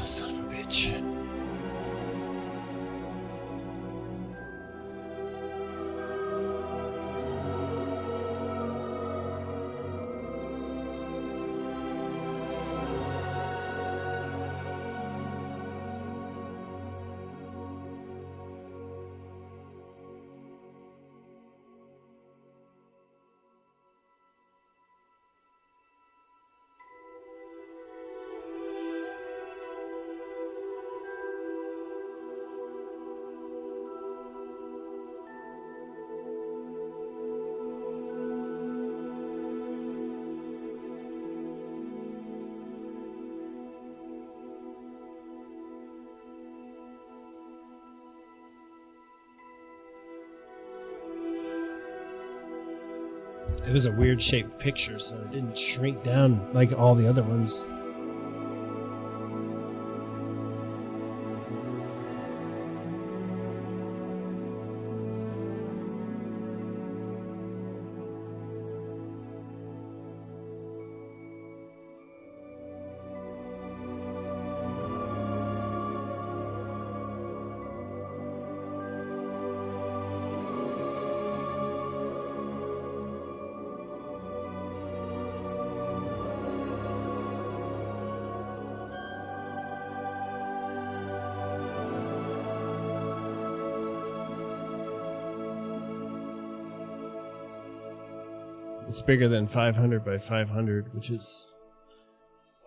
son of a bitch. It was a weird shaped picture, so it didn't shrink down like all the other ones. It's bigger than 500 by 500, which is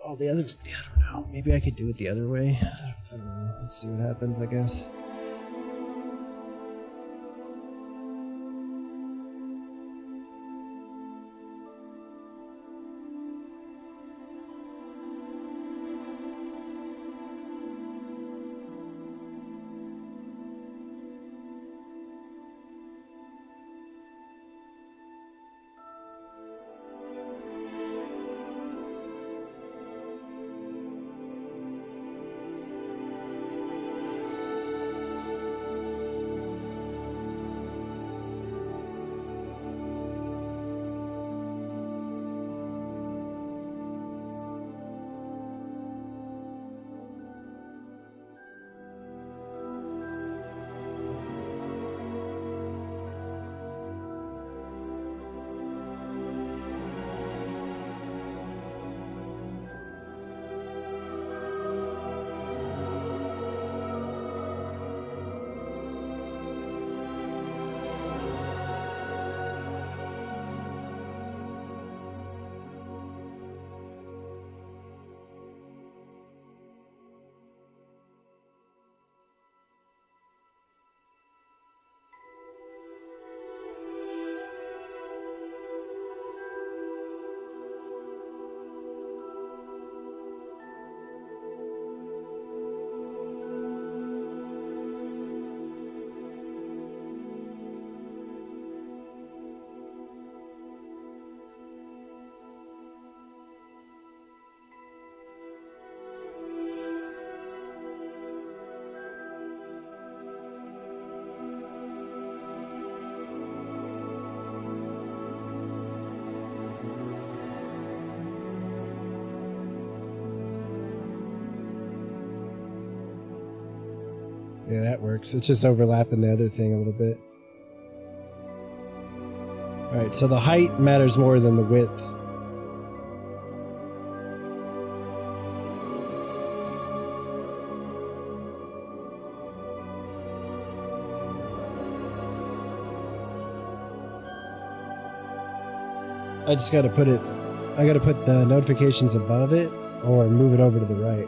all the other. I don't know. Maybe I could do it the other way. I don't know. Let's see what happens, I guess. Yeah, that works. It's just overlapping the other thing a little bit. Alright, so the height matters more than the width. I just gotta put it, I gotta put the notifications above it or move it over to the right.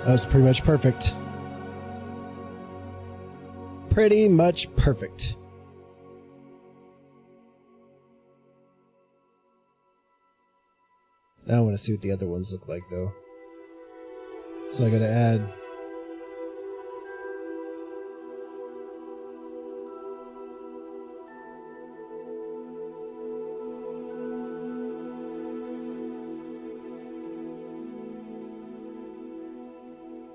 That was pretty much perfect. Pretty much perfect. Now I want to see what the other ones look like, though. So I gotta add...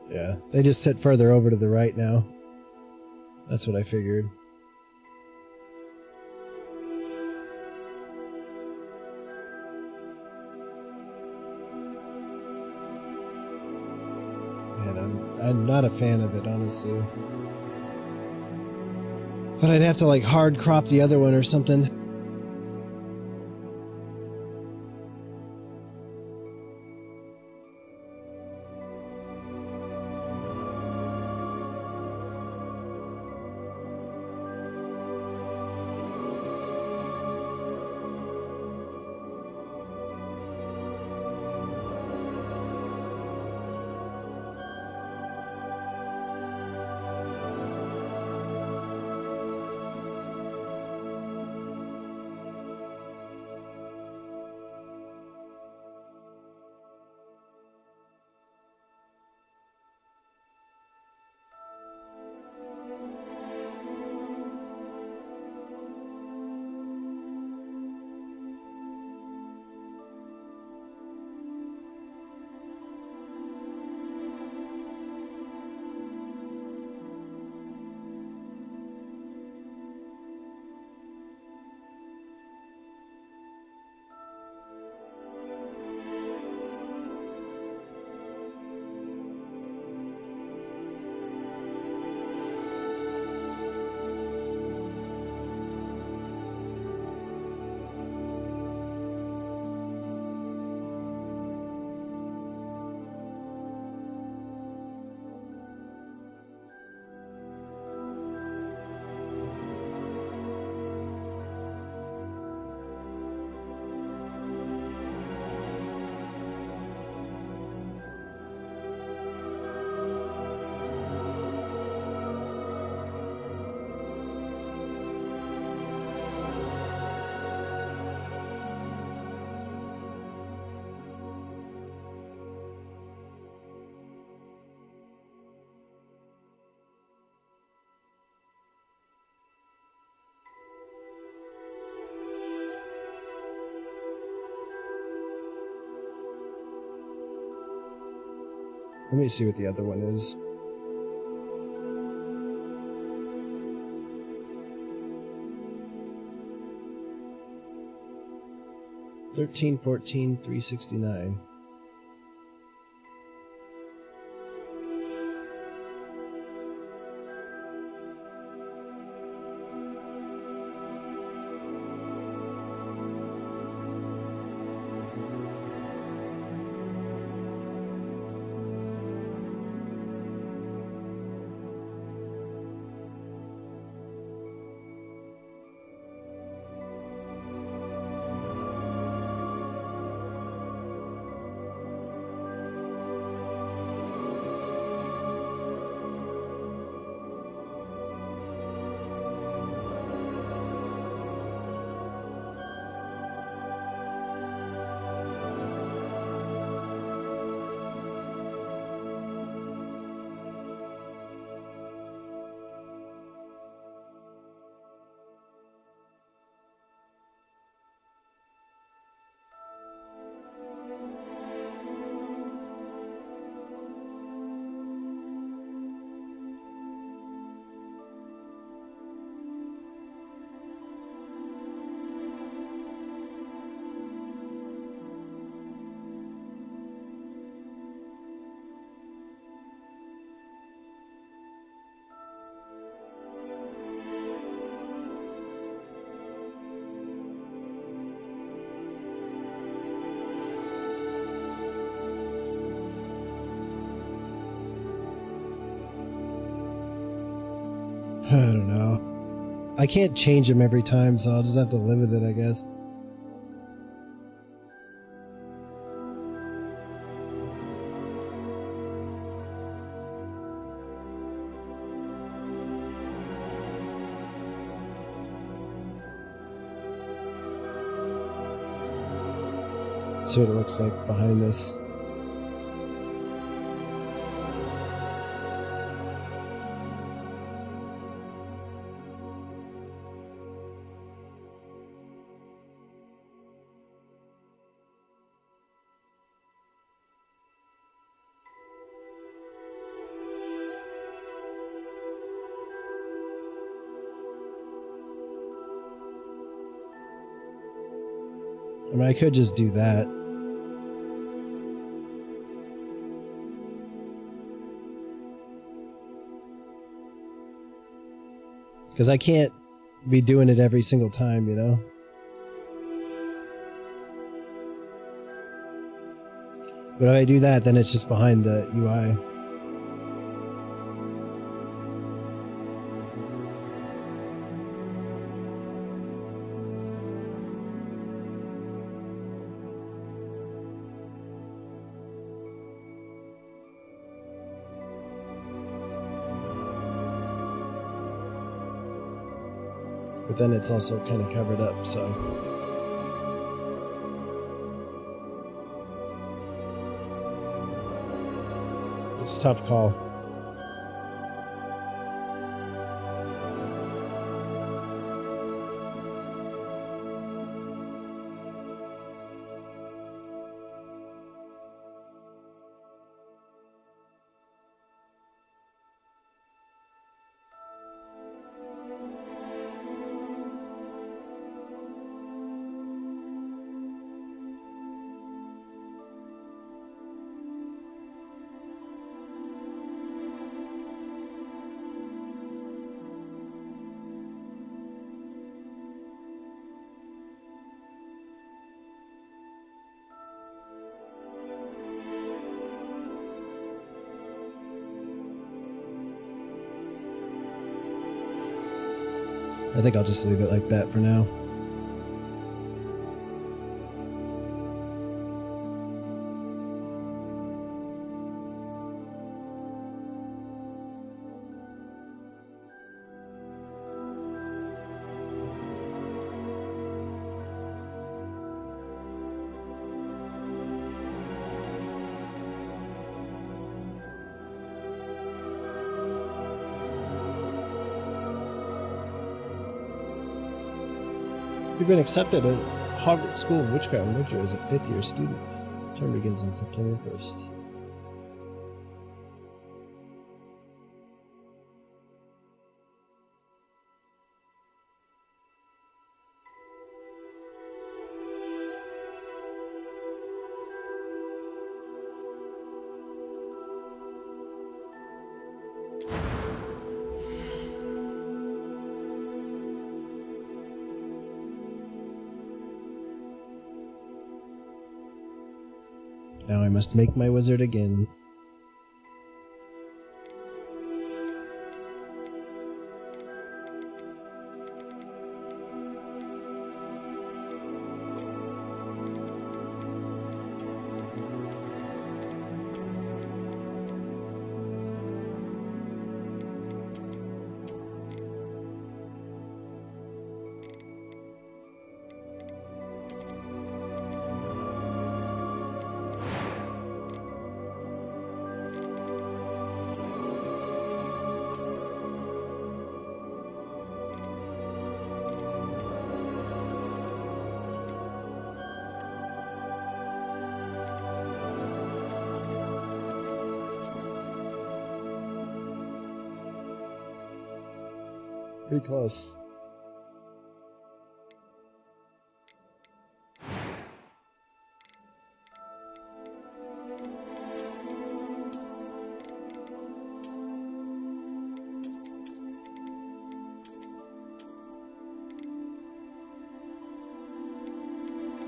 Yeah, they just sit further over to the right now. That's what I figured. Man, I'm not a fan of it, honestly. But I'd have to like hard crop the other one or something. Let me see what the other one is. $13.14.369. I don't know. I can't change them every time, so I'll just have to live with it, I guess. See what it looks like behind this. I mean, I could just do that. Because I can't be doing it every single time, you know? But if I do that, then it's just behind the UI. But then it's also kind of covered up, so. It's a tough call. I think I'll just leave it like that for now. You've been accepted at Hogwarts School of Witchcraft and Witchery as a 5th-year student. Term begins on September 1st. Now I must make my wizard again. Pretty close.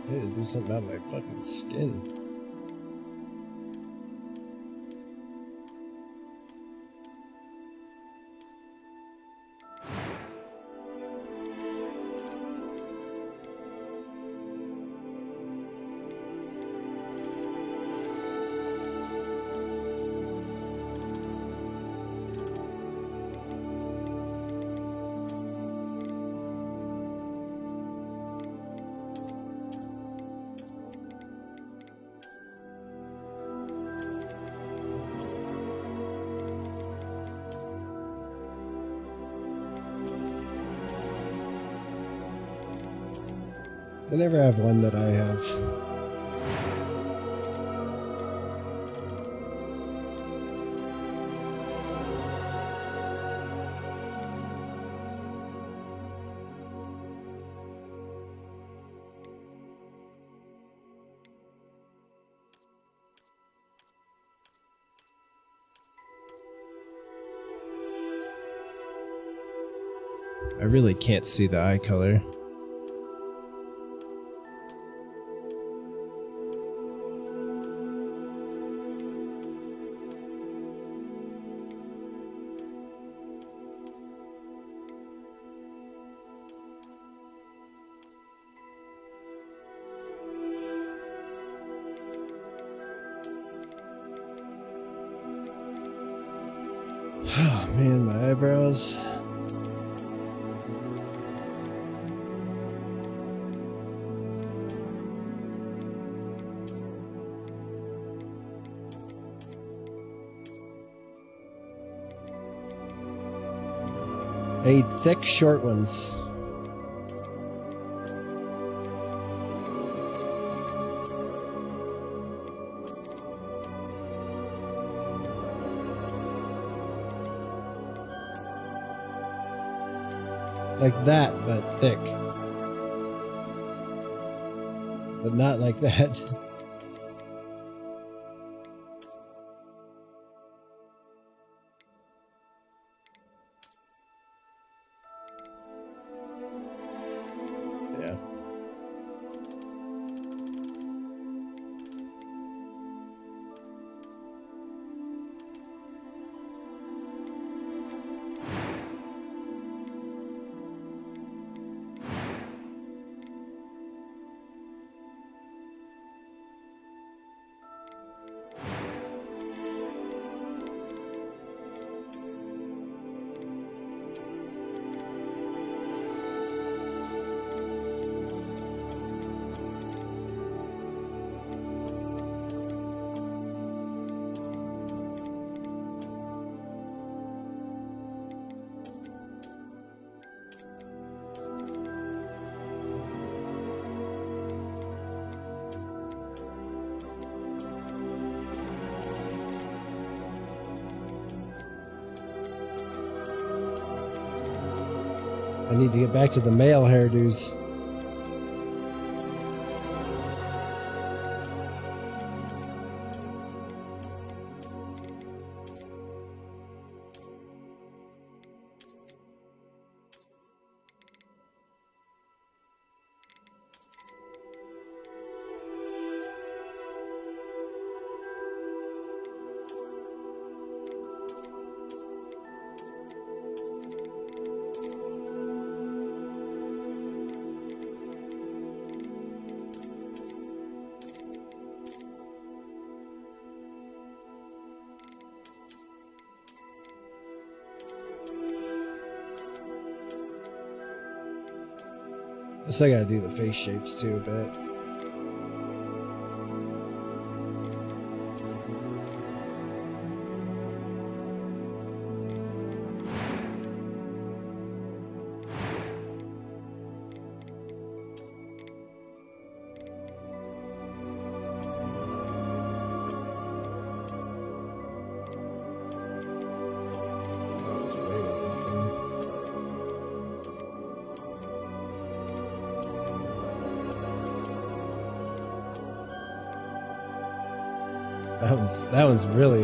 I need to do something about my fucking skin. They never have one that I have. I really can't see the eye color. Oh man, my eyebrows. I need thick, short ones. Like that, but thick. But not like that. Yeah. I need to get back to the male hairdos. Guess I gotta do the face shapes too a bit. That's way over. That one's really.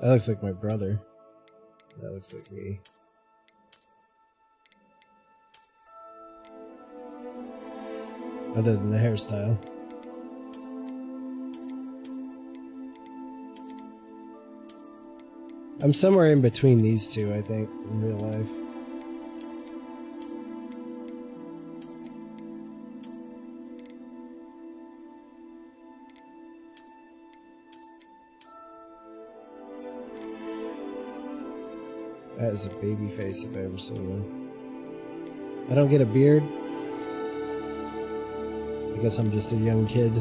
That looks like my brother. That looks like me. Other than the hairstyle. I'm somewhere in between these two, I think, in real life. That is a baby face if I ever seen one. I don't get a beard. I guess I'm just a young kid.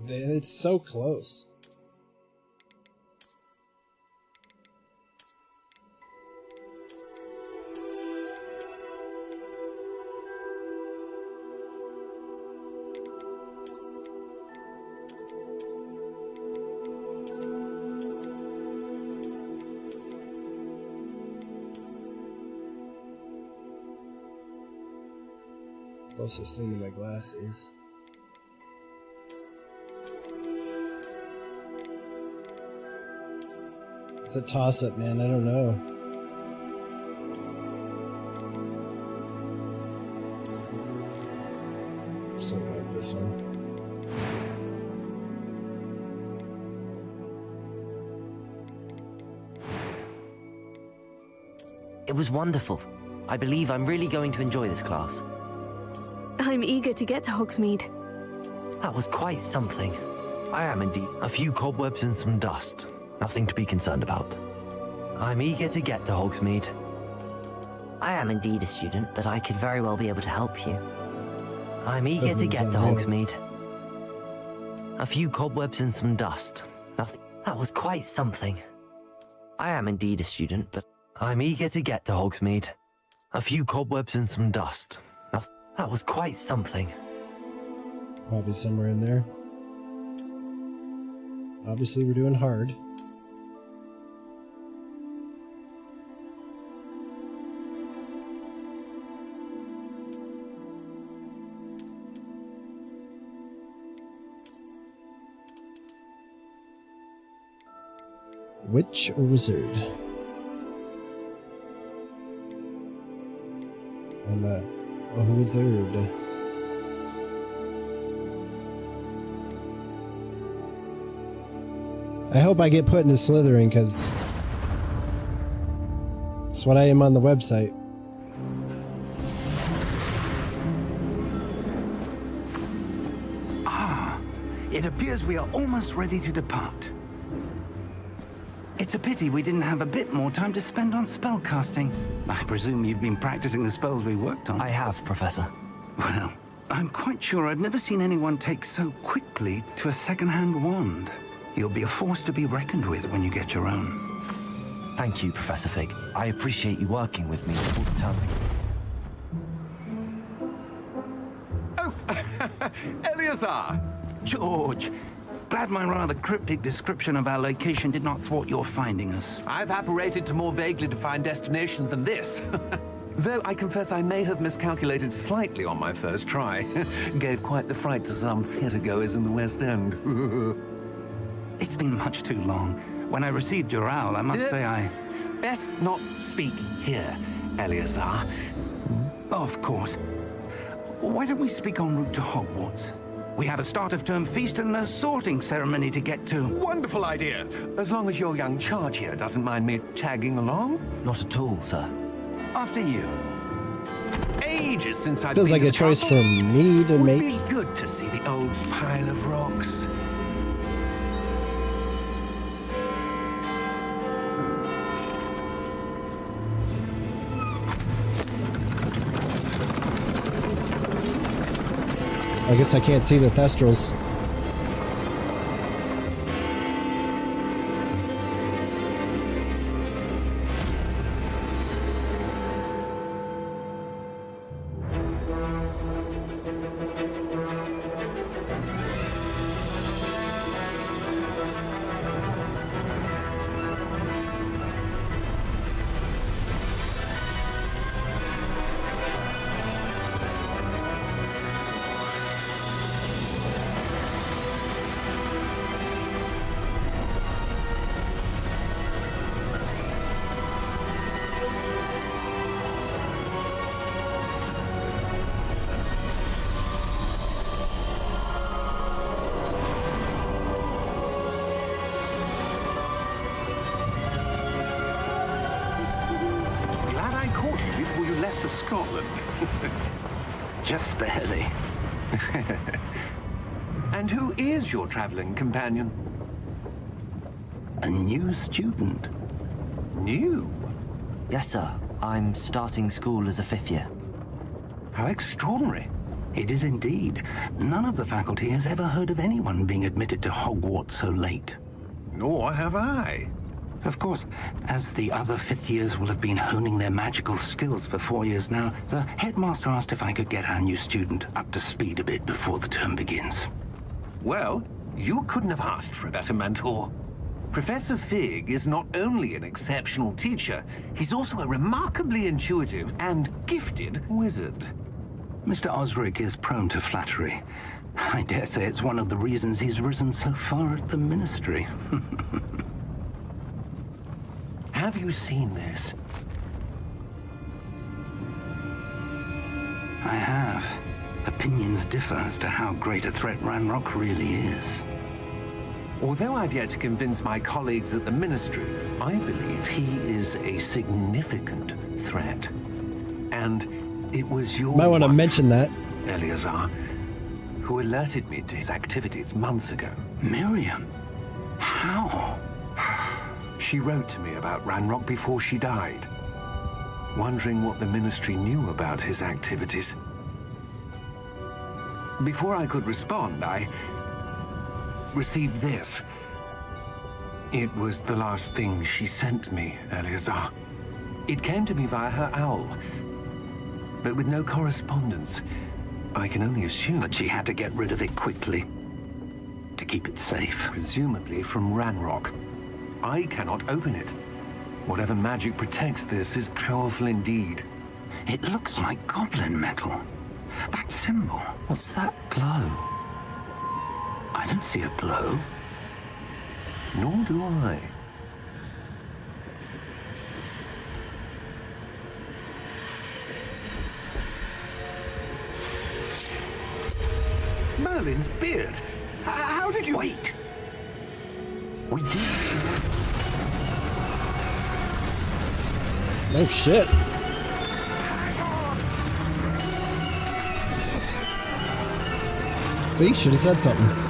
It's so close. Closest thing to my glasses. It's a toss-up, man. I don't know. Something like this one. It was wonderful. I believe I'm really going to enjoy this class. I'm eager to get to Hogsmeade. That was quite something. I am indeed. A few cobwebs and some dust. Nothing to be concerned about. I'm eager to get to Hogsmeade. I am indeed a student, but I could very well be able to help you. I'm eager to get to Hogsmeade. A few cobwebs and some dust. Nothing. That was quite something. I am indeed a student, but I'm eager to get to Hogsmeade. A few cobwebs and some dust. Nothing. That was quite something. Probably somewhere in there. Obviously, we're doing hard. Witch or wizard? I'm a wizard. I hope I get put into Slytherin, because that's what I am on the website. Ah, it appears we are almost ready to depart. It's a pity we didn't have a bit more time to spend on spellcasting. I presume you've been practicing the spells we worked on. I have, Professor. Well, I'm quite sure I've never seen anyone take so quickly to a second-hand wand. You'll be a force to be reckoned with when you get your own. Thank you, Professor Fig. I appreciate you working with me all the time. Oh, Eleazar! George, glad my rather cryptic description of our location did not thwart your finding us. I've apparated to more vaguely defined destinations than this. Though I confess I may have miscalculated slightly on my first try. Gave quite the fright to some theatre-goers in the West End. It's been much too long. When I received your owl, I must say I... Best not speak here, Eleazar. Of course. Why don't we speak en route to Hogwarts? We have a start-of-term feast and a sorting ceremony to get to. Wonderful idea. As long as your young charge here doesn't mind me tagging along. Not at all, sir. After you. Ages since I've Feels been like to a the choice castle. for me to Would make. be good to see the old pile of rocks. I guess I can't see the Thestrals. Before you left for Scotland. Just barely. And who is your traveling companion? A new student. New? Yes, sir. I'm starting school as a 5th year. How extraordinary. It is indeed. None of the faculty has ever heard of anyone being admitted to Hogwarts so late. Nor have I. Of course, as the other fifth years will have been honing their magical skills for 4 years now, the headmaster asked if I could get our new student up to speed a bit before the term begins. Well, you couldn't have asked for a better mentor. Professor Fig is not only an exceptional teacher, he's also a remarkably intuitive and gifted wizard. Mr. Osric is prone to flattery. I dare say it's one of the reasons he's risen so far at the Ministry. Have you seen this? I have. Opinions differ as to how great a threat Ranrock really is. Although I've yet to convince my colleagues at the Ministry, I believe he is a significant threat. And it was your Might want to wife, mention that. Eleazar, who alerted me to his activities months ago. Miriam? How? She wrote to me about Ranrock before she died, wondering what the Ministry knew about his activities. Before I could respond, I received this. It was the last thing she sent me, Eleazar. It came to me via her owl, but with no correspondence. I can only assume That she had to get rid of it quickly to keep it safe. presumably from Ranrock. I cannot open it. Whatever magic protects this is powerful indeed. It looks like goblin metal. That symbol. What's that glow? I don't see a glow. Nor do I. Merlin's beard. How did you... Wait! We do. Oh shit. See, should have said something.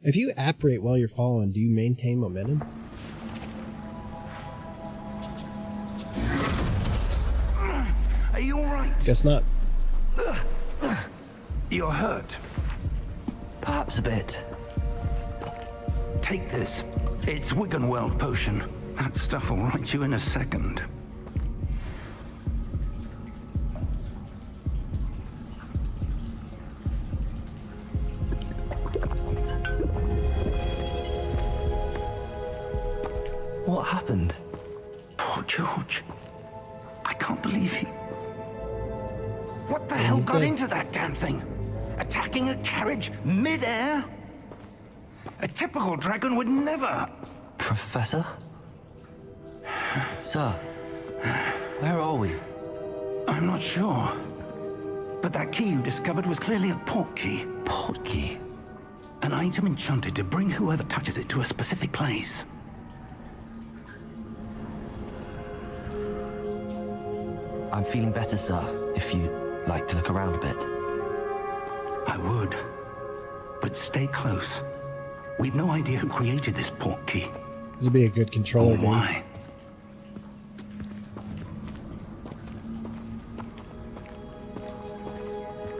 If you apparate while you're falling, do you maintain momentum? Are you alright? Guess not. You're hurt. Perhaps a bit. Take this. It's Wiggenweld potion. That stuff will right you in a second. What happened? Poor George. I can't believe he... What the hell got into that damn thing? Attacking a carriage mid-air? A typical dragon would never... Professor? Sir, where are we? I'm not sure. But that key you discovered was clearly a port key. Port key? An item enchanted to bring whoever touches it to a specific place. I'm feeling better, sir, if you'd like to look around a bit. I would. But stay close. We've no idea who created this port key. This would be a good controller Or game. why.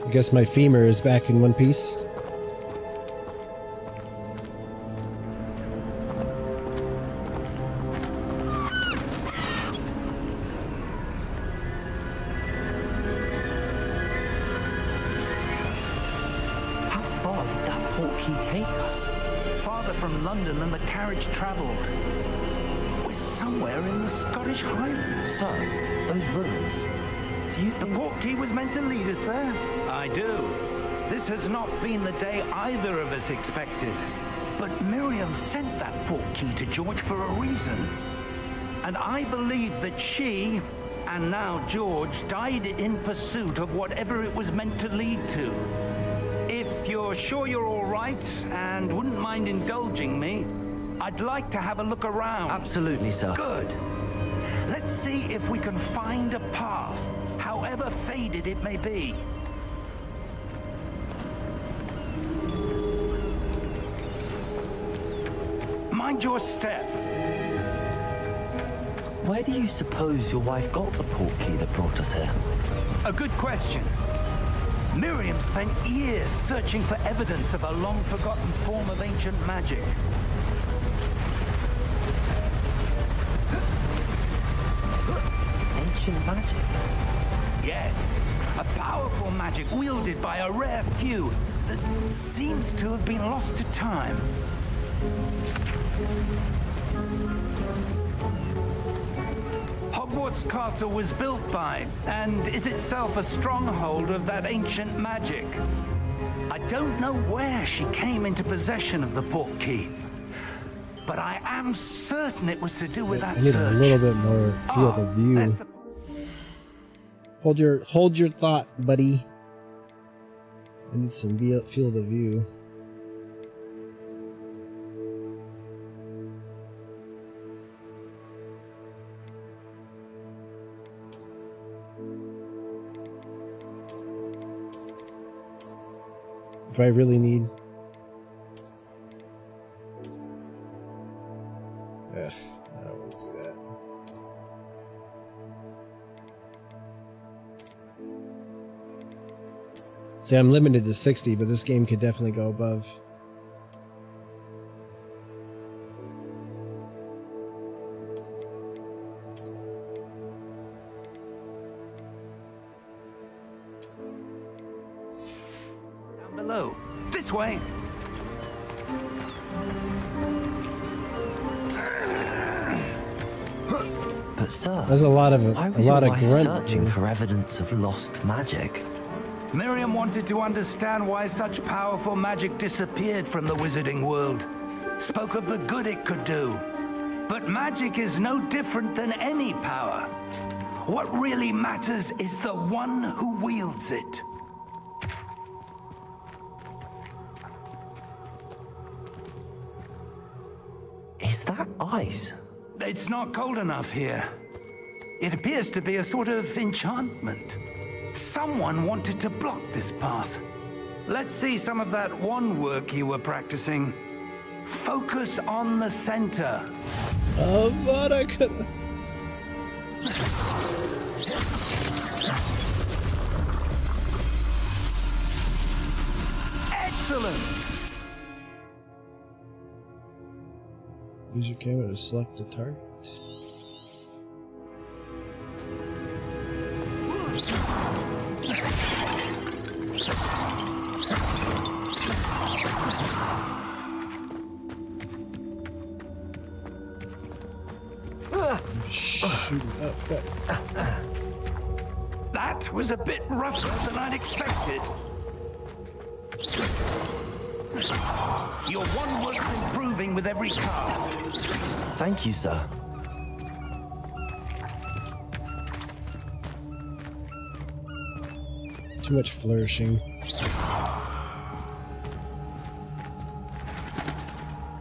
I guess my femur is back in one piece. How far did that port key take us? Farther from London than the carriage travelled. We're somewhere in the Scottish Highlands. Sir, those ruins. Do you The think... port key was meant to lead us there? I do. This has not been the day either of us expected. But Miriam sent that portkey to George for a reason. And I believe that she, and now George, died in pursuit of whatever it was meant to lead to. If you're sure you're all right and wouldn't mind indulging me, I'd like to have a look around. Absolutely, sir. Good. Let's see if we can find a path, however faded it may be. Mind your step. Where do you suppose your wife got the portkey that brought us here? A good question. Miriam spent years searching for evidence of a long-forgotten form of ancient magic. Ancient magic? Yes, a powerful magic wielded by a rare few that seems to have been lost to time. Hogwarts Castle was built by, and is itself a stronghold of that ancient magic. I don't know where she came into possession of the portkey, but I am certain it was to do with that I need search. a little bit more field of view. That's the... Hold your thought, buddy. I need some field of view. If I really need... Ugh, I don't want to do that. See, I'm limited to 60, but this game could definitely go above. Down below. This way. But sir, There's a lot of why was your wife grunt. searching for evidence of lost magic? Miriam wanted to understand why such powerful magic disappeared from the wizarding world. Spoke of the good it could do. But magic is no different than any power. What really matters is the one who wields it. Is that ice? It's not cold enough here. It appears to be a sort of enchantment. Someone wanted to block this path. Let's see some of that wand work you were practicing. Focus on the center. Oh, but I could. Excellent! Use your camera to select a target. Shoot. Oh, fuck. That was a bit rougher than I'd expected. Your wand work's improving with every cast. Thank you, sir. Too much flourishing.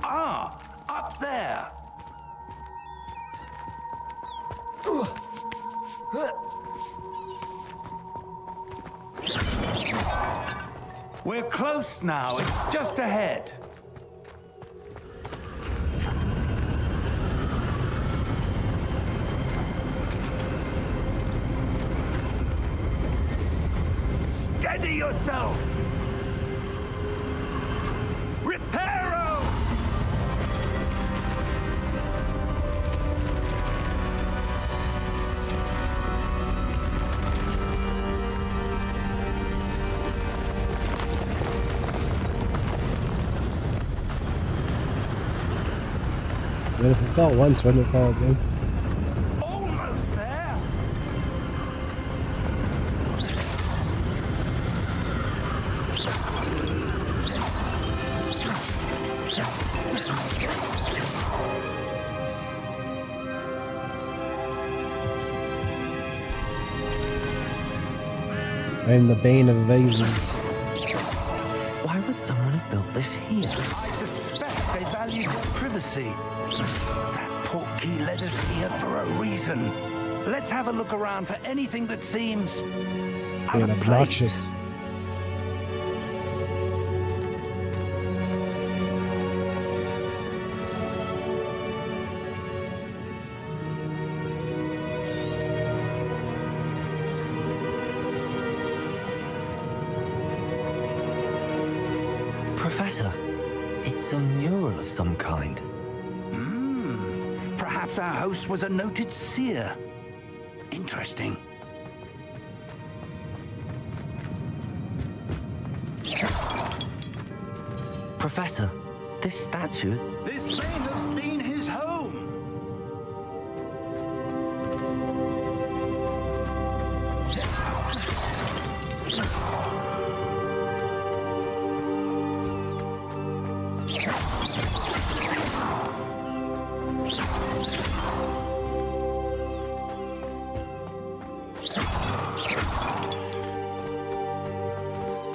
Ah, up there. We're close now. It's just ahead. Steady yourself. Reparo! But if it fell once, wouldn't it fall again? Almost there. I'm the bane of vases. Why would someone have built this here? I suspect they valued their privacy. That portkey led us here for a reason. Let's have a look around for anything that seems out Being of place. obnoxious. Professor, it's a mural of some kind. Perhaps our host was a noted seer. Interesting. Professor, this statue... This may have been his home.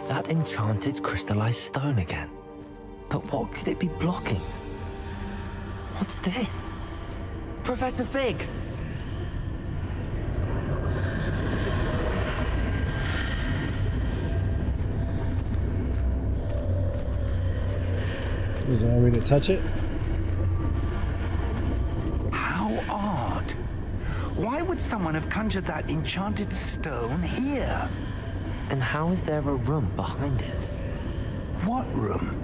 That enchanted crystallized stone again. But what could it be blocking? What's this? Professor Fig! Was it already to touch it? How odd. Why would someone have conjured that enchanted stone here? And how is there a room behind it? What room?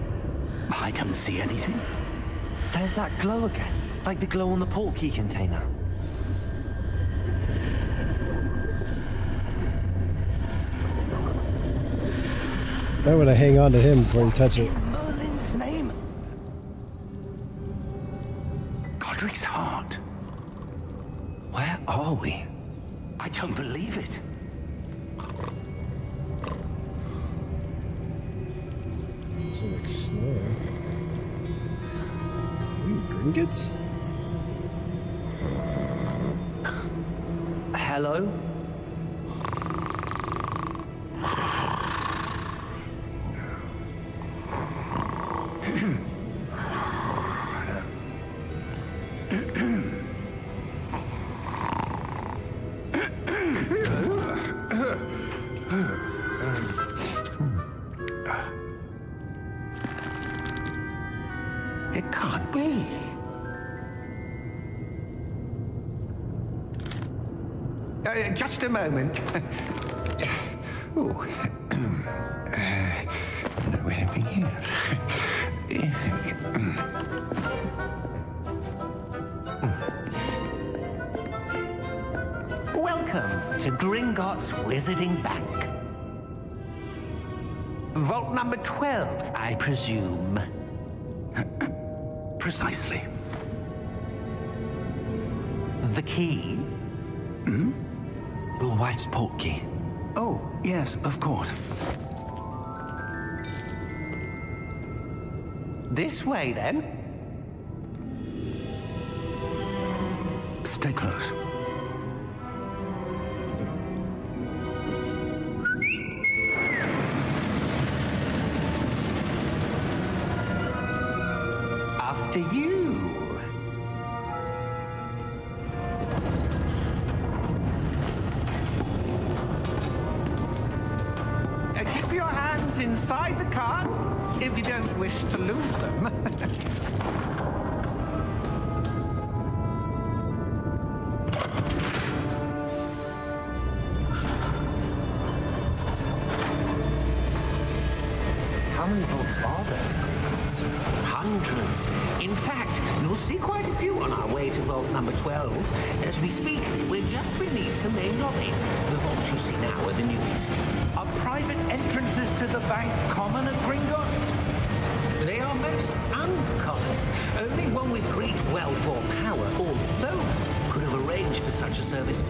I don't see anything. There's that glow again, like the glow on the portkey container. Why would I hang on to him before you touch it? In Merlin's name? Godric's heart. Where are we? I don't believe it. So like snow. Ooh, Gringotts? Hello? It can't be. Just a moment. Oh. Where are we here? Welcome to Gringotts Wizarding Bank. Vault number 12, I presume. Precisely. The key? Your wife's portkey. Oh, yes, of course. This way, then. Stay close. After you. Keep your hands inside the cart if you don't wish to lose them. How many vaults are there in Gringotts? Hundreds. In fact, you'll see quite a few on our way to vault number 12. As we speak, we're just beneath the main lobby. The vaults you see now are the newest. Are private entrances to the bank common at Gringotts? They are most uncommon. Only one with great wealth or power, or both, could have arranged for such a service.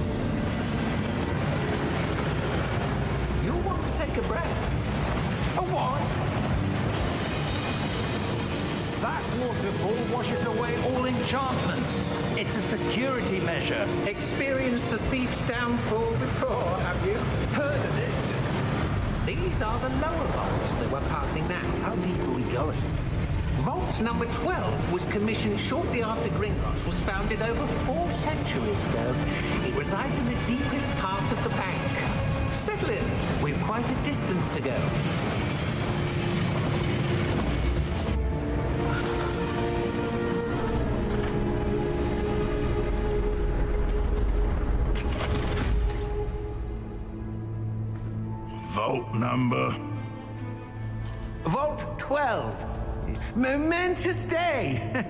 You'll want to take a breath. A what? That waterfall washes away all enchantments. It's a security measure. Experienced the thief's downfall before, have you? Heard of it? These are the lower vaults that we're passing now. How deep are we going? Vault number 12 was commissioned shortly after Gringotts was founded over 4 centuries ago. It resides in the deepest part of the bank. Settle in. We've quite a distance to go. Vault number? Vault 12. Momentous day.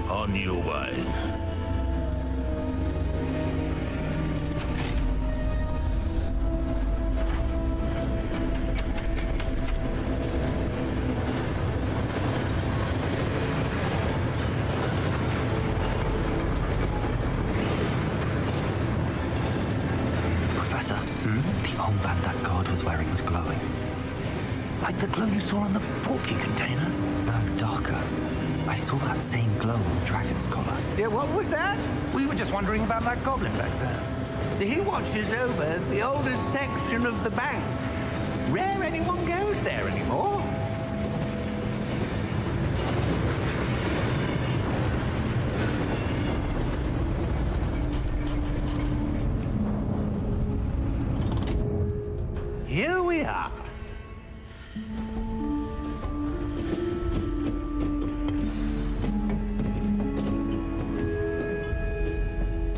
On your way. Professor, the armband that guard was wearing was glowing. Like the glow you saw on the porky container? No, darker. I saw that same glow on the dragon's collar. Yeah, what was that? We were just wondering about that goblin back there. He watches over the oldest section of the bank. Rare anyone goes there anymore. Here we are.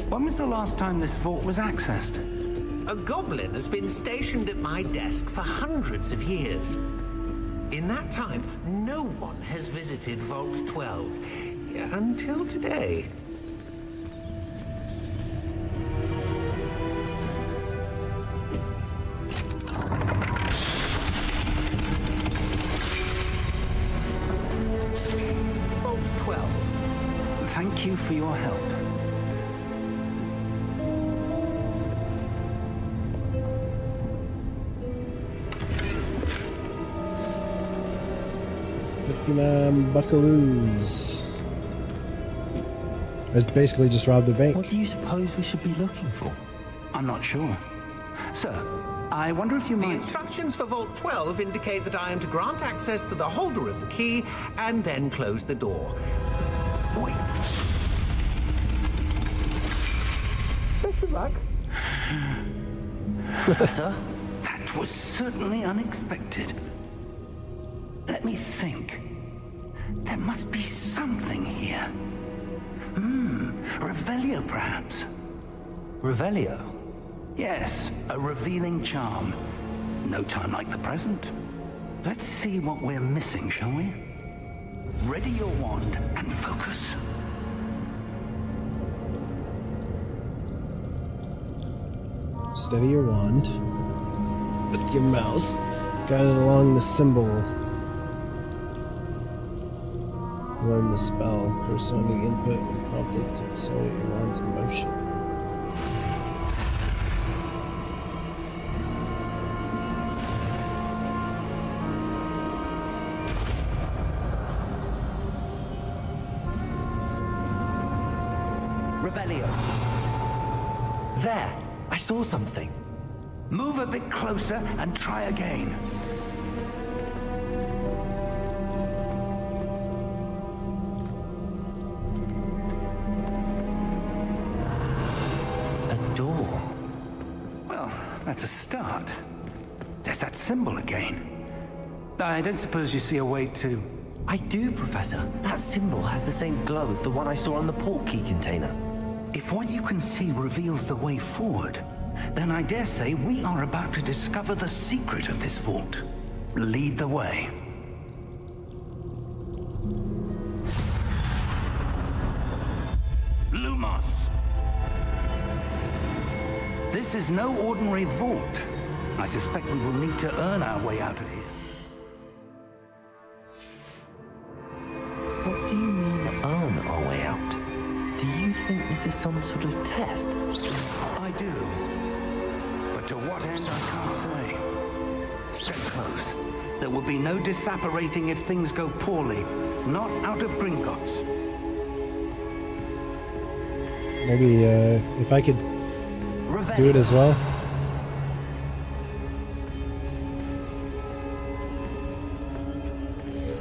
When was the last time this vault was accessed? A goblin has been stationed at my desk for hundreds of years. In that time, no one has visited Vault 12 until today. Vault 12. Thank you for your help. Buckaroos. I basically just robbed a bank. What do you suppose we should be looking for? I'm not sure. Sir, I wonder if you The might... instructions for Vault 12 indicate that I am to grant access to the holder of the key and then close the door. Wait. Best of luck. Professor? That was certainly unexpected. Let me think. There must be something here. Revelio, perhaps? Revelio? Yes, a revealing charm. No time like the present. Let's see what we're missing, shall we? Ready your wand and focus. Steady your wand with your mouse. Guide it along the symbol. Learn the spell. Corresponding input when prompted to accelerate your wand's motion. Revelio. There! I saw something. Move a bit closer and try again. A door. Well, that's a start. There's that symbol again. I don't suppose you see a way to... I do, Professor. That symbol has the same glow as the one I saw on the port key container. If what you can see reveals the way forward, then I dare say we are about to discover the secret of this vault. Lead the way. Lumos! This is no ordinary vault. I suspect we will need to earn our way out of here. What do you mean, earn our way out? Do you think this is some sort of test? I do. But to what end, I can't say. Stay close. There will be no disapparating if things go poorly. Not out of Gringotts. Maybe, if I could do it as well?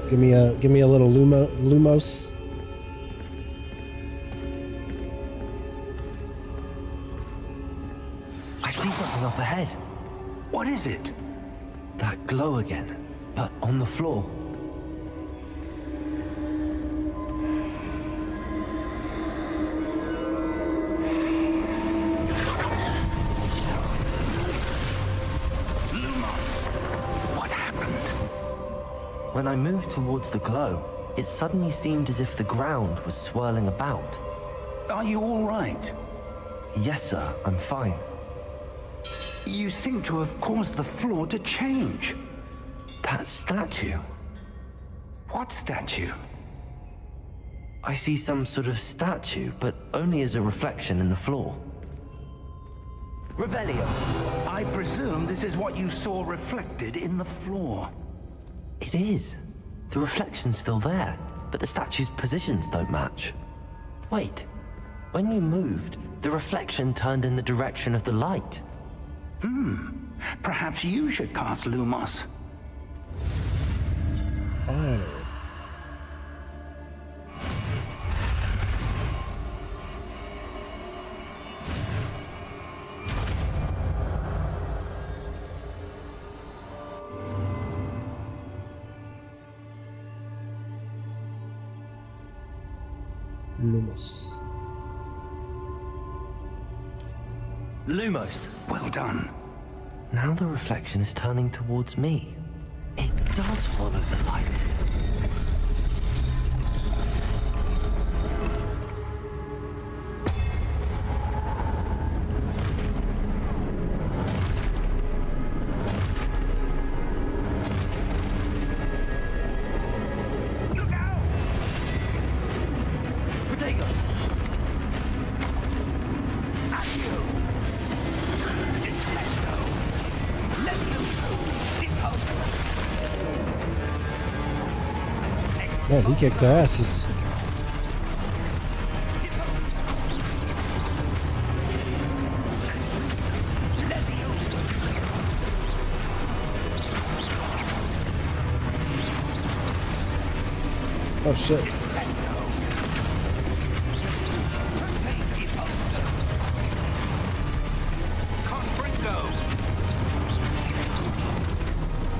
Give me a little Lumos. I see something up ahead. What is it? That glow again, but on the floor. What happened? When I moved towards the glow, it suddenly seemed as if the ground was swirling about. Are you all right? Yes, sir, I'm fine. You seem to have caused the floor to change. That statue. What statue? I see some sort of statue, but only as a reflection in the floor. Revelio. I presume this is what you saw reflected in the floor. It is. The reflection's still there, but the statue's positions don't match. Wait. When you moved, the reflection turned in the direction of the light. Perhaps you should cast Lumos. Fine. Lumos. Lumos. Well done. Now the reflection is turning towards me. It does follow the light. Look out! Protego! At you! Descendo! Levioso! Deposo! Man, he kicked their asses. Oh shit.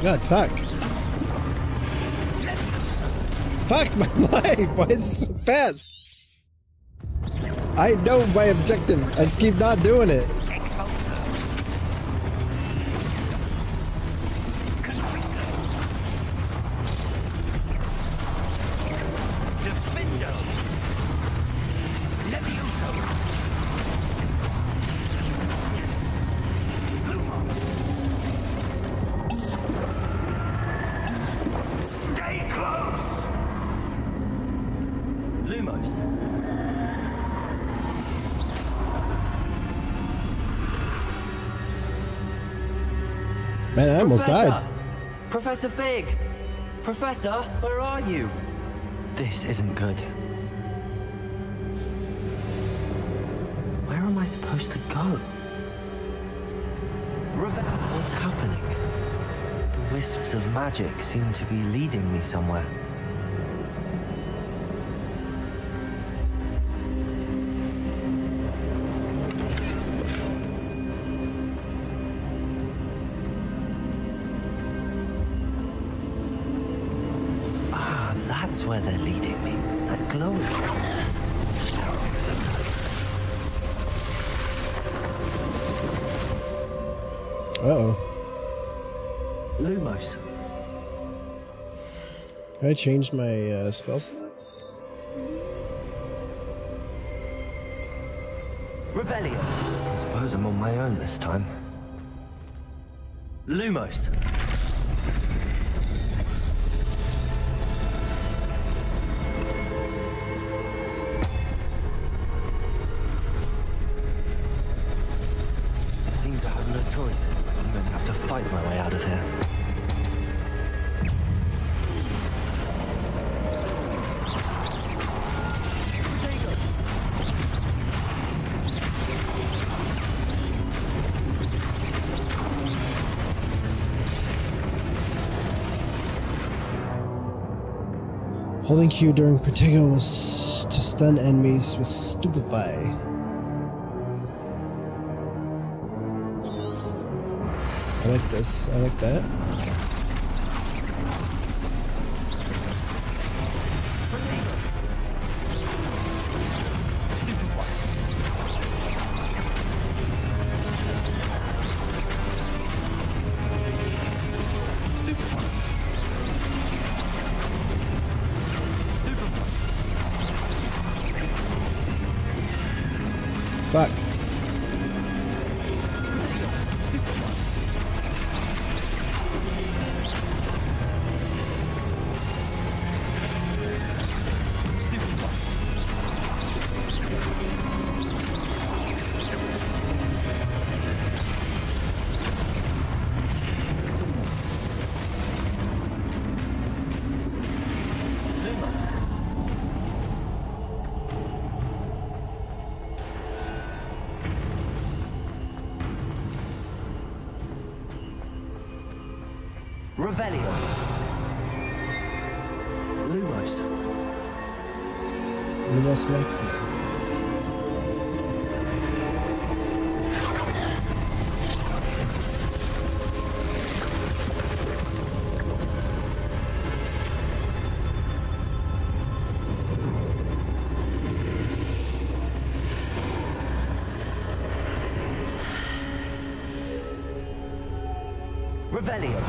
God, fuck. Fuck my life! Why is it so fast? I know my objective. I just keep not doing it. Stay close! Lumos. Man, I almost died. Professor Fig! Professor, where are you? This isn't good. Where am I supposed to go? What's happening? The wisps of magic seem to be leading me somewhere. Ah, that's where they're leading me. That glow again. Uh-oh. Lumos. I changed my spell slots? Revelio. I suppose I'm on my own this time. Lumos. Seems I have no choice. I'm going to have to fight my way out of here. Holding Q during Protego was to stun enemies with Stupefy. I like this. I like that. Fuck. Revelio. Lumos. Lumos Maxima. Revelio.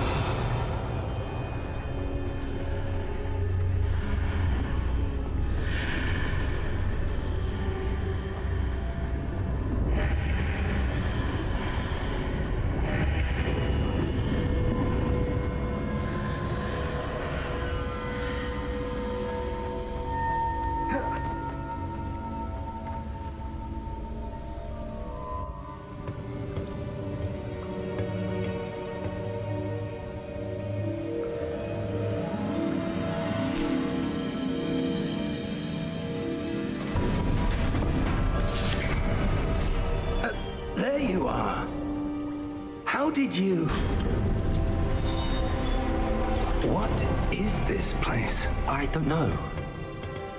There you are. How did you... What is this place? I don't know.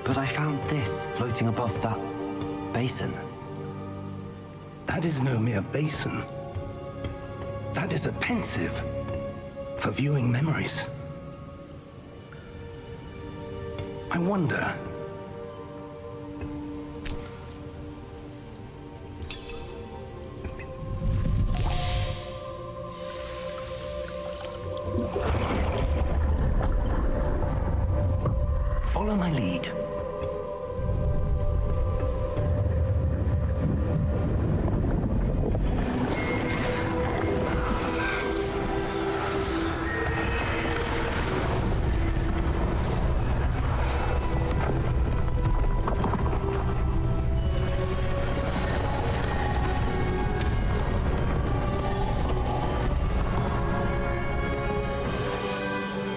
But I found this floating above that basin. That is no mere basin. That is a pensive for viewing memories. I wonder... Follow my lead.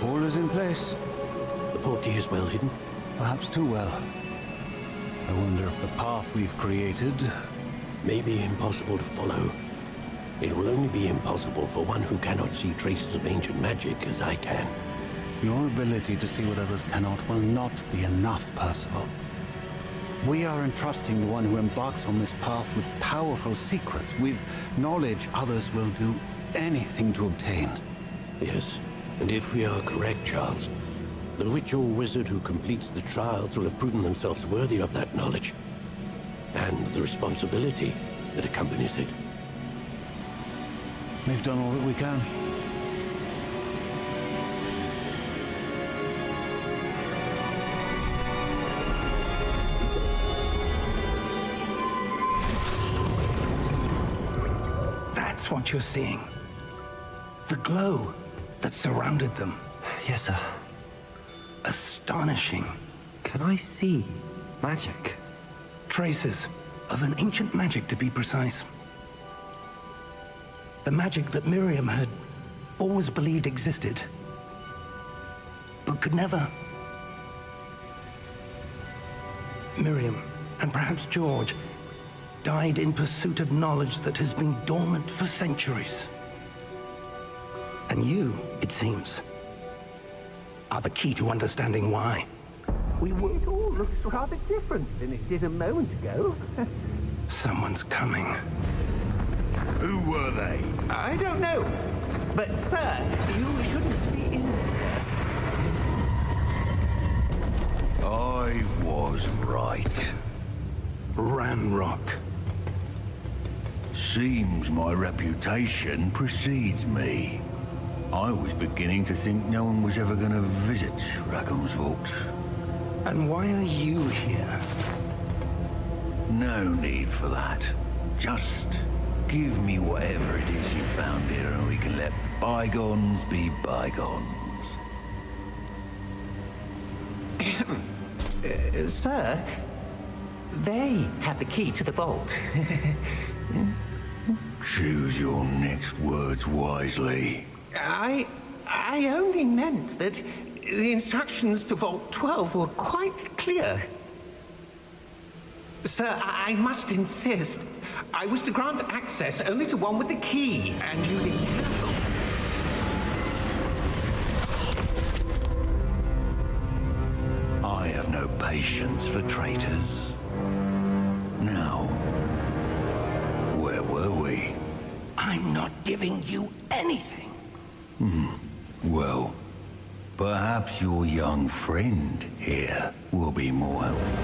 All is in place. The portkey is well hidden. Perhaps too well. I wonder if the path we've created... May be impossible to follow. It will only be impossible for one who cannot see traces of ancient magic as I can. Your ability to see what others cannot will not be enough, Percival. We are entrusting the one who embarks on this path with powerful secrets, with knowledge others will do anything to obtain. Yes, and if we are correct, Charles, the witch or wizard who completes the trials will have proven themselves worthy of that knowledge, and the responsibility that accompanies it. We've done all that we can. That's what you're seeing. The glow that surrounded them. Yes, sir. Astonishing. Can I see magic? Traces of an ancient magic, to be precise. The magic that Miriam had always believed existed, but could never. Miriam, and perhaps George, died in pursuit of knowledge that has been dormant for centuries. And you, it seems, are the key to understanding why. It all looks rather different than it did a moment ago. Someone's coming. Who were they? I don't know. But, sir, you shouldn't be in there. I was right. Ranrock. Seems my reputation precedes me. I was beginning to think no one was ever going to visit Rackham's vault. And why are you here? No need for that. Just give me whatever it is you found here and we can let bygones be bygones. Sir, they have the key to the vault. Choose your next words wisely. I only meant that the instructions to Vault 12 were quite clear. Sir, I must insist. I was to grant access only to one with the key, and you didn't have them. I have no patience for traitors. Now, where were we? I'm not giving you anything. Well, perhaps your young friend here will be more helpful.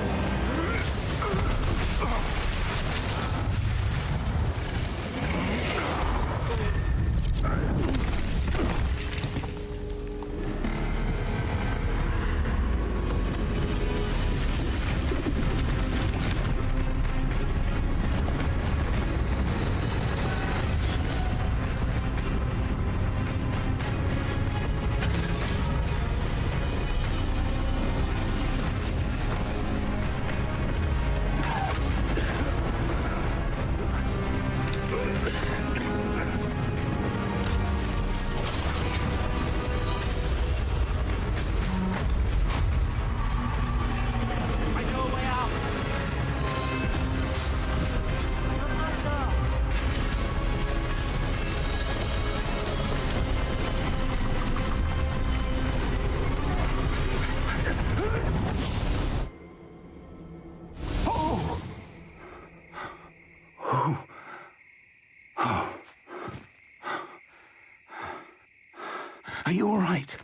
Are you all right?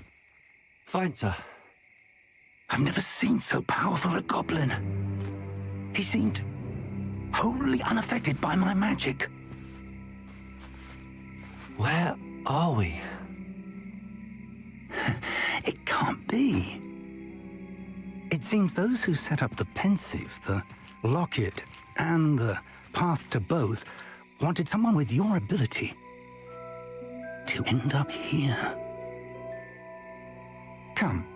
Fine, sir. I've never seen so powerful a goblin. He seemed wholly unaffected by my magic. Where are we? It can't be. It seems those who set up the pensive, the locket, and the path to both wanted someone with your ability to end up here. Come.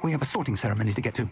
We have a sorting ceremony to get to.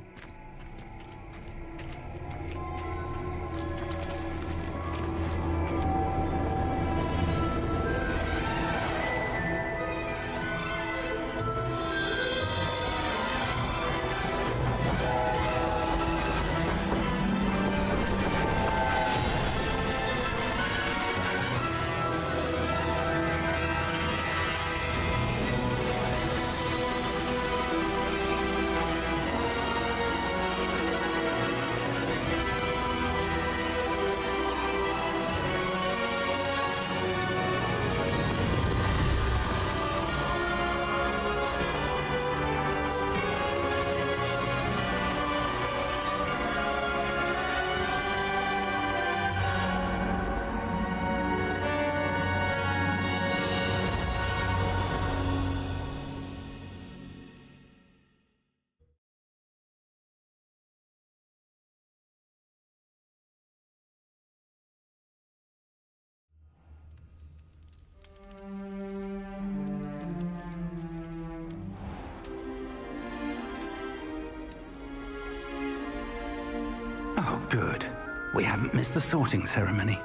Oh, good. We haven't missed the sorting ceremony.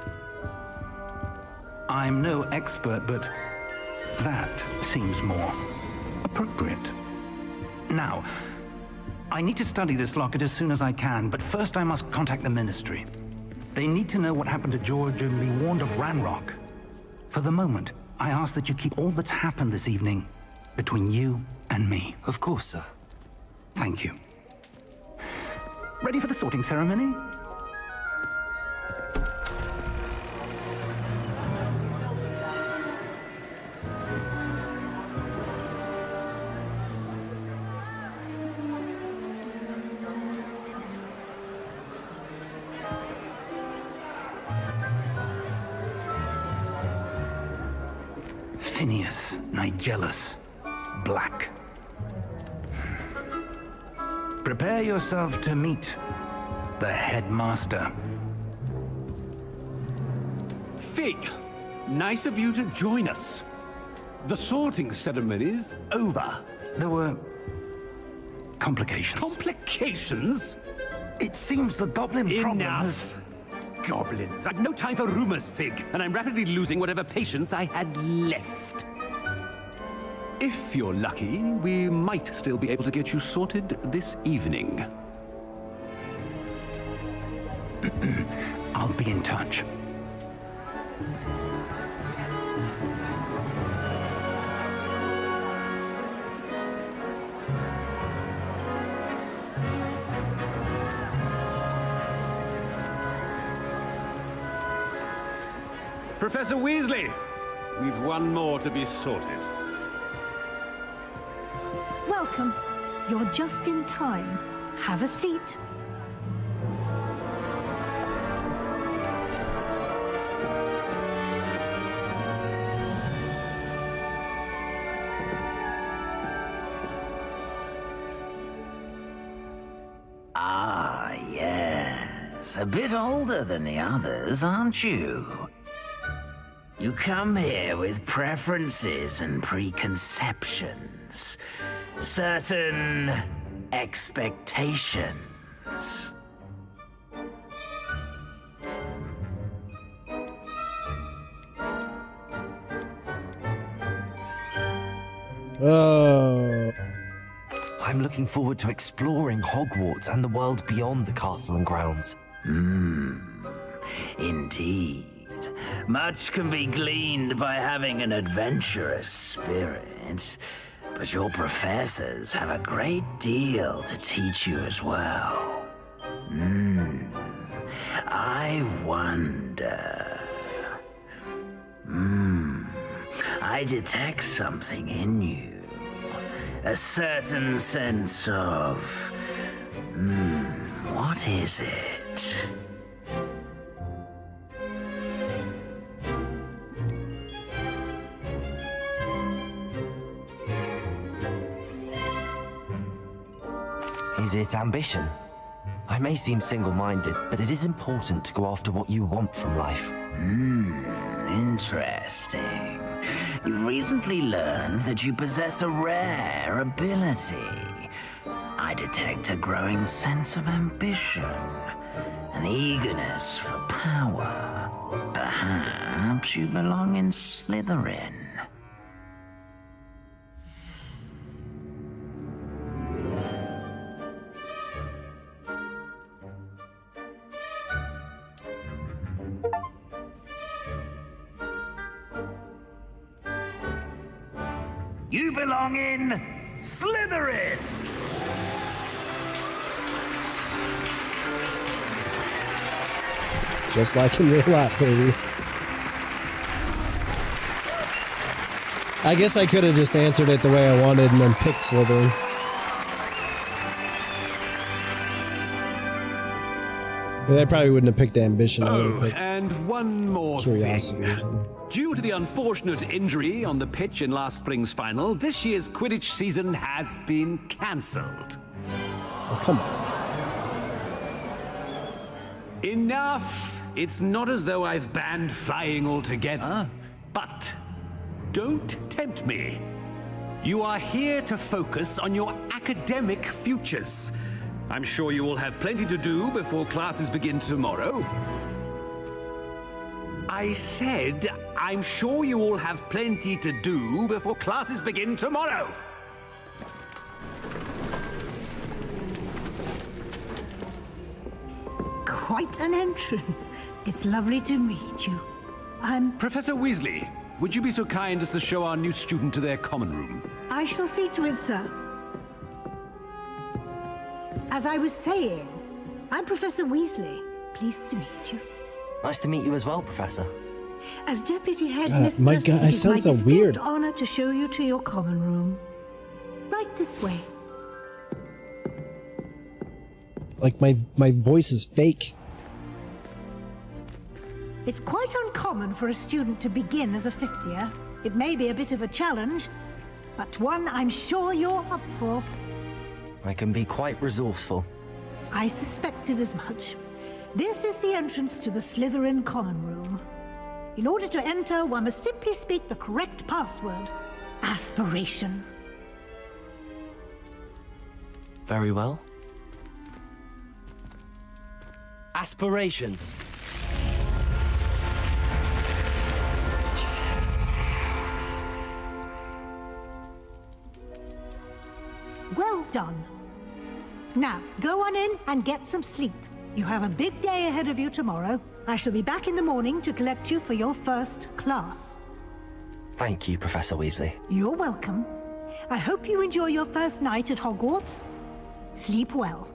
I'm no expert, but that seems more appropriate. Now, I need to study this locket as soon as I can, but first I must contact the Ministry. They need to know what happened to George and be warned of Ranrock. For the moment, I ask that you keep all that's happened this evening between you and me. Of course, sir. Thank you. Ready for the sorting ceremony? Phineas, Nigellus, Black. Prepare yourself to meet the headmaster. Fig, nice of you to join us. The sorting ceremony's over. There were complications. Complications? It seems the goblin problem has... Enough! Goblins. I've no time for rumors, Fig, and I'm rapidly losing whatever patience I had left. If you're lucky, we might still be able to get you sorted this evening. I'll be in touch. Professor Weasley, we've one more to be sorted. Welcome. You're just in time. Have a seat. Ah, yes. A bit older than the others, aren't you? You come here with preferences and preconceptions. Certain expectations. Oh. I'm looking forward to exploring Hogwarts and the world beyond the castle and grounds. Indeed. Much can be gleaned by having an adventurous spirit, but your professors have a great deal to teach you as well. I wonder... I detect something in you. A certain sense of... what is it? Is it ambition? I may seem single-minded, but it is important to go after what you want from life. Interesting. You've recently learned that you possess a rare ability. I detect a growing sense of ambition, an eagerness for power. Perhaps you belong in Slytherin. You belong in Slytherin! Just like in real life, baby. I guess I could have just answered it the way I wanted and then picked Slytherin. But I probably wouldn't have picked ambition. Oh, and one more curiosity. thing. Due to the unfortunate injury on the pitch in last spring's final, this year's Quidditch season has been cancelled. Oh, come on. Enough! It's not as though I've banned flying altogether, but don't tempt me. You are here to focus on your academic futures. I'm sure you will have plenty to do before classes begin tomorrow. I said, I'm sure you all have plenty to do before classes begin tomorrow. Quite an entrance. It's lovely to meet you. Professor Weasley, would you be so kind as to show our new student to their common room? I shall see to it, sir. As I was saying, I'm Professor Weasley. Pleased to meet you. Nice to meet you as well, Professor. As Deputy God, Headmistress, my God, I it is sound my so distinct weird. honor to show you to your common room. Right this way. Like my voice is fake. It's quite uncommon for a student to begin as a fifth year. It may be a bit of a challenge, but one I'm sure you're up for. I can be quite resourceful. I suspected as much. This is the entrance to the Slytherin common room. In order to enter, one must simply speak the correct password. Aspiration. Very well. Aspiration. Well done. Now, go on in and get some sleep. You have a big day ahead of you tomorrow. I shall be back in the morning to collect you for your first class. Thank you, Professor Weasley. You're welcome. I hope you enjoy your first night at Hogwarts. Sleep well.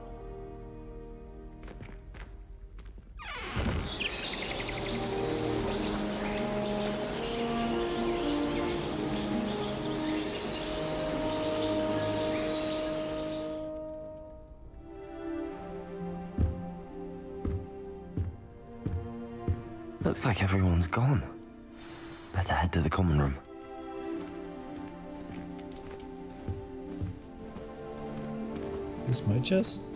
Looks like everyone's gone. Better head to the common room. This my chest?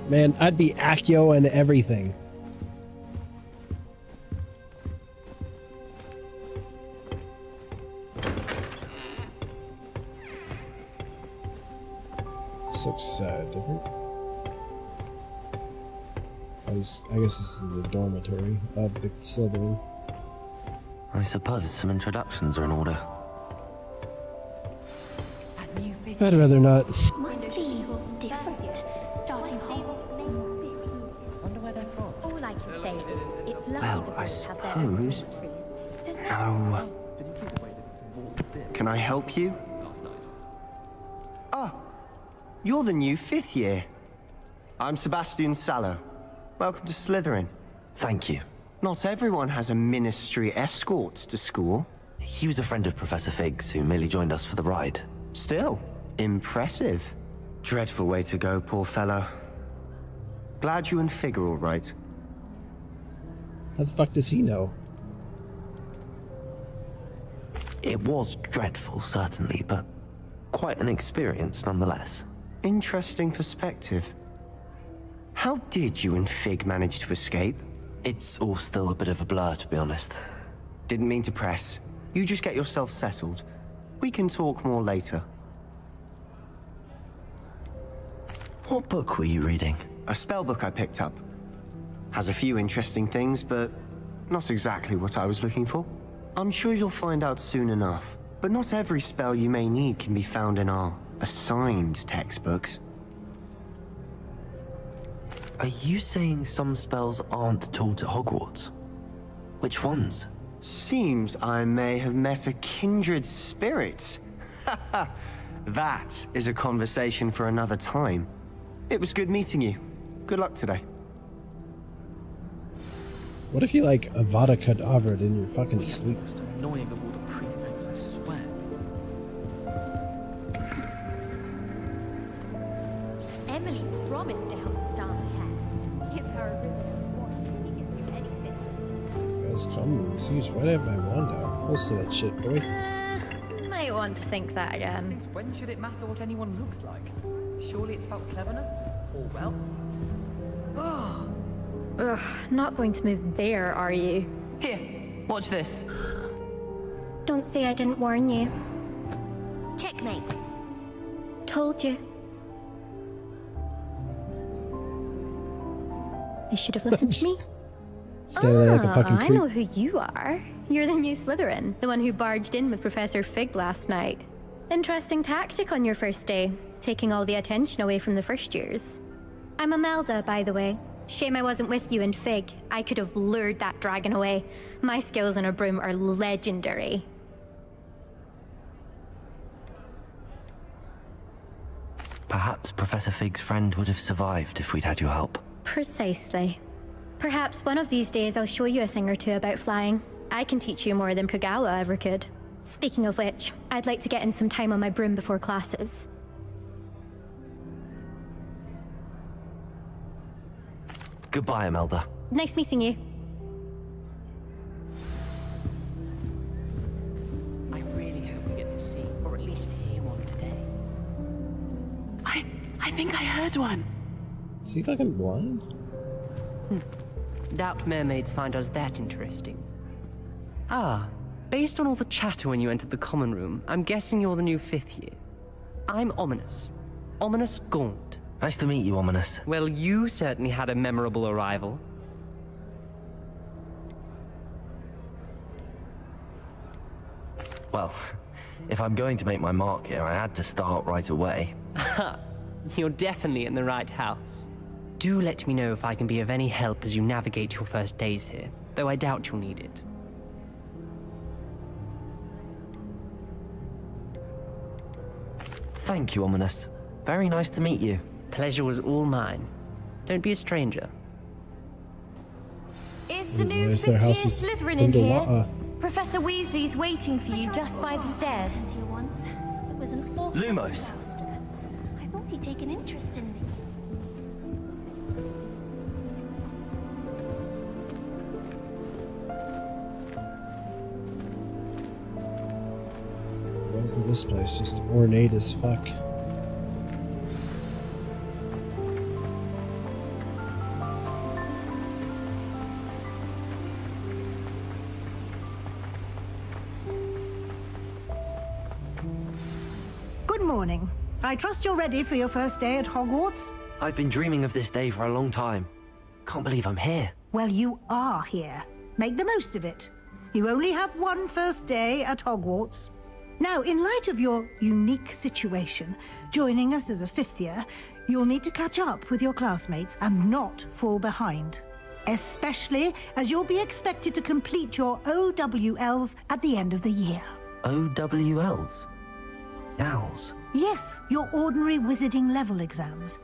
Man, I'd be Accio and everything. This looks different. I guess this is a dormitory of the Slytherin. I suppose some introductions are in order. I'd rather not. Must be different. Starting Wonder where they're from. All I can say is it's lucky Well, the I boys have their own suppose. trees. No. Can I help you? Ah, you're the new fifth year. I'm Sebastian Sallow. Welcome to Slytherin. Thank you. Not everyone has a ministry escort to school. He was a friend of Professor Fig's who merely joined us for the ride. Still, impressive. Dreadful way to go, poor fellow. Glad you and Fig are all right. How the fuck does he know? It was dreadful, certainly, but quite an experience nonetheless. Interesting perspective. How did you and Fig manage to escape? It's all still a bit of a blur, to be honest. Didn't mean to press. You just get yourself settled. We can talk more later. What book were you reading? A spell book I picked up. Has a few interesting things, but not exactly what I was looking for. I'm sure you'll find out soon enough. But not every spell you may need can be found in our assigned textbooks. Are you saying some spells aren't taught at Hogwarts? Which ones? Seems I may have met a kindred spirit. That is a conversation for another time. It was good meeting you. Good luck today. What if you like Avada Kedavra in your fucking sleep? Most annoying of all the prefects, I swear. Emily promised to help style my hair. Give her a ribbon watch. He can do anything. Guys, come siege. Why do I have my wand out? Most of that shit, boy. Might want to think that again. Since when should it matter what anyone looks like? Surely it's about cleverness or wealth? Ugh, not going to move there, are you? Here, watch this. Don't say I didn't warn you. Checkmate. Told you. They should have listened to me. Standing there like a fucking I creep. know who you are. You're the new Slytherin, the one who barged in with Professor Fig last night. Interesting tactic on your first day, taking all the attention away from the first years. I'm Imelda, by the way. Shame I wasn't with you in Fig. I could have lured that dragon away. My skills on a broom are legendary. Perhaps Professor Fig's friend would have survived if we'd had your help. Precisely. Perhaps one of these days I'll show you a thing or two about flying. I can teach you more than Kagawa ever could. Speaking of which, I'd like to get in some time on my broom before classes. Goodbye, Imelda. Nice meeting you. I really hope we get to see, or at least hear one today. I think I heard one. Is he fucking blind? Doubt mermaids find us that interesting. Ah, based on all the chatter when you entered the common room, I'm guessing you're the new 5th year. I'm Ominous. Ominous Gaunt. Nice to meet you, Ominous. Well, you certainly had a memorable arrival. Well, if I'm going to make my mark here, I had to start right away. Ha! You're definitely in the right house. Do let me know if I can be of any help as you navigate your first days here, though I doubt you'll need it. Thank you, Ominous. Very nice to meet you. Pleasure was all mine. Don't be a stranger. Is the new Yes, their 5th year house is Slytherin in here? underwater. Professor Weasley's waiting for you just by the stairs. It was an awful Lumos. disaster. I thought he'd take an interest in me. Why isn't this place just ornate as fuck? Good morning. I trust you're ready for your first day at Hogwarts? I've been dreaming of this day for a long time. Can't believe I'm here. Well, you are here. Make the most of it. You only have one first day at Hogwarts. Now, in light of your unique situation, joining us as a 5th year, you'll need to catch up with your classmates and not fall behind. Especially as you'll be expected to complete your OWLs at the end of the year. OWLs? Owls? Yes, your ordinary wizarding level exams.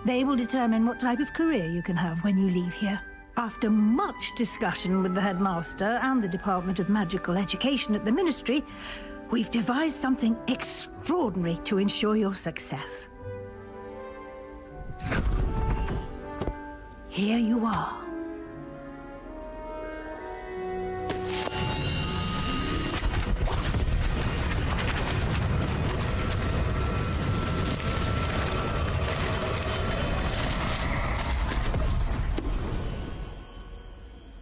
They will determine what type of career you can have when you leave here. After much discussion with the headmaster and the Department of Magical Education at the Ministry, we've devised something extraordinary to ensure your success. Here you are.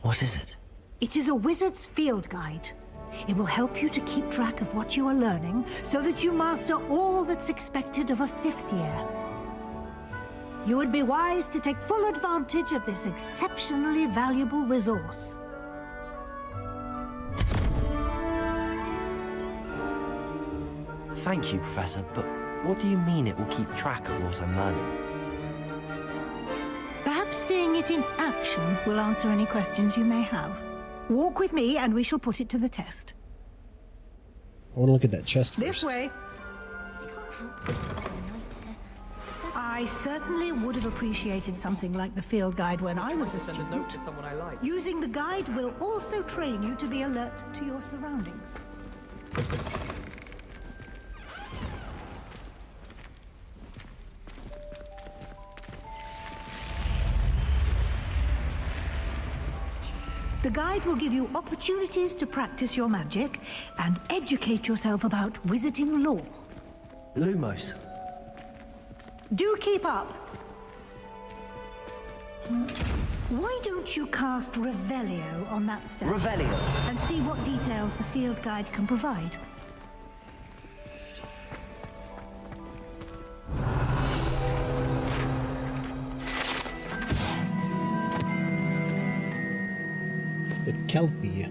What is it? It is a wizard's field guide. It will help you to keep track of what you are learning so that you master all that's expected of a 5th year. You would be wise to take full advantage of this exceptionally valuable resource. Thank you, Professor, but what do you mean it will keep track of what I'm learning? Perhaps seeing it in action will answer any questions you may have. Walk with me and we shall put it to the test. I want to look at that chest first. This way. I certainly would have appreciated something like the field guide when I was a student. Using the guide will also train you to be alert to your surroundings. The guide will give you opportunities to practice your magic and educate yourself about wizarding lore. Lumos. Do keep up. Why don't you cast Revelio on that step? Revelio. And see what details the field guide can provide. The Kelpie.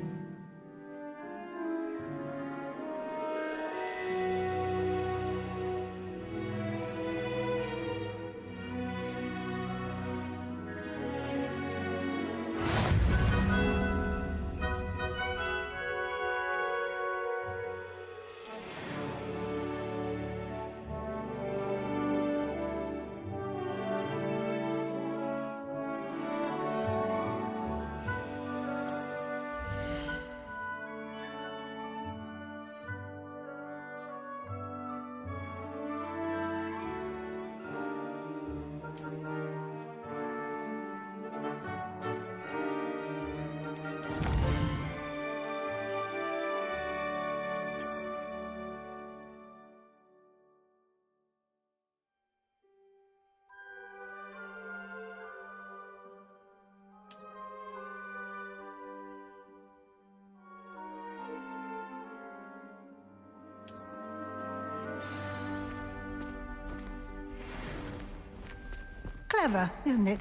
Clever, isn't it?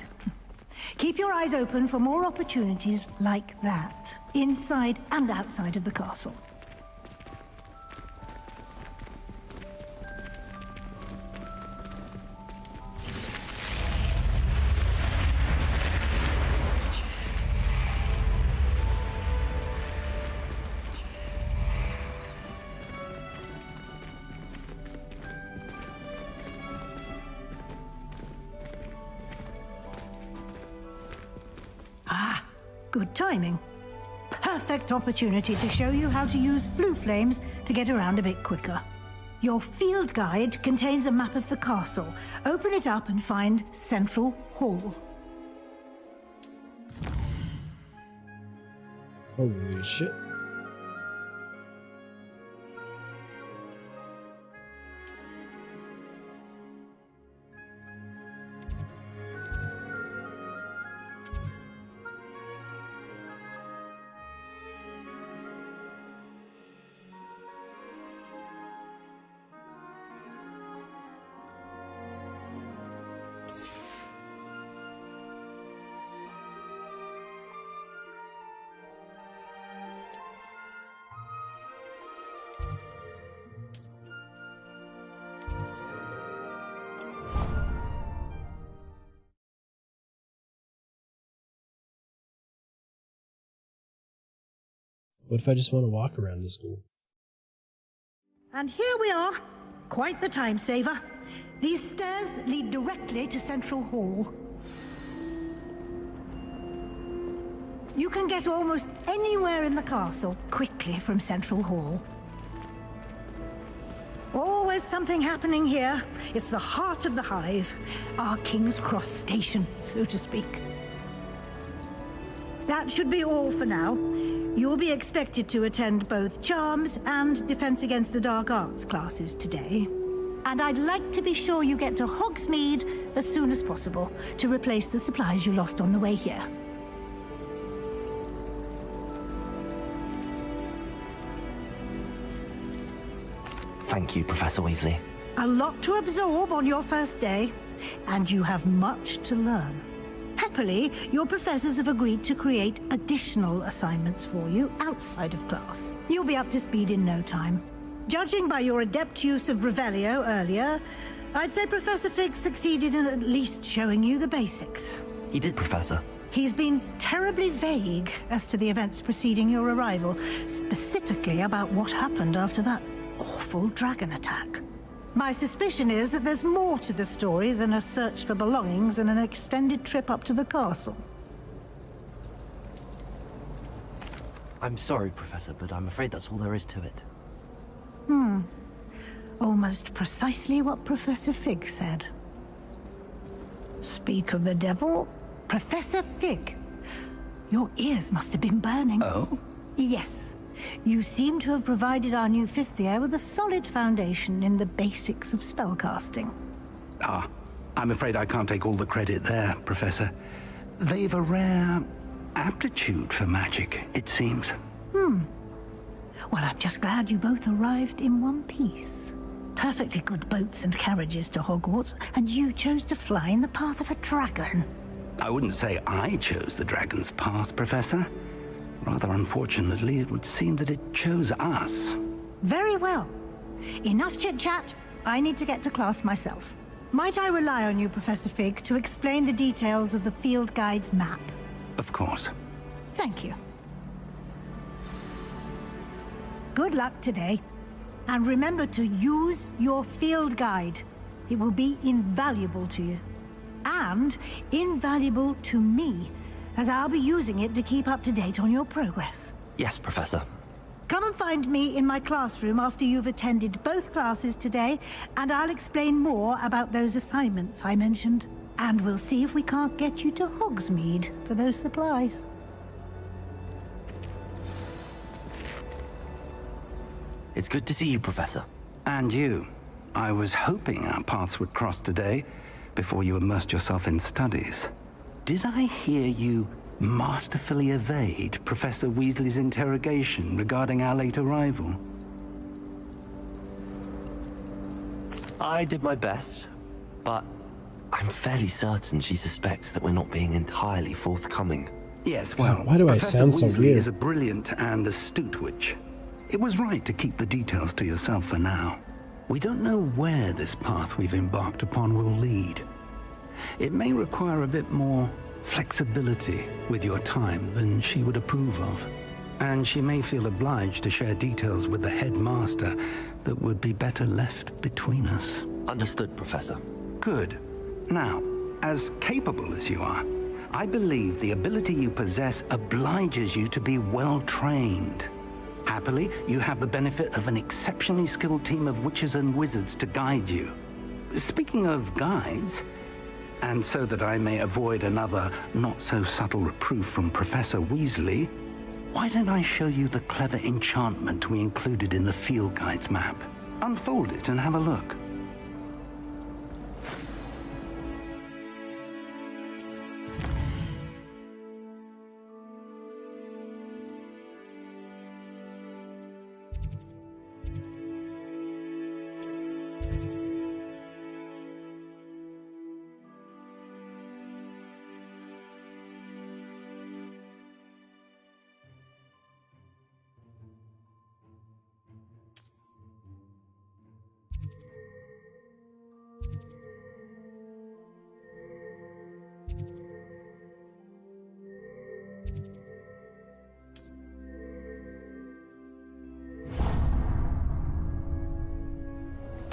Keep your eyes open for more opportunities like that, inside and outside of the castle. Good timing. Perfect opportunity to show you how to use flue flames to get around a bit quicker. Your field guide contains a map of the castle. Open it up and find Central Hall. Holy shit. What if I just want to walk around the school? And here we are. Quite the time saver. These stairs lead directly to Central Hall. You can get almost anywhere in the castle quickly from Central Hall. Always something happening here. It's the heart of the hive, our King's Cross station, so to speak. That should be all for now. You'll be expected to attend both Charms and Defense Against the Dark Arts classes today. And I'd like to be sure you get to Hogsmeade as soon as possible to replace the supplies you lost on the way here. Thank you, Professor Weasley. A lot to absorb on your first day, and you have much to learn. Happily, your professors have agreed to create additional assignments for you outside of class. You'll be up to speed in no time. Judging by your adept use of Revelio earlier, I'd say Professor Fig succeeded in at least showing you the basics. He did, Professor. He's been terribly vague as to the events preceding your arrival, specifically about what happened after that awful dragon attack. My suspicion is that there's more to the story than a search for belongings and an extended trip up to the castle. I'm sorry, Professor, but I'm afraid that's all there is to it. Almost precisely what Professor Fig said. Speak of the devil, Professor Fig. Your ears must have been burning. Oh? Yes. You seem to have provided our new fifth year with a solid foundation in the basics of spellcasting. Ah, I'm afraid I can't take all the credit there, Professor. They've a rare aptitude for magic, it seems. Well, I'm just glad you both arrived in one piece. Perfectly good boats and carriages to Hogwarts, and you chose to fly in the path of a dragon. I wouldn't say I chose the dragon's path, Professor. Rather unfortunately, it would seem that it chose us. Very well. Enough chit-chat. I need to get to class myself. Might I rely on you, Professor Fig, to explain the details of the field guide's map? Of course. Thank you. Good luck today. And remember to use your field guide. It will be invaluable to you. And invaluable to me, as I'll be using it to keep up to date on your progress. Yes, Professor. Come and find me in my classroom after you've attended both classes today, and I'll explain more about those assignments I mentioned. And we'll see if we can't get you to Hogsmeade for those supplies. It's good to see you, Professor. And you. I was hoping our paths would cross today, before you immersed yourself in studies. Did I hear you masterfully evade Professor Weasley's interrogation regarding our late arrival? I did my best, but I'm fairly certain she suspects that we're not being entirely forthcoming. Yes, well, why do I Professor sound so Weasley weird? is a brilliant and astute witch. It was right to keep the details to yourself for now. We don't know where this path we've embarked upon will lead. It may require a bit more flexibility with your time than she would approve of. And she may feel obliged to share details with the headmaster that would be better left between us. Understood, Professor. Good. Now, as capable as you are, I believe the ability you possess obliges you to be well trained. Happily, you have the benefit of an exceptionally skilled team of witches and wizards to guide you. Speaking of guides, and so that I may avoid another not-so-subtle reproof from Professor Weasley, why don't I show you the clever enchantment we included in the field guide's map? Unfold it and have a look.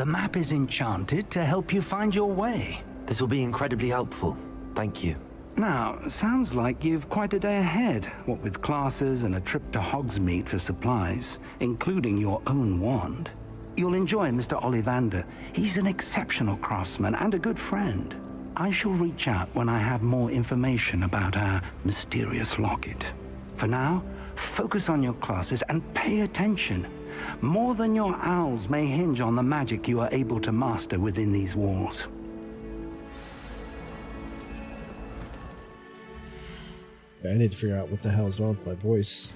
The map is enchanted to help you find your way. This will be incredibly helpful. Thank you. Now, sounds like you've quite a day ahead, what with classes and a trip to Hogsmeade for supplies, including your own wand. You'll enjoy Mr. Ollivander. He's an exceptional craftsman and a good friend. I shall reach out when I have more information about our mysterious locket. For now, focus on your classes and pay attention. More than your owls may hinge on the magic you are able to master within these walls. I need to figure out what the hell's wrong with my voice.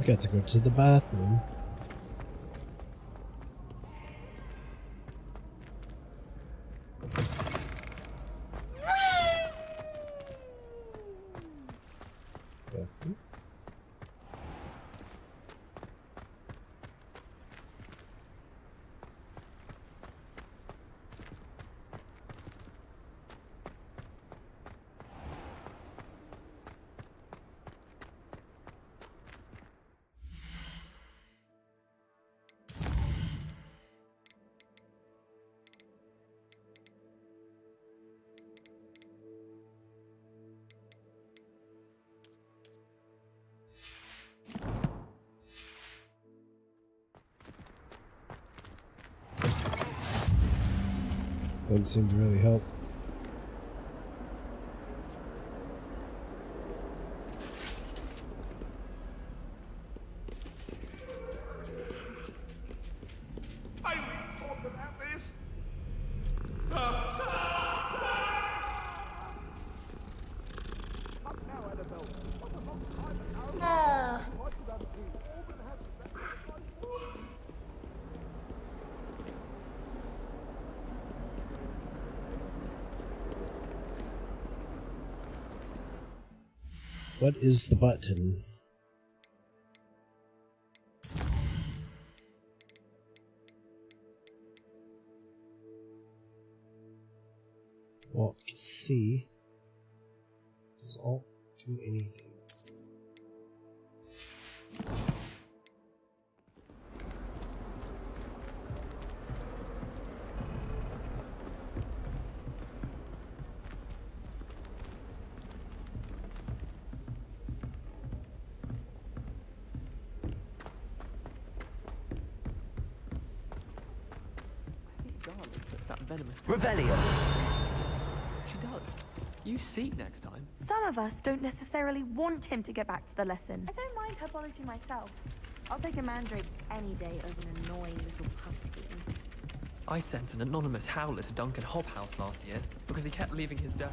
I've got to go to the bathroom. Bathroom. Doesn't seem to really help. What is the button? Alt C. Does Alt do anything? It's that venomous. Revelio. She does. You see next time. Some of us don't necessarily want him to get back to the lesson. I don't mind herbology myself. I'll take a mandrake any day over an annoying little puffskein. I sent an anonymous howler to Duncan Hobhouse last year because he kept leaving his death.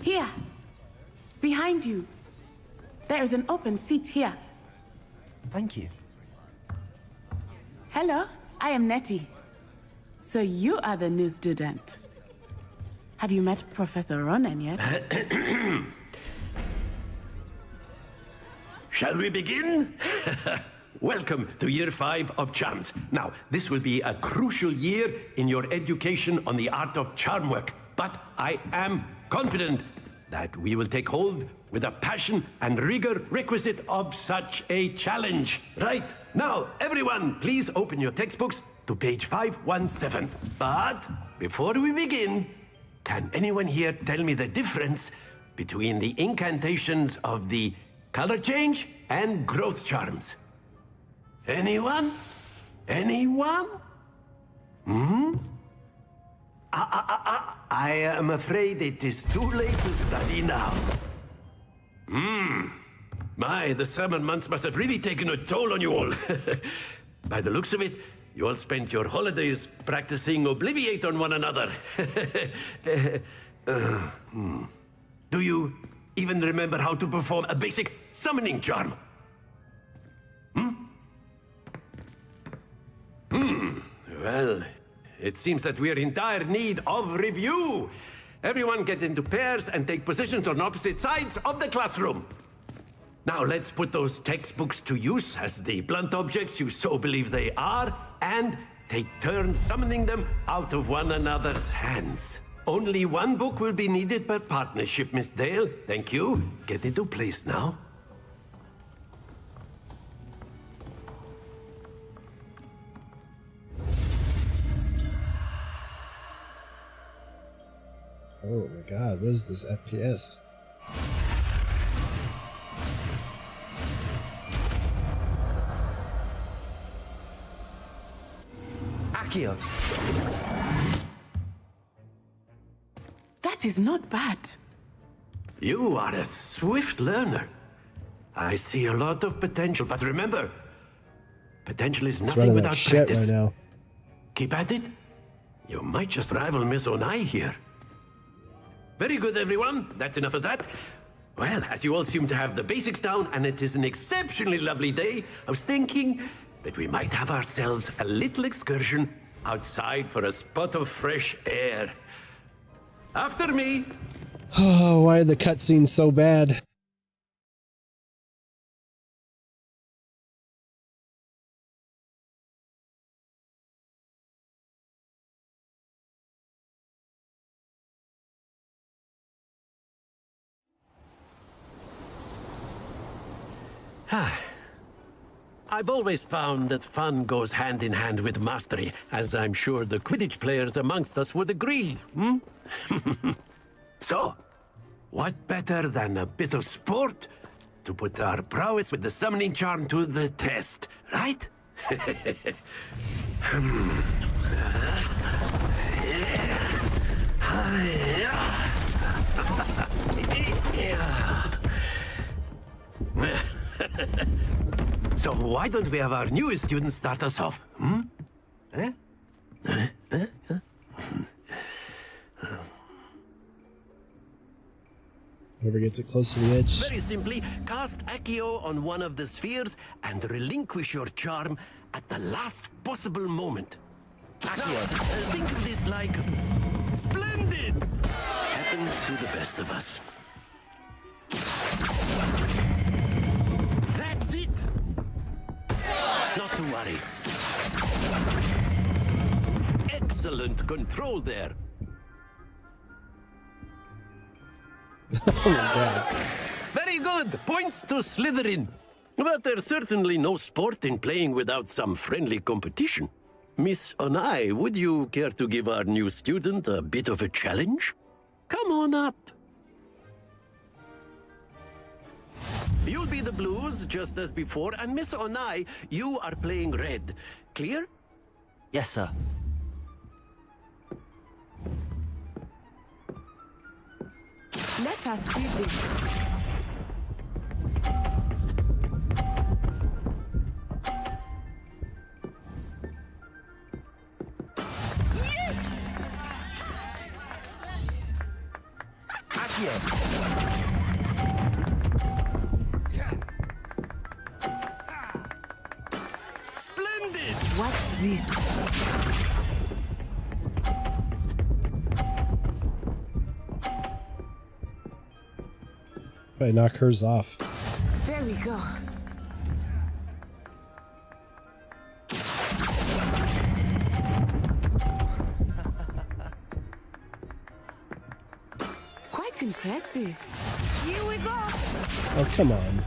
Here. Behind you. There is an open seat here. Thank you. Hello, I am Nettie. So you are the new student. Have you met Professor Ronan yet? Shall we begin? Welcome to Year 5 of Charms. Now, this will be a crucial year in your education on the art of charm work, but I am confident that we will take hold with the passion and rigor requisite of such a challenge. Right, now, everyone, please open your textbooks to page 517. But before we begin, can anyone here tell me the difference between the incantations of the color change and growth charms? Anyone? Anyone? I am afraid it is too late to study now. My, the summer months must have really taken a toll on you all. By the looks of it, you all spent your holidays practicing Obliviate on one another. Do you even remember how to perform a basic summoning charm? Well, it seems that we are in dire need of review. Everyone get into pairs and take positions on opposite sides of the classroom. Now let's put those textbooks to use as the blunt objects you so believe they are, and take turns summoning them out of one another's hands. Only one book will be needed per partnership, Miss Dale. Thank you. Get into place now. Oh my god, what is this FPS? Accio. That is not bad. You are a swift learner. I see a lot of potential, but remember, potential is nothing without practice. Right now. Keep at it. You might just rival Miss Onai here. Very good, everyone. That's enough of that. Well, as you all seem to have the basics down, and it is an exceptionally lovely day, I was thinking that we might have ourselves a little excursion outside for a spot of fresh air. After me. Oh, why are the cutscenes so bad? I've always found that fun goes hand in hand with mastery, as I'm sure the Quidditch players amongst us would agree, So, what better than a bit of sport to put our prowess with the summoning charm to the test, right? So why don't we have our newest student start us off? Eh? Whoever gets it close to the edge. Very simply, cast Accio on one of the spheres and relinquish your charm at the last possible moment. Accio. Think of this like splendid! Happens to the best of us. That's it! Not to worry. Excellent control there. Oh my god. Very good! Points to Slytherin. But there's certainly no sport in playing without some friendly competition. Miss Onai, would you care to give our new student a bit of a challenge? Come on up. You'll be the blues, just as before, and Miss Onai, you are playing red. Clear? Yes, sir. Let us see this. Splendid! Watch this. Probably knock hers off. There we go. Quite impressive. Here we go. Oh, come on.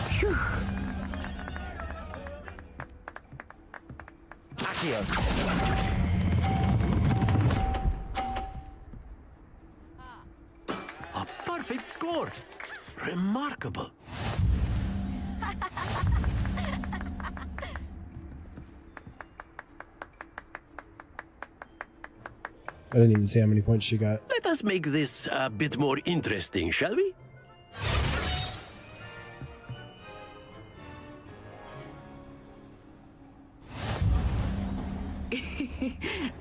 Phew. A perfect score. Remarkable. I didn't even see how many points she got. Let us make this a bit more interesting, shall we?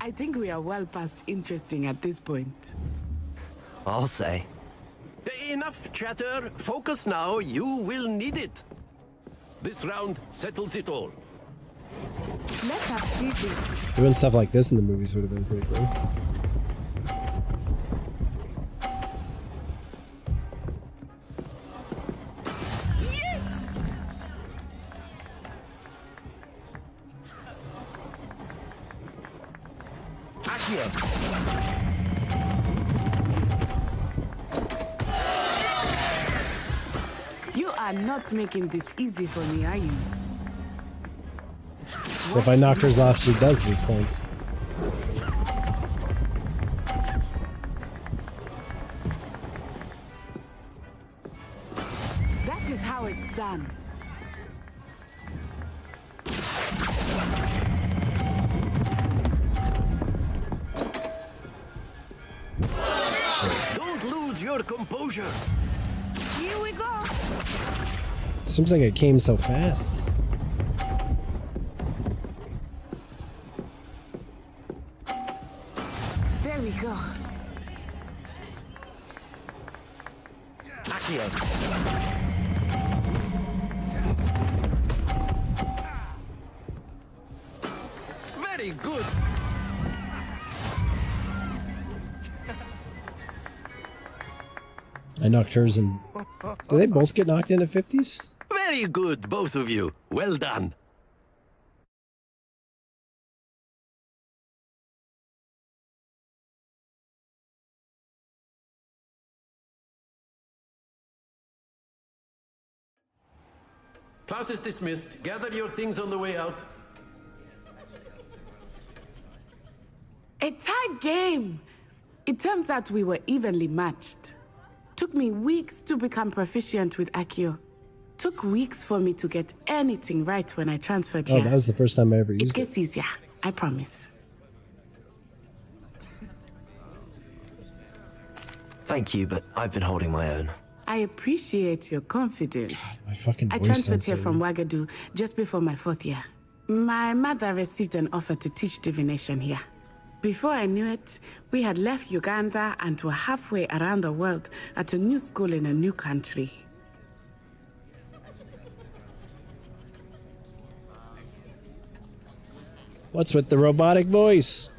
I think we are well past interesting at this point. I'll say. Enough chatter. Focus now. You will need it. This round settles it all. Let us see this. Doing stuff like this in the movies would have been pretty cool. You are not making this easy for me, are you? So if I knock hers off, she does lose points. That is how it's done. Don't lose your composure. Here we go. Seems like it came so fast. There we go. Very good. I knocked hers in. Do they both get knocked into 50s? Very good, both of you. Well done. Class is dismissed. Gather your things on the way out. A tight game. It turns out we were evenly matched. Took me weeks to become proficient with Accio. Took weeks for me to get anything right when I transferred here. Oh, that was the first time I ever used it. It gets easier, I promise. Thank you, but I've been holding my own. I appreciate your confidence. God, my fucking voice I transferred here sensor. from Wagadu just before my 4th year. My mother received an offer to teach divination here. Before I knew it, we had left Uganda and were halfway around the world at a new school in a new country. What's with the robotic voice?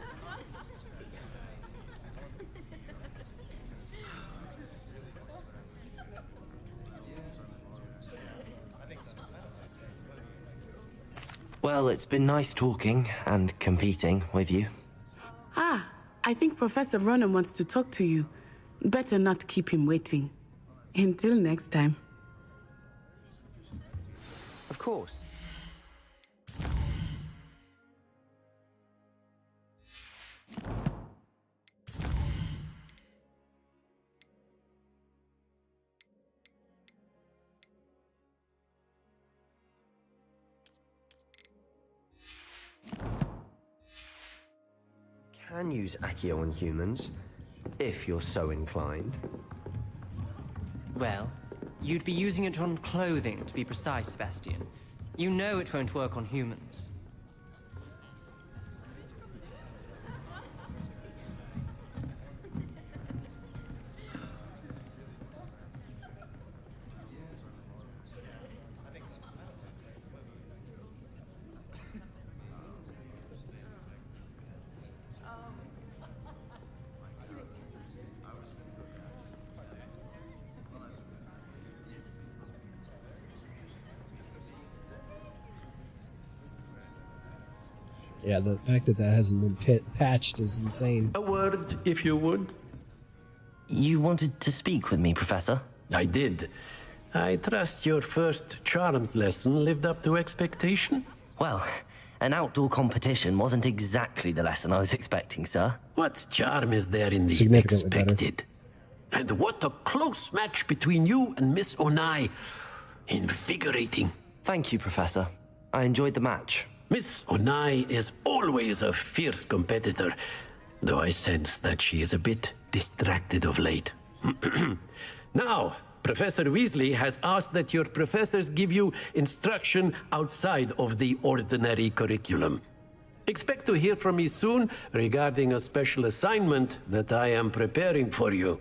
Well, it's been nice talking and competing with you. Ah, I think Professor Ronan wants to talk to you. Better not keep him waiting. Until next time. Of course. Can use Accio on humans, if you're so inclined. Well, you'd be using it on clothing, to be precise, Sebastian. You know it won't work on humans. Yeah, the fact that that hasn't been patched is insane. A word, if you would. You wanted to speak with me, Professor? I did. I trust your first charms lesson lived up to expectation? Well, an outdoor competition wasn't exactly the lesson I was expecting, sir. What charm is there in the expected? And what a close match between you and Miss Onai. Invigorating. Thank you, Professor. I enjoyed the match. Miss Onai is always a fierce competitor, though I sense that she is a bit distracted of late. Now, Professor Weasley has asked that your professors give you instruction outside of the ordinary curriculum. Expect to hear from me soon regarding a special assignment that I am preparing for you.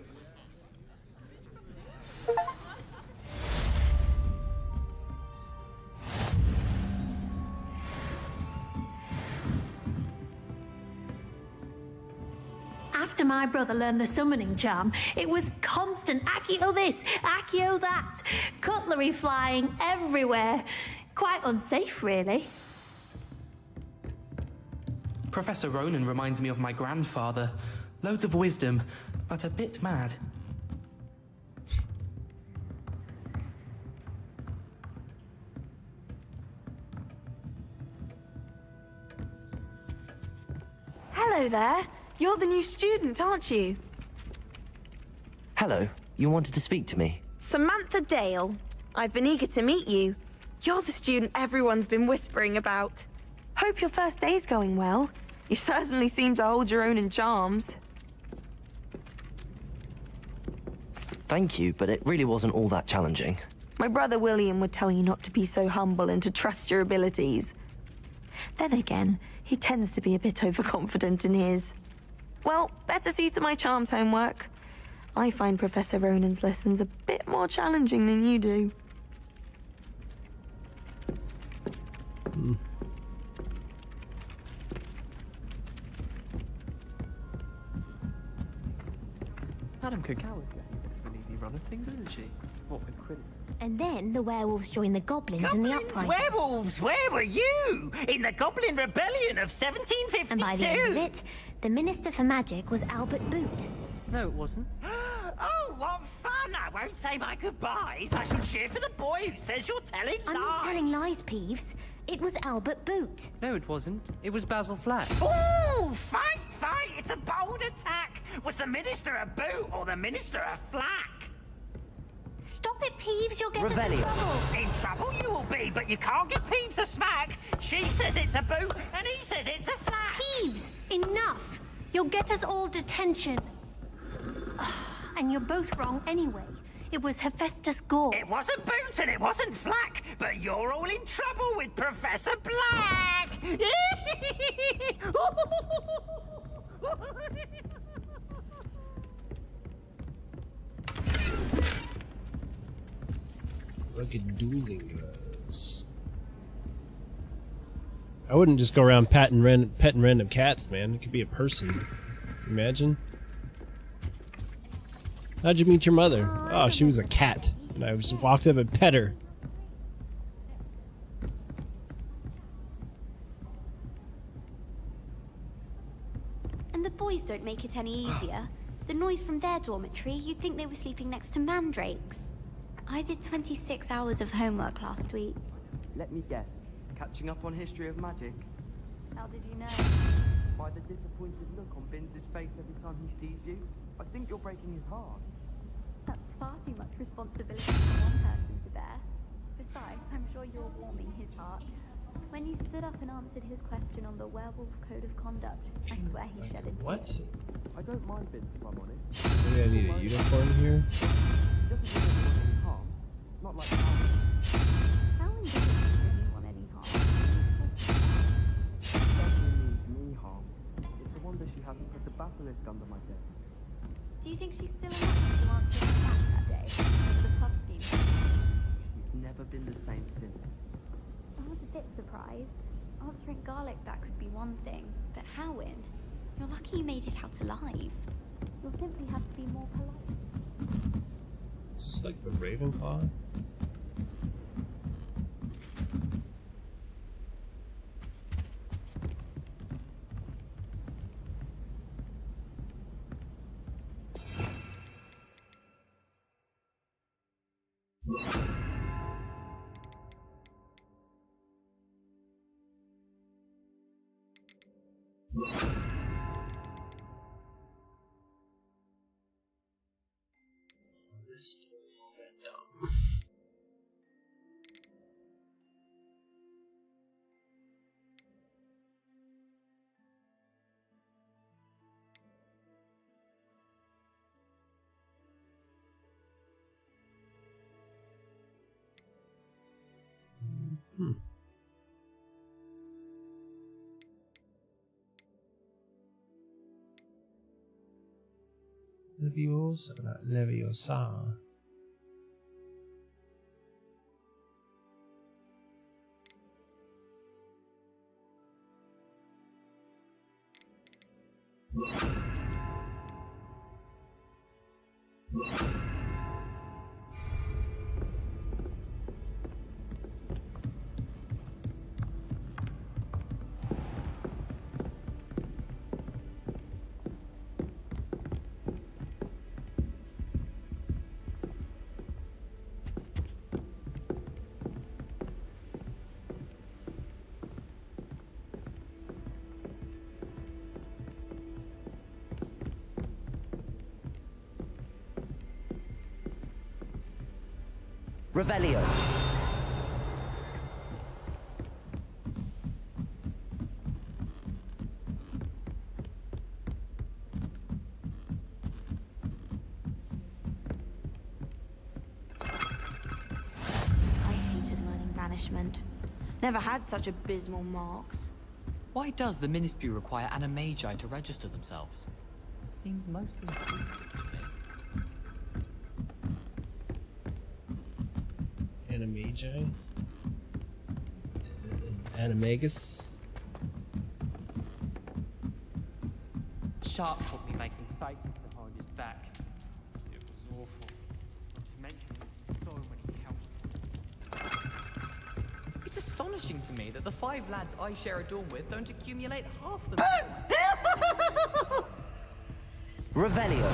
After my brother learned the summoning charm, it was constant Accio this, Accio that, cutlery flying everywhere. Quite unsafe, really. Professor Ronan reminds me of my grandfather. Loads of wisdom, but a bit mad. Hello there. You're the new student, aren't you? Hello, you wanted to speak to me? Samantha Dale. I've been eager to meet you. You're the student everyone's been whispering about. Hope your first day's going well. You certainly seem to hold your own in charms. Thank you, but it really wasn't all that challenging. My brother William would tell you not to be so humble and to trust your abilities. Then again, he tends to be a bit overconfident in his. Well, better see to my charms homework. I find Professor Ronan's lessons a bit more challenging than you do. Madame Kagawa's an easy run of things, isn't she? What with Quidditch. And then the werewolves joined the goblins in the uprising. Werewolves, where were you? In the Goblin Rebellion of 1752? And by the end of it, the Minister for Magic was Albert Boot. No, it wasn't. Oh, what fun! I won't say my goodbyes. I shall cheer for the boy who says you're telling lies. I'm not telling lies, Peeves. It was Albert Boot. No, it wasn't. It was Basil Flack. Ooh, fight, fight! the Minister a boot or the Minister a flack? Stop it, Peeves, you'll get us in Revelio. trouble. In trouble you will be, but you can't get Peeves a smack. She says it's a boot, and he says it's a flack. Peeves, enough. You'll get us all detention. And you're both wrong anyway. It was Hephaestus Gore. It wasn't boot and it wasn't flack, but you're all in trouble with Professor Black. Look at Duolingos. I wouldn't just go around petting random cats, man. It could be a person. Imagine. How'd you meet your mother? Oh, she was a cat. And I just walked up and pet her. And the boys don't make it any easier. The noise from their dormitory, you'd think they were sleeping next to mandrakes. I did 26 hours of homework last week. Let me guess. Catching up on history of magic? How did you know? By the disappointed look on Binns' face every time he sees you. I think you're breaking his heart. That's far too much responsibility for one person to bear. Besides, I'm sure you're warming his heart. When you stood up and answered his question on the werewolf code of conduct, I swear he shed it. What? I don't mind Binns if I'm honest. Maybe I need a uniform here. He doesn't do anyone any harm. Not like Howland. Howland doesn't do anyone any harm. She certainly means me harm. It's a wonder she hasn't put a basilisk under my desk. Do you think she's still enough to answer the back that day? Over the puff scheme? She's never been the same since. I was a bit surprised. Answering garlic that could be one thing, but Howard, You're lucky you made it out alive. you'll simply have to be more polite. Is this like the Ravenclaw? Leviosa. Revelio. I hated learning banishment. Never had such abysmal marks. Why does the Ministry require animagi to register themselves? Seems most important to me. Animagi? Animagus? Sharp caught me making faces behind his back. It was awful. Not to mention so many counts. It's astonishing to me that the 5 lads I share a dorm with don't accumulate half the. Revelio.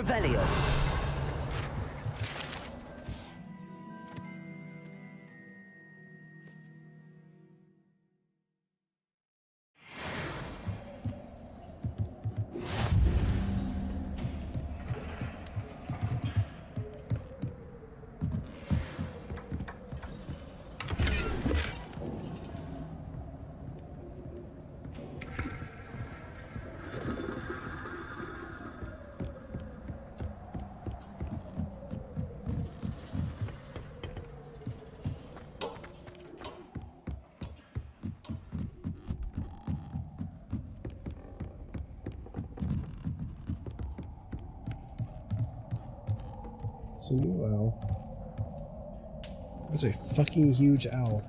Revelio. It's a new owl. That's a fucking huge owl.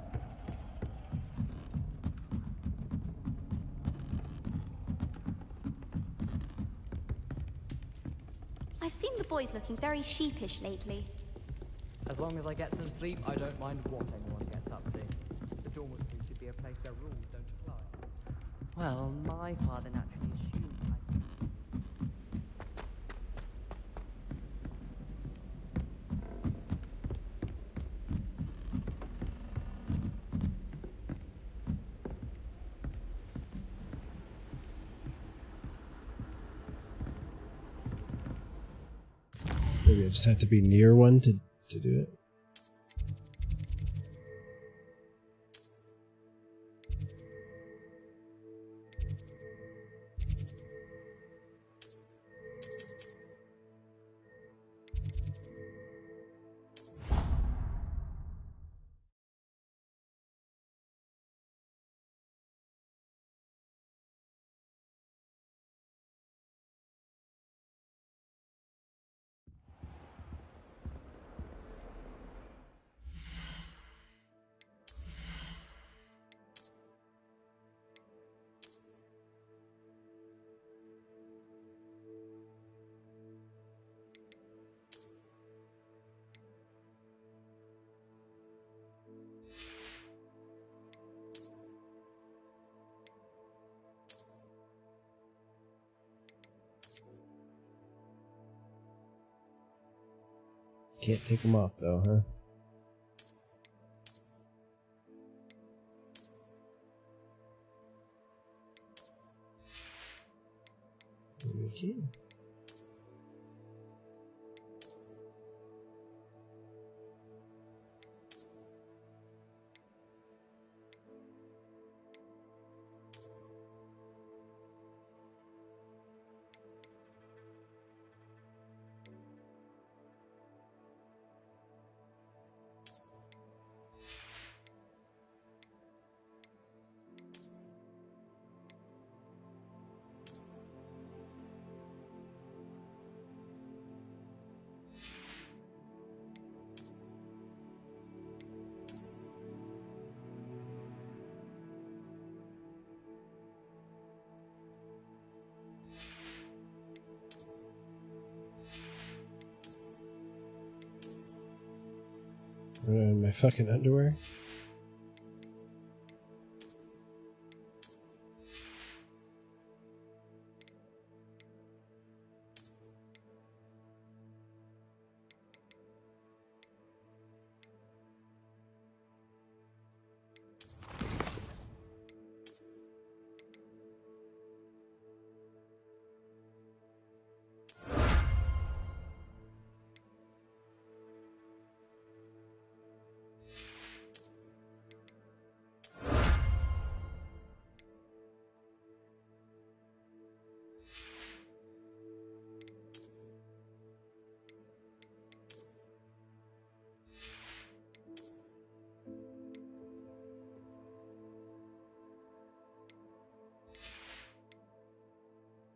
I've seen the boys looking very sheepish lately. As long as I get some sleep, I don't mind what anyone gets up to. The dormitory should be a place where rules don't apply. Well, my father naturally assumed Maybe I just have to be near one to do it. Can't take them off though, huh? Maybe we can. My fucking underwear.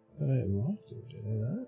I thought I unlocked it, did I not?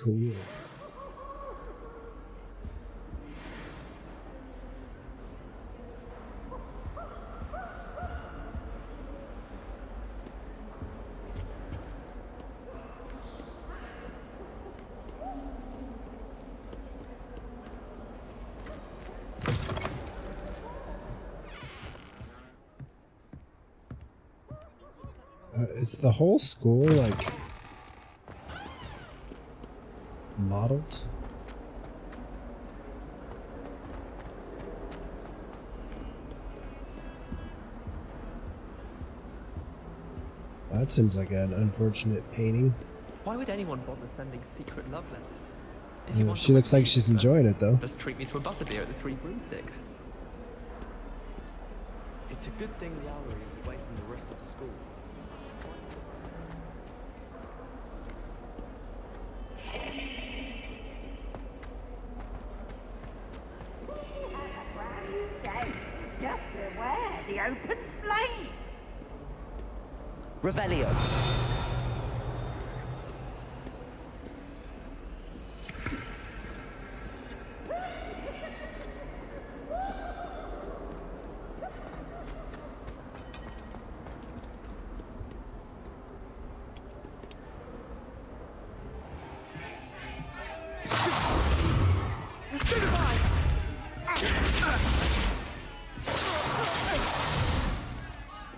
Cool. Is the whole school like modeled? That seems like an unfortunate painting. Why would anyone bother sending secret love letters? If Yeah, want she to looks like please she's her, enjoying it though. Just treat me to a butterbeer at the Three Broomsticks. It's a good thing the Owlery is away from the rest of the school. Just where the open flame. Revelio.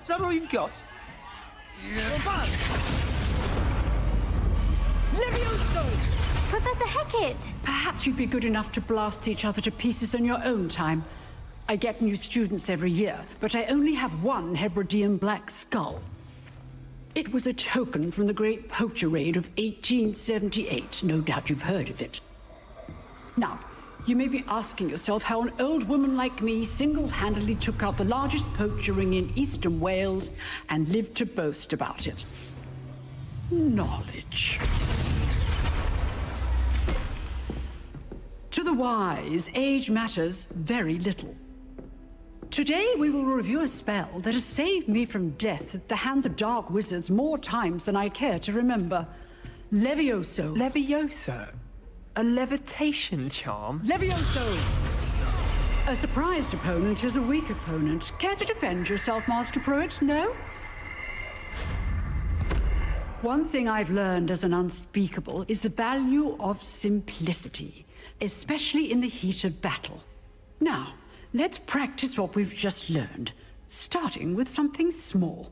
Is that all you've got? Levioso! Professor Hecat! Perhaps you'd be good enough to blast each other to pieces on your own time. I get new students every year, but I only have one Hebridean black skull. It was a token from the Great Poacher Raid of 1878. No doubt you've heard of it. Now, you may be asking yourself how an old woman like me single-handedly took out the largest poacher ring in eastern Wales and lived to boast about it. Knowledge. To the wise, age matters very little. Today we will review a spell that has saved me from death at the hands of dark wizards more times than I care to remember. Levioso. Levioso? A levitation charm? Levioso! A surprised opponent is a weak opponent. Care to defend yourself, Master Pruitt? No? One thing I've learned as an unspeakable is the value of simplicity, especially in the heat of battle. Now, let's practice what we've just learned, starting with something small.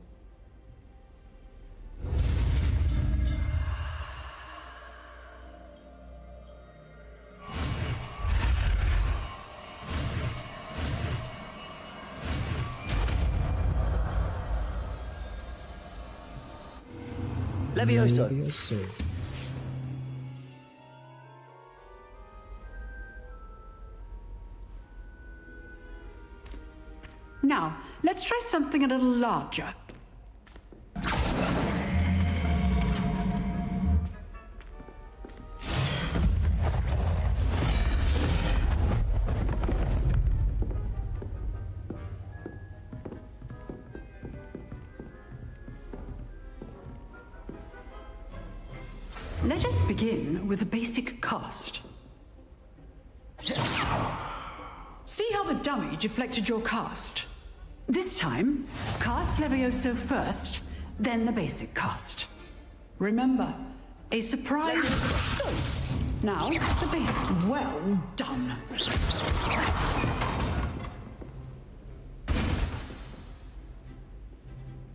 Levioso. Levioso. Now, let's try something a little larger. Let us begin with a basic cast. See how the dummy deflected your cast? This time, cast Levioso first, then the basic cast. Remember, a surprise. Now, the basic. Well done.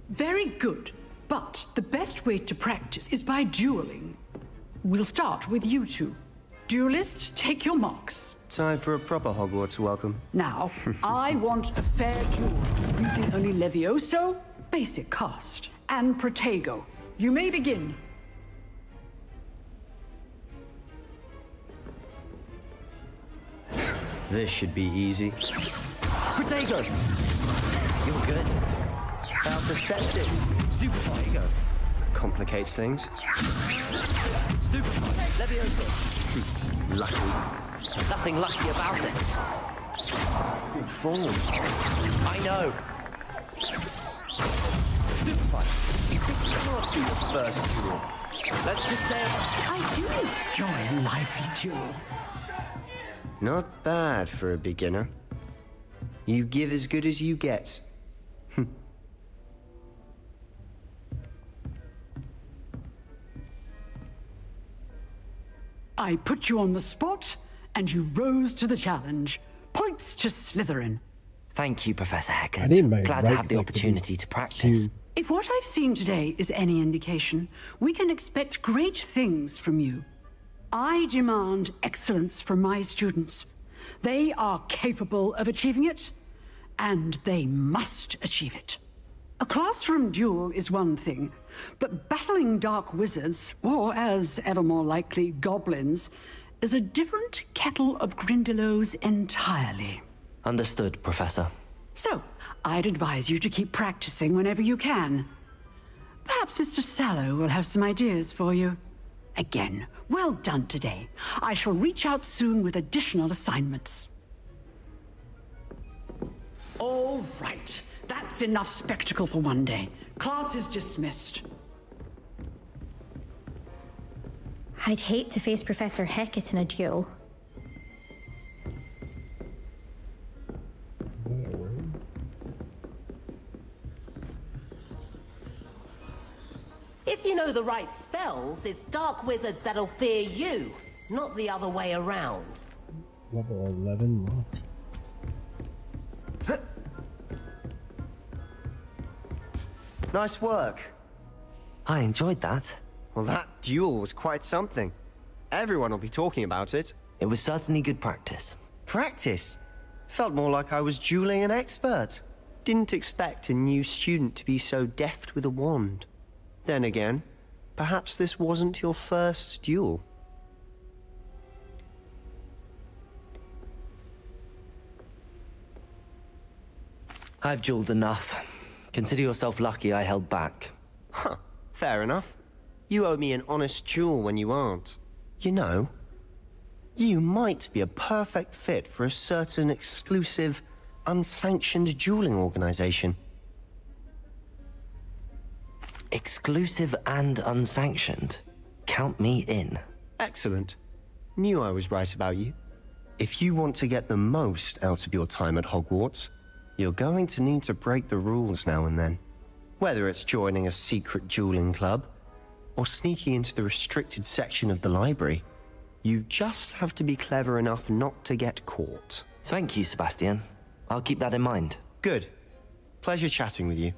Very good, but the best way to practice is by dueling. We'll start with you two. Duelists, take your marks. Time for a proper Hogwarts welcome. Now, I want a fair duel, using only Levioso, basic cast, and Protego. You may begin. This should be easy. Protego! You're good. How perceptive. Stupefy. Complicates things. Stupefy. Levioso. Lucky. Nothing lucky about it. Form. I know. Stupefy. this can't be your first duel. Let's just say I do enjoy a lively duel. Not bad for a beginner. You give as good as you get. I put you on the spot, and you rose to the challenge. Points to Slytherin. Thank you, Professor Heckard. I need my Glad to have the right click opportunity to practice. If what I've seen today is any indication, we can expect great things from you. I demand excellence from my students. They are capable of achieving it, and they must achieve it. A classroom duel is one thing, but battling dark wizards, or as ever more likely, goblins, is a different kettle of Grindylows entirely. Understood, Professor. So, I'd advise you to keep practicing whenever you can. Perhaps Mr. Sallow will have some ideas for you. Again, well done today. I shall reach out soon with additional assignments. All right. That's enough spectacle for one day. Class is dismissed. I'd hate to face Professor Heckett in a duel. If you know the right spells, it's dark wizards that'll fear you, not the other way around. Level 11 lock. Nice work. I enjoyed that. Well, that duel was quite something. Everyone will be talking about it. It was certainly good practice. Practice? Felt more like I was dueling an expert. Didn't expect a new student to be so deft with a wand. Then again, perhaps this wasn't your first duel. I've dueled enough. Consider yourself lucky I held back. Huh, fair enough. You owe me an honest duel when you aren't. You know, you might be a perfect fit for a certain exclusive, unsanctioned dueling organization. Exclusive and unsanctioned? Count me in. Excellent. Knew I was right about you. If you want to get the most out of your time at Hogwarts, you're going to need to break the rules now and then. Whether it's joining a secret dueling club, or sneaking into the restricted section of the library, you just have to be clever enough not to get caught. Thank you, Sebastian. I'll keep that in mind. Good. Pleasure chatting with you.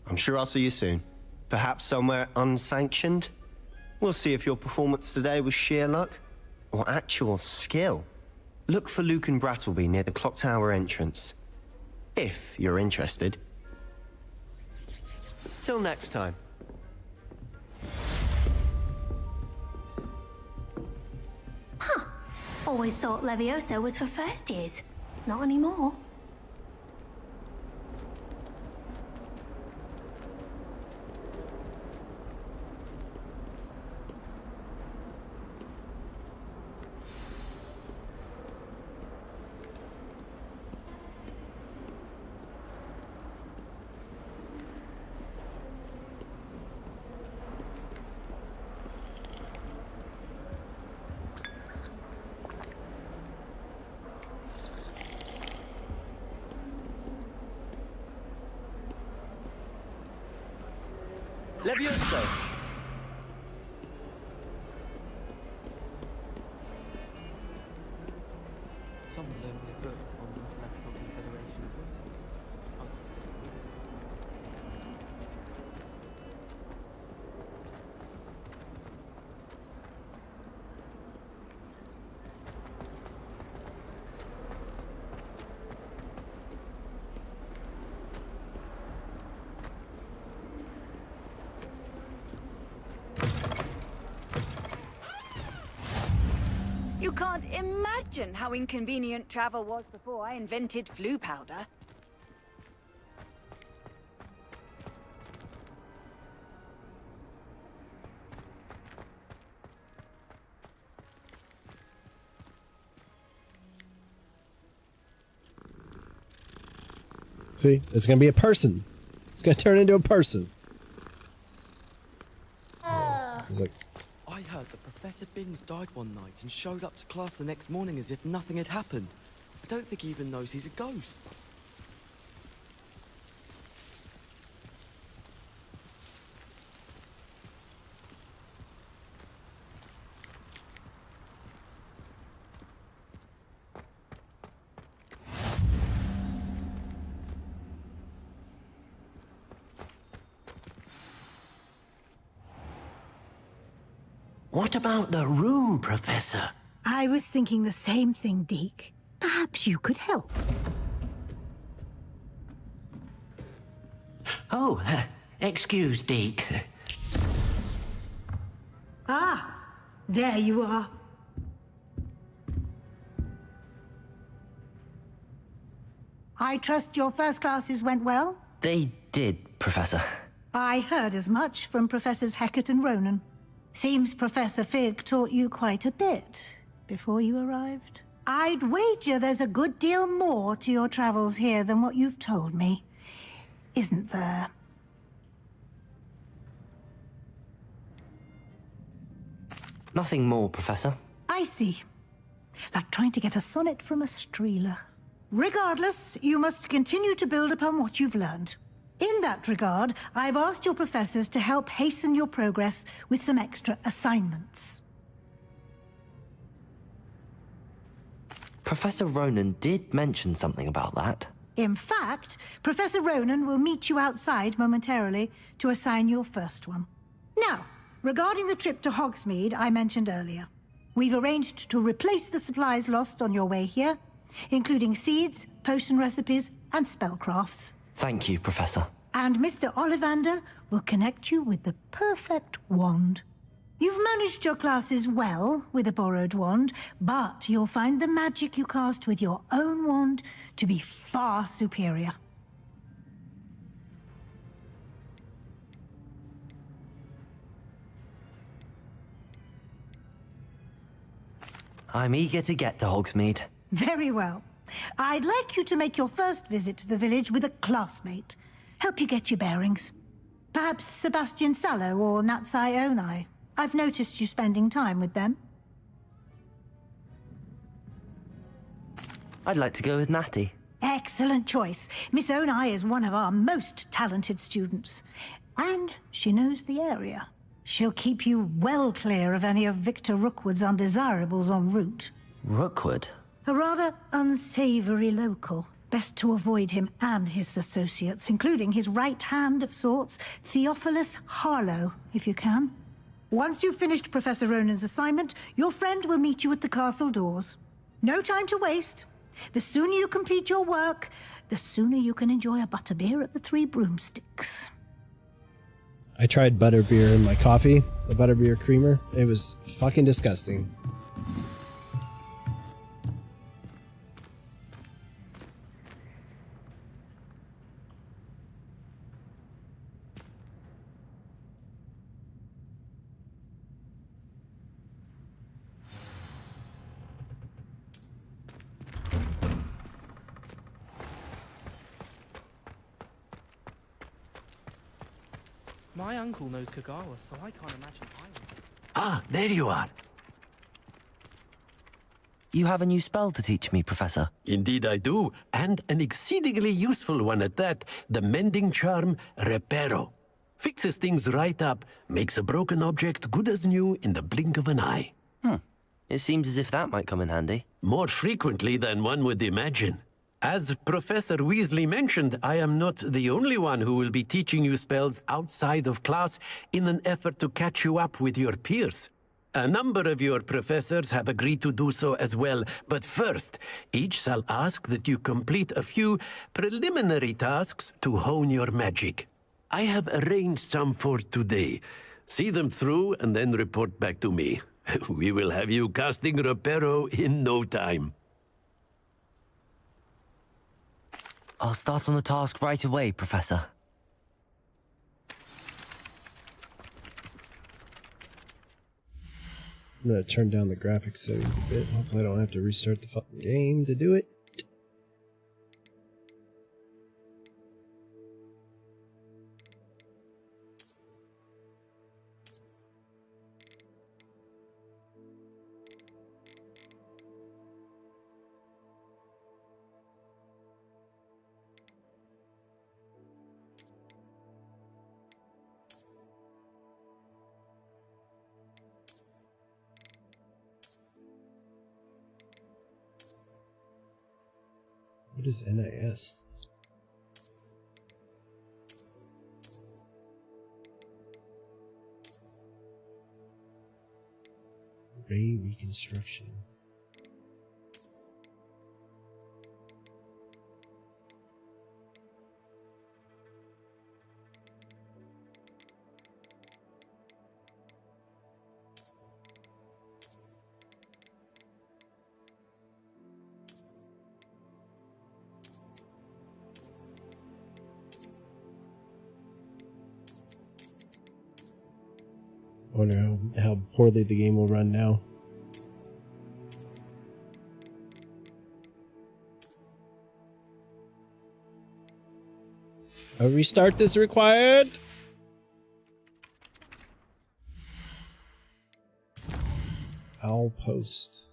I'm sure I'll see you soon. Perhaps somewhere unsanctioned? We'll see if your performance today was sheer luck, or actual skill. Look for Luke and Brattleby near the clock tower entrance. If you're interested. Till next time. Huh. Always thought Levioso was for first years. Not anymore. Levioso! Someone loaned me a book on the International Confederation of Wizards. You can't imagine how inconvenient travel was before I invented flu powder. See, it's gonna be a person. It's gonna turn into a person. He's like, I heard that Professor Binns died one night and showed up to class the next morning as if nothing had happened. I don't think he even knows he's a ghost. What about the room, Professor? I was thinking the same thing, Deke. Perhaps you could help. Oh, excuse, Deke. Ah, there you are. I trust your first classes went well? They did, Professor. I heard as much from Professors Hecat and Ronan. Seems Professor Fig taught you quite a bit before you arrived. I'd wager there's a good deal more to your travels here than what you've told me. Isn't there? Nothing more, Professor. I see. Like trying to get a sonnet from a streeler. Regardless, you must continue to build upon what you've learned. In that regard, I've asked your professors to help hasten your progress with some extra assignments. Professor Ronan did mention something about that. In fact, Professor Ronan will meet you outside momentarily to assign your first one. Now, regarding the trip to Hogsmeade I mentioned earlier, we've arranged to replace the supplies lost on your way here, including seeds, potion recipes, and spellcrafts. Thank you, Professor. And Mr. Ollivander will connect you with the perfect wand. You've managed your classes well with a borrowed wand, but you'll find the magic you cast with your own wand to be far superior. I'm eager to get to Hogsmeade. Very well. I'd like you to make your first visit to the village with a classmate. Help you get your bearings. Perhaps Sebastian Sallow or Natsai Onai. I've noticed you spending time with them. I'd like to go with Natty. Excellent choice. Miss Onai is one of our most talented students. And she knows the area. She'll keep you well clear of any of Victor Rookwood's undesirables en route. Rookwood? A rather unsavory local. Best to avoid him and his associates, including his right hand of sorts, Theophilus Harlow, if you can. Once you've finished Professor Ronan's assignment, your friend will meet you at the castle doors. No time to waste. The sooner you complete your work, the sooner you can enjoy a butterbeer at the Three Broomsticks. I tried butterbeer in my coffee, the butterbeer creamer. It was fucking disgusting. My uncle knows Kagawa, so I can't imagine I would. Ah, there you are. You have a new spell to teach me, Professor. Indeed I do, and an exceedingly useful one at that, the mending charm Reparo. Fixes things right up, makes a broken object good as new in the blink of an eye. It seems as if that might come in handy. More frequently than one would imagine. As Professor Weasley mentioned, I am not the only one who will be teaching you spells outside of class in an effort to catch you up with your peers. A number of your professors have agreed to do so as well, but first, each shall ask that you complete a few preliminary tasks to hone your magic. I have arranged some for today. See them through and then report back to me. We will have you casting Reparo in no time. I'll start on the task right away, Professor. I'm gonna turn down the graphics settings a bit. Hopefully I don't have to restart the fucking game to do it. What is NIS? Ray reconstruction. I wonder how poorly the game will run now. A restart is required. Owl post.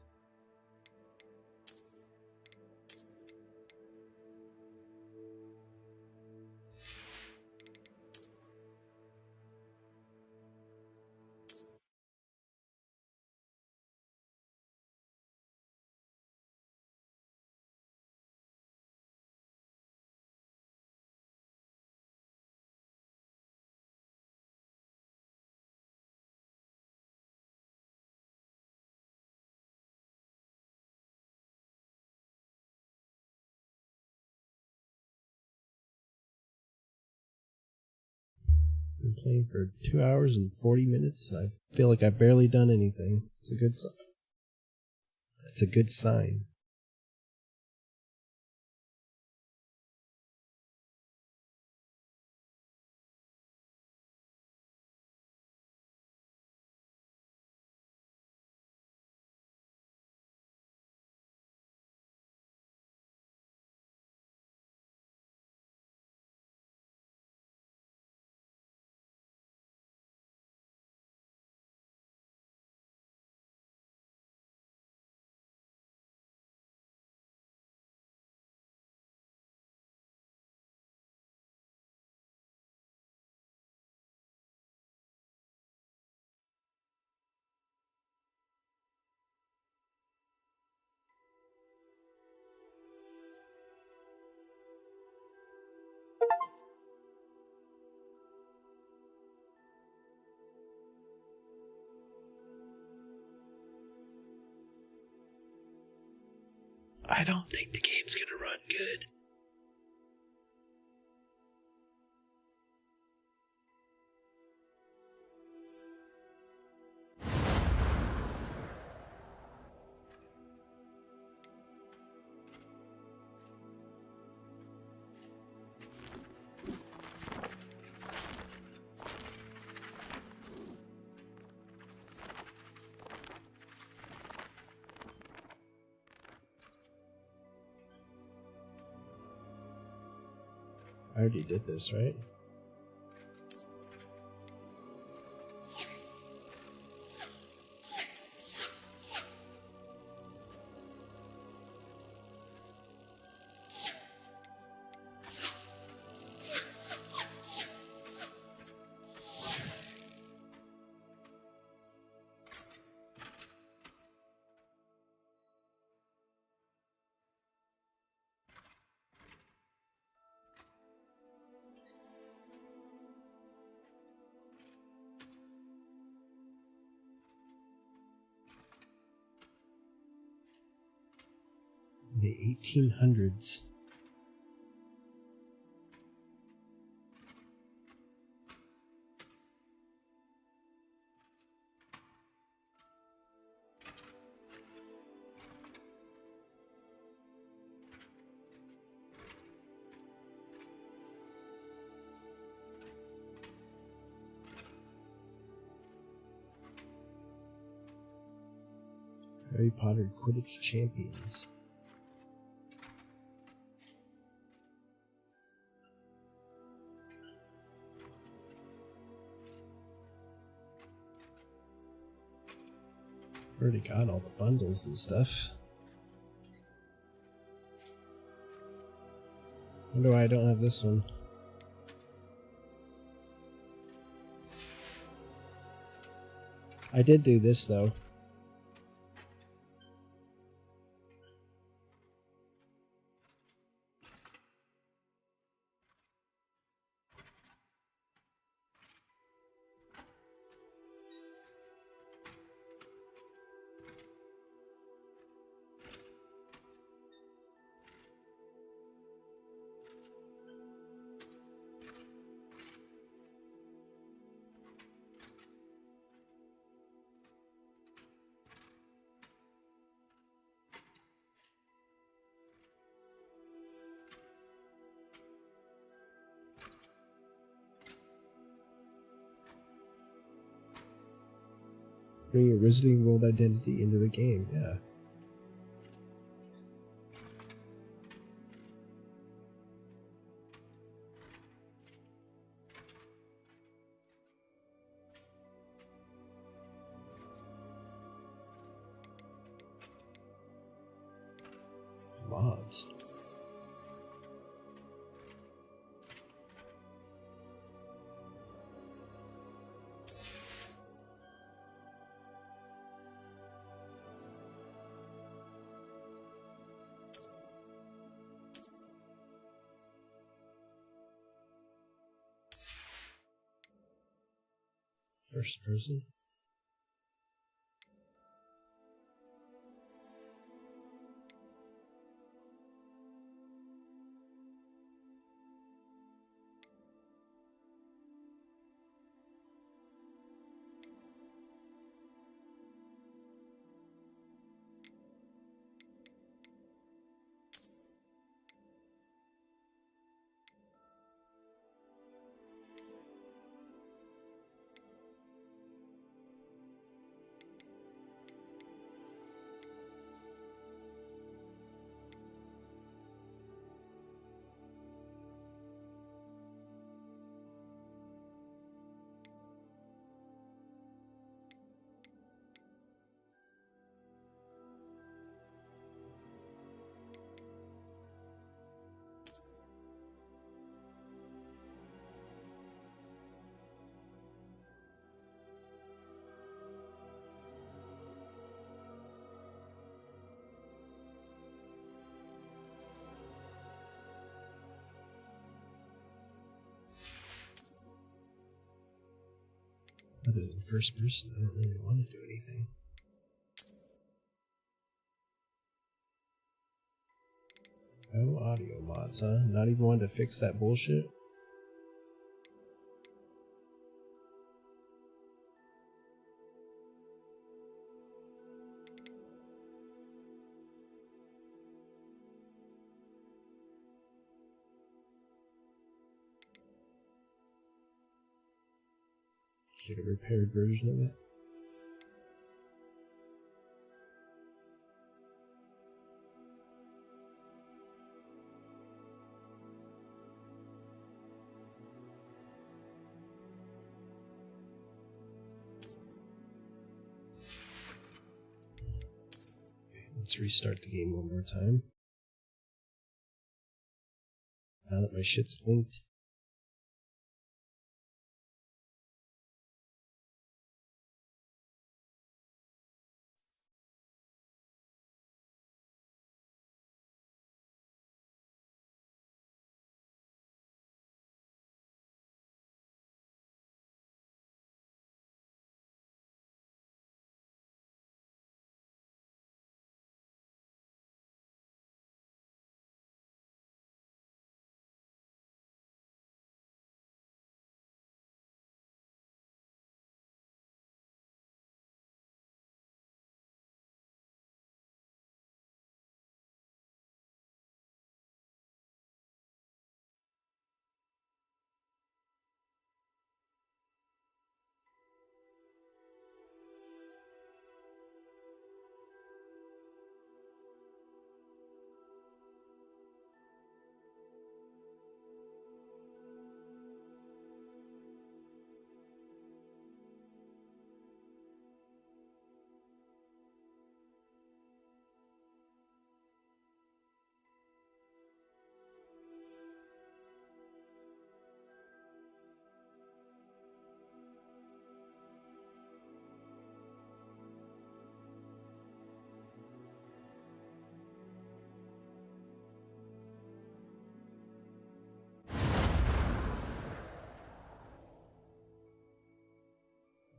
Been playing for 2 hours and 40 minutes. I feel like I've barely done anything. It's a good sign. It's a good sign. I don't think the game's gonna run good. I already did this, right? The 1800s. Harry Potter Quidditch Champions. Already got all the bundles and stuff. Wonder why I don't have this one. I did do this though. Bring your Wizarding World identity into the game, yeah. Mods. First person. Other than first person, I don't really want to do anything. No audio mods, huh? Not even one to fix that bullshit? Get a repaired version of it. Okay, let's restart the game one more time. Now that my shit's linked.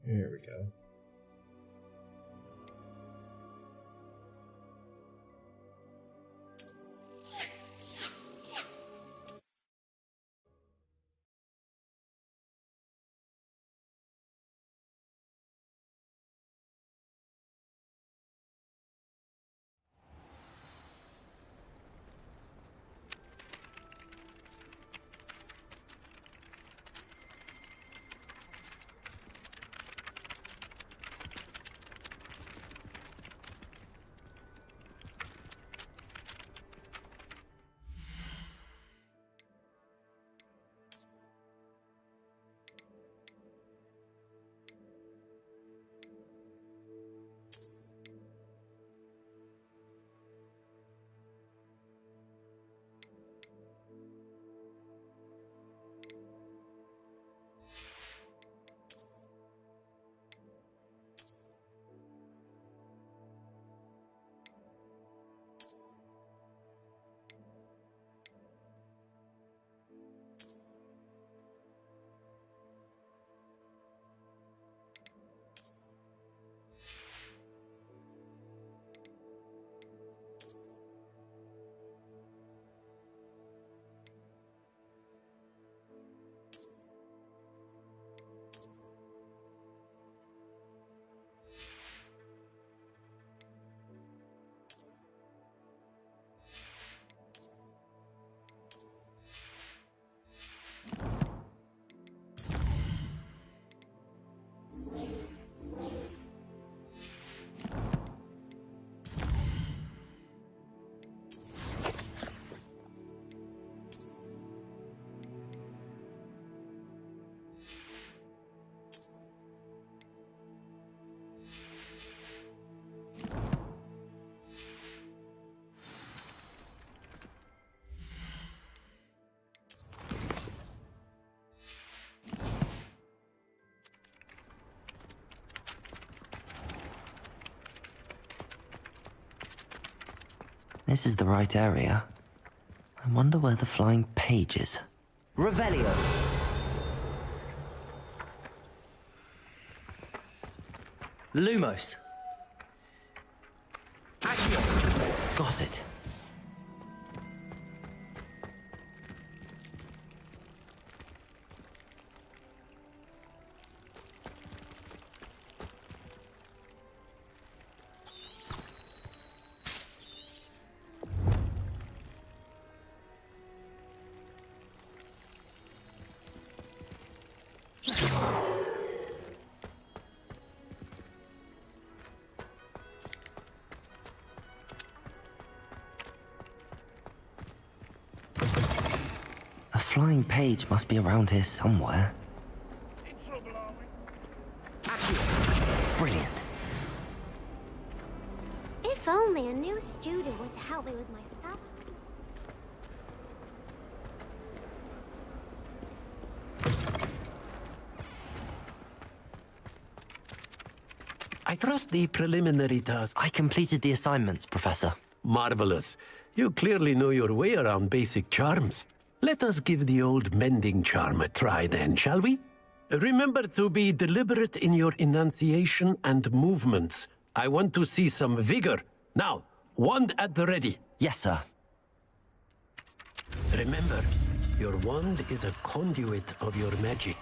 There we go. This is the right area. I wonder where the flying page is. Revelio! Lumos! Accio! Got it. A flying page must be around here somewhere. Brilliant. If only a new student were to help me with my stuff. I trust the preliminary task. I completed the assignments, Professor. Marvelous. You clearly know your way around basic charms. Let us give the old mending charm a try then, shall we? Remember to be deliberate in your enunciation and movements. I want to see some vigor. Now, wand at the ready. Yes, sir. Remember, your wand is a conduit of your magic.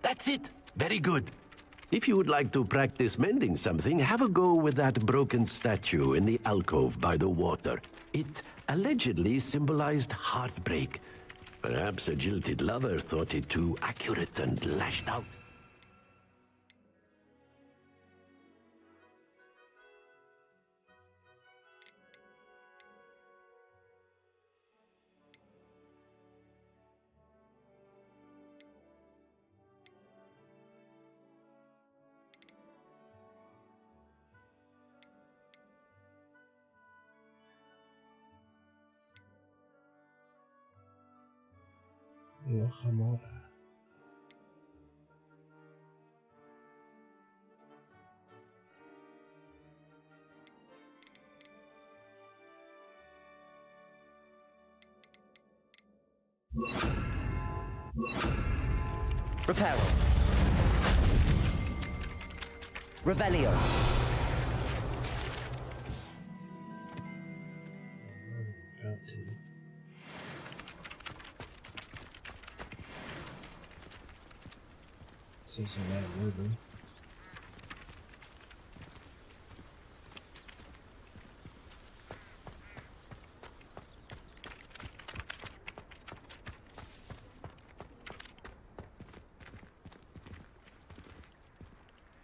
That's it. Very good. If you would like to practice mending something, have a go with that broken statue in the alcove by the water. It allegedly symbolized heartbreak. Perhaps a jilted lover thought it too accurate and lashed out. Hamora. Reparo. Revelio. Say some mad word.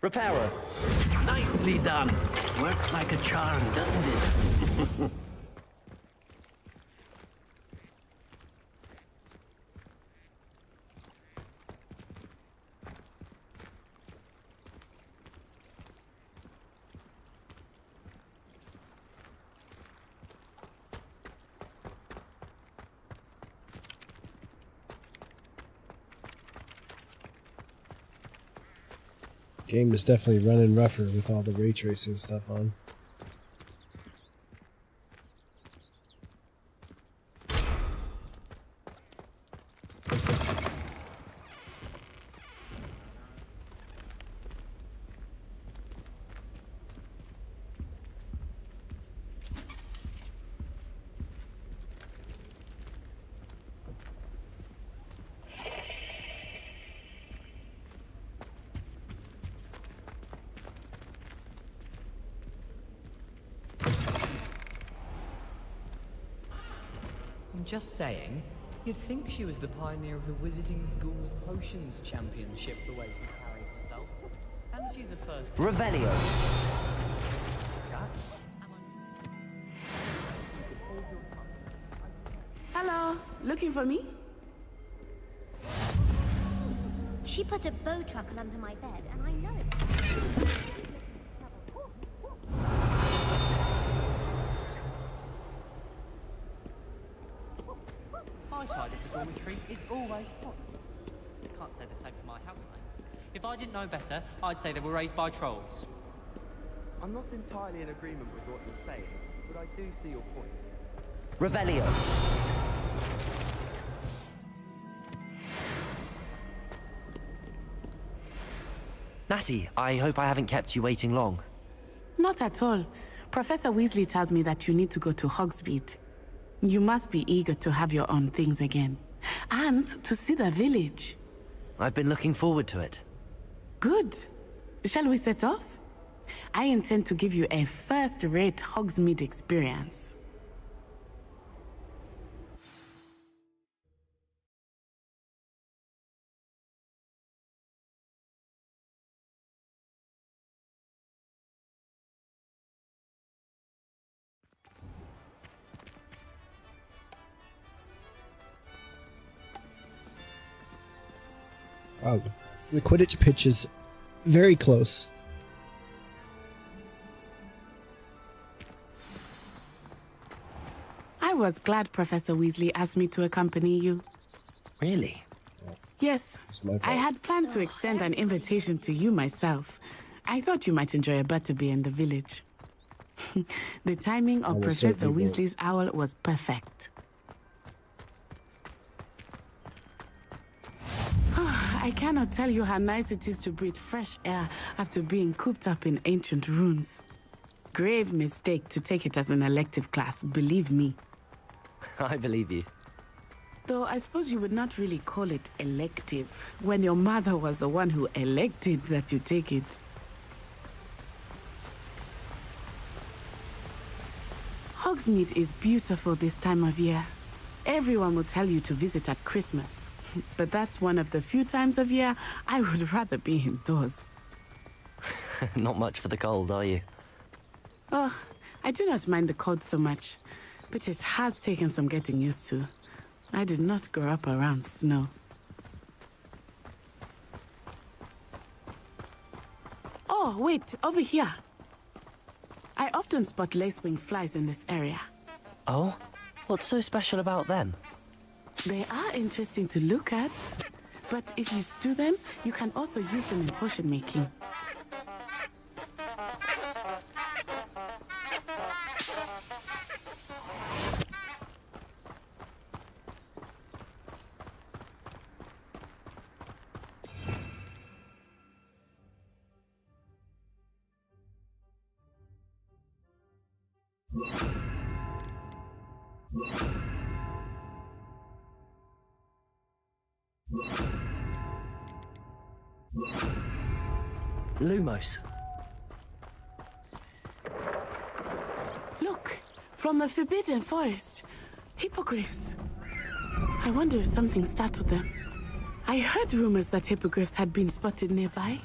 Reparo. Nicely done. Works like a charm, doesn't it? Game is definitely running rougher with all the ray tracing stuff on. I'm just saying, you'd think she was the pioneer of the Wizarding School's Potions Championship the way she carries herself. And she's a first... Revelio. Hello, looking for me? She put a bow truckle under my bed, and I know it. My side of the dormitory is always hot. Can't say the same for my housemates. If I didn't know better, I'd say they were raised by trolls. I'm not entirely in agreement with what you're saying, but I do see your point. Revelio. Natty, I hope I haven't kept you waiting long. Not at all. Professor Weasley tells me that you need to go to Hogsmeade. You must be eager to have your own things again. And to see the village. I've been looking forward to it. Good. Shall we set off? I intend to give you a first-rate Hogsmeade experience. Wow, the Quidditch pitch is very close. I was glad Professor Weasley asked me to accompany you. Really? Yes, I had planned to extend an invitation to you myself. I thought you might enjoy a butterbeer in the village. The timing of Professor Weasley's owl was perfect. I cannot tell you how nice it is to breathe fresh air after being cooped up in ancient ruins. Grave mistake to take it as an elective class, believe me. I believe you. Though I suppose you would not really call it elective, when your mother was the one who elected that you take it. Hogsmeade is beautiful this time of year. Everyone will tell you to visit at Christmas. But that's one of the few times of year I would rather be indoors. Not much for the cold, are you? Oh, I do not mind the cold so much, but it has taken some getting used to. I did not grow up around snow. Oh, wait, over here. I often spot lacewing flies in this area. Oh? What's so special about them? They are interesting to look at, but if you stew them, you can also use them in potion making. Lumos. Look, from the Forbidden Forest. Hippogriffs. I wonder if something startled them. I heard rumors that hippogriffs had been spotted nearby.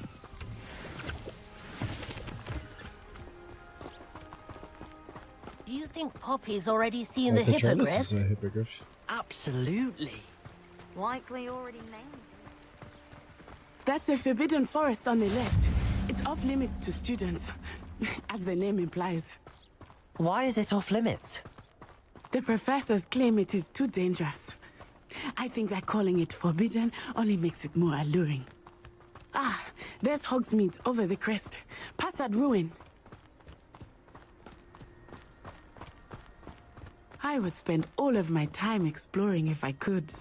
Do you think Poppy's already seen the Patronus hippogriffs? is a hippogriff. Absolutely. Likely already named. That's the Forbidden Forest on the left. It's off limits to students, as the name implies. Why is it off limits? The professors claim it is too dangerous. I think that calling it forbidden only makes it more alluring. Ah, there's Hogsmeade over the crest. Past that ruin. I would spend all of my time exploring if I could.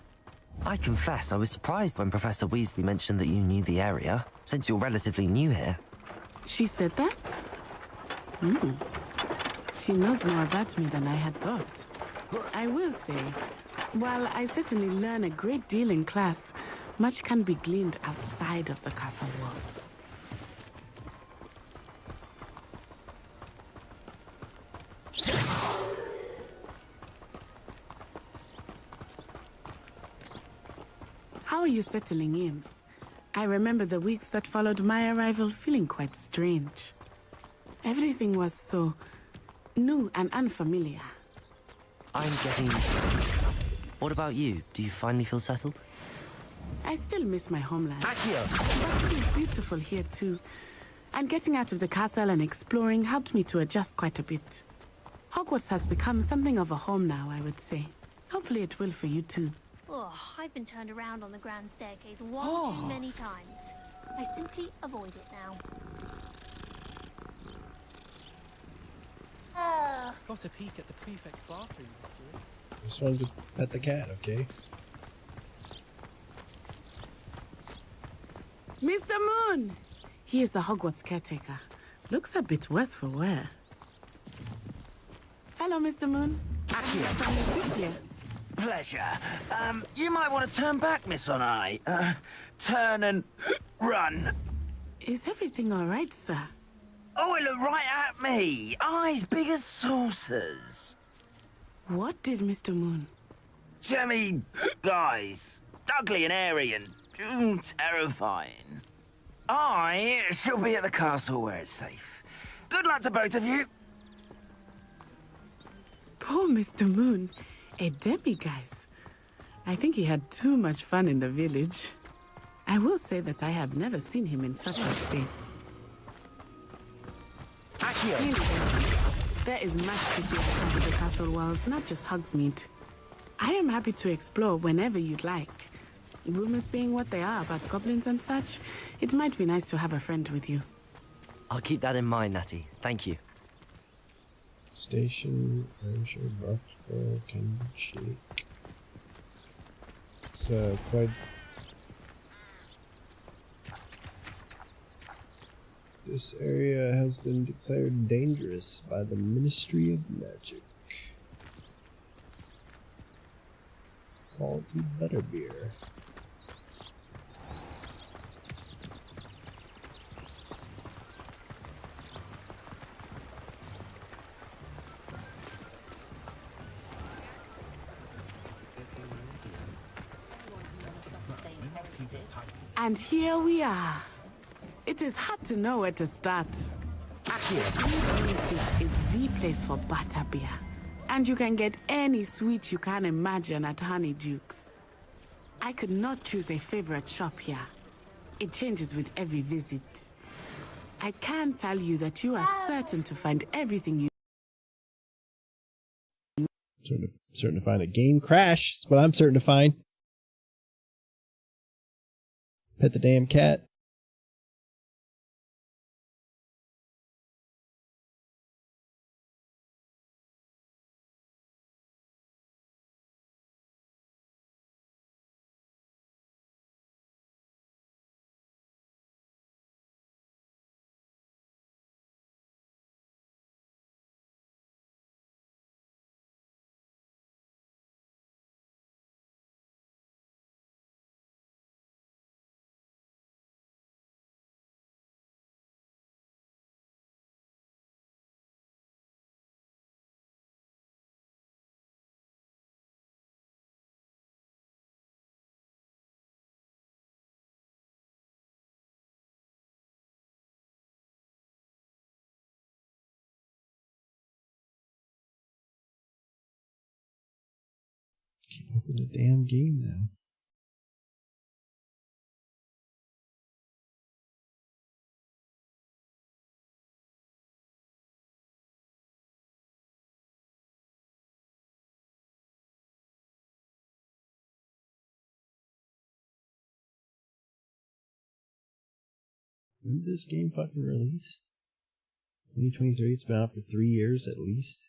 I confess I was surprised when Professor Weasley mentioned that you knew the area, since you're relatively new here. She said that? She knows more about me than I had thought. I will say, while I certainly learn a great deal in class, much can be gleaned outside of the castle walls. How are you settling in? I remember the weeks that followed my arrival feeling quite strange. Everything was so new and unfamiliar. I'm getting used to it. What about you? Do you finally feel settled? I still miss my homeland. But it is beautiful here too. And getting out of the castle and exploring helped me to adjust quite a bit. Hogwarts has become something of a home now, I would say. Hopefully it will for you too. Oh, I've been turned around on the grand staircase one too many times. I simply avoid it now. Got a peek at the prefect's bathroom. Just wanted to pet the cat, okay? Mr. Moon! He is the Hogwarts caretaker. Looks a bit worse for wear. Hello, Mr. Moon. Here. Pleasure. You might want to turn back, Miss Onai. Turn and run. Is everything all right, sir? Oh, it looked right at me. Eyes big as saucers. What did Mr. Moon? Jemmy, guys. Ugly and airy and terrifying. I shall be at the castle where it's safe. Good luck to both of you. Poor Mr. Moon. A demiguise. I think he had too much fun in the village. I will say that I have never seen him in such a state. There is much to see outside the castle walls, not just Hogsmeade. I am happy to explore whenever you'd like. Rumors being what they are about goblins and such, it might be nice to have a friend with you. I'll keep that in mind, Natty. Thank you. Station, Ranger, Roxborough, Cambridge Shake. It's quite... This area has been declared dangerous by the Ministry of Magic. Quality butterbeer. And here we are. It is hard to know where to start. This is the place for butterbeer. And you can get any sweet you can imagine at Honeyduke's. I could not choose a favorite shop here. It changes with every visit. I can tell you that you are certain to find everything you... Certain to find a game crash. That's what I'm certain to find. Pet the damn cat. Can't open the damn game now. When did this game fucking release? 2023, it's been out for 3 years at least.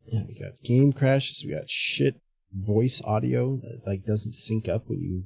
Yeah, we got game crashes, we got shit voice audio that like doesn't sync up when you...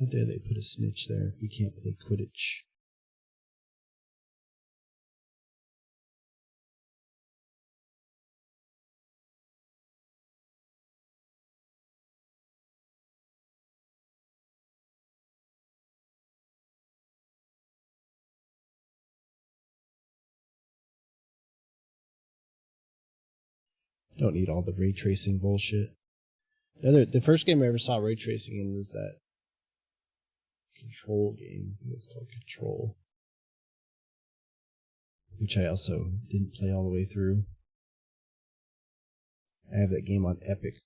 How dare they put a snitch there if we can't play Quidditch? Don't need all the ray tracing bullshit. The first game I ever saw ray tracing in was that Control game. I think it's called Control, which I also didn't play all the way through. I have that game on Epic.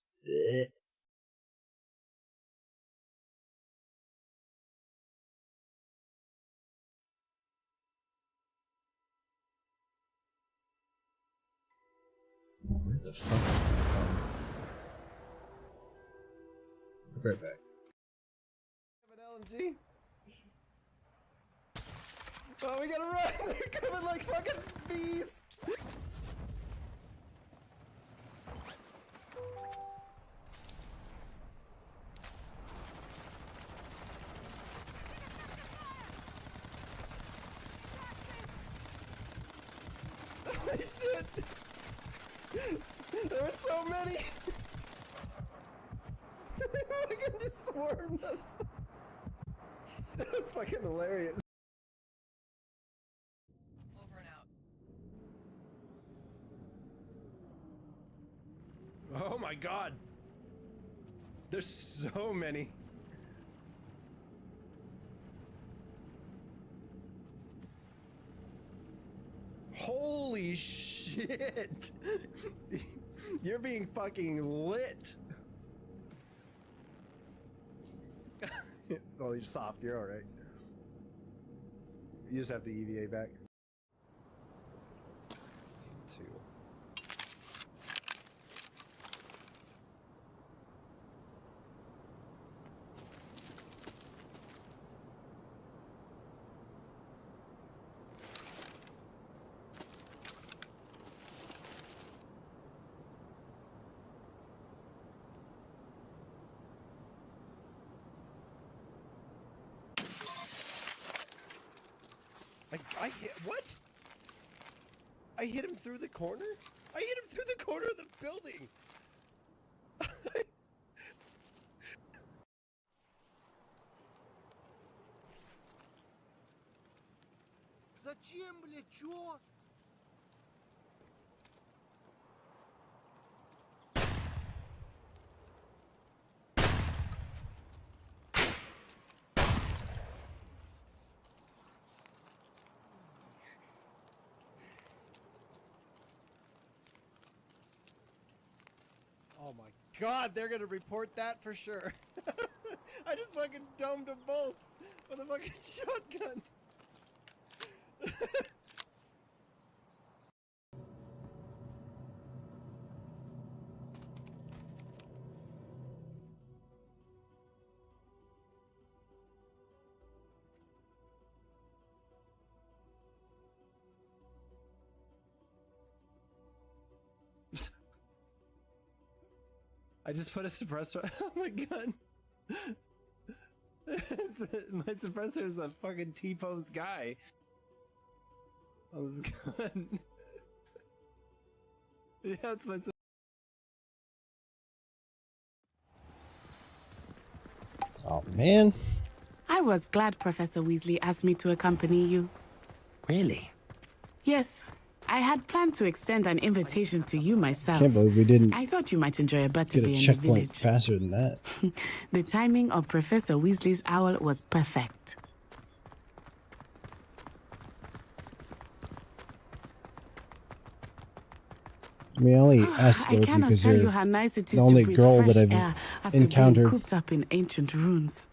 Where the fuck is that from? I'll be right back. LMG? Oh, we gotta run! They're coming like fucking bees! Holy shit! There were so many! They fucking just swarmed us! That's fucking hilarious. Over and out. Oh my god! There's so many. Holy shit! You're being fucking lit. It's totally soft, you're alright. You just have the EVA back. Two. I hit, what? I hit him through the corner? I hit him through the corner of the building! Зачем, блядь, чё? Oh my god, they're gonna report that for sure. I just fucking domed them both with a fucking shotgun. I just put a suppressor on my gun. My suppressor is a fucking T-posed guy on this gun. Yeah, it's my. Oh man. I was glad Professor Weasley asked me to accompany you. Really? Yes. I had planned to extend an invitation to you myself. Can't believe we didn't I thought you might enjoy a get butterbeer a in the checkpoint village. faster than that. The timing of Professor Weasley's owl was perfect. I mean, I only asked to I go with you cannot because tell you're you how nice it is the only to breathe girl fresh that air I've after being encountered. cooped up in ancient ruins.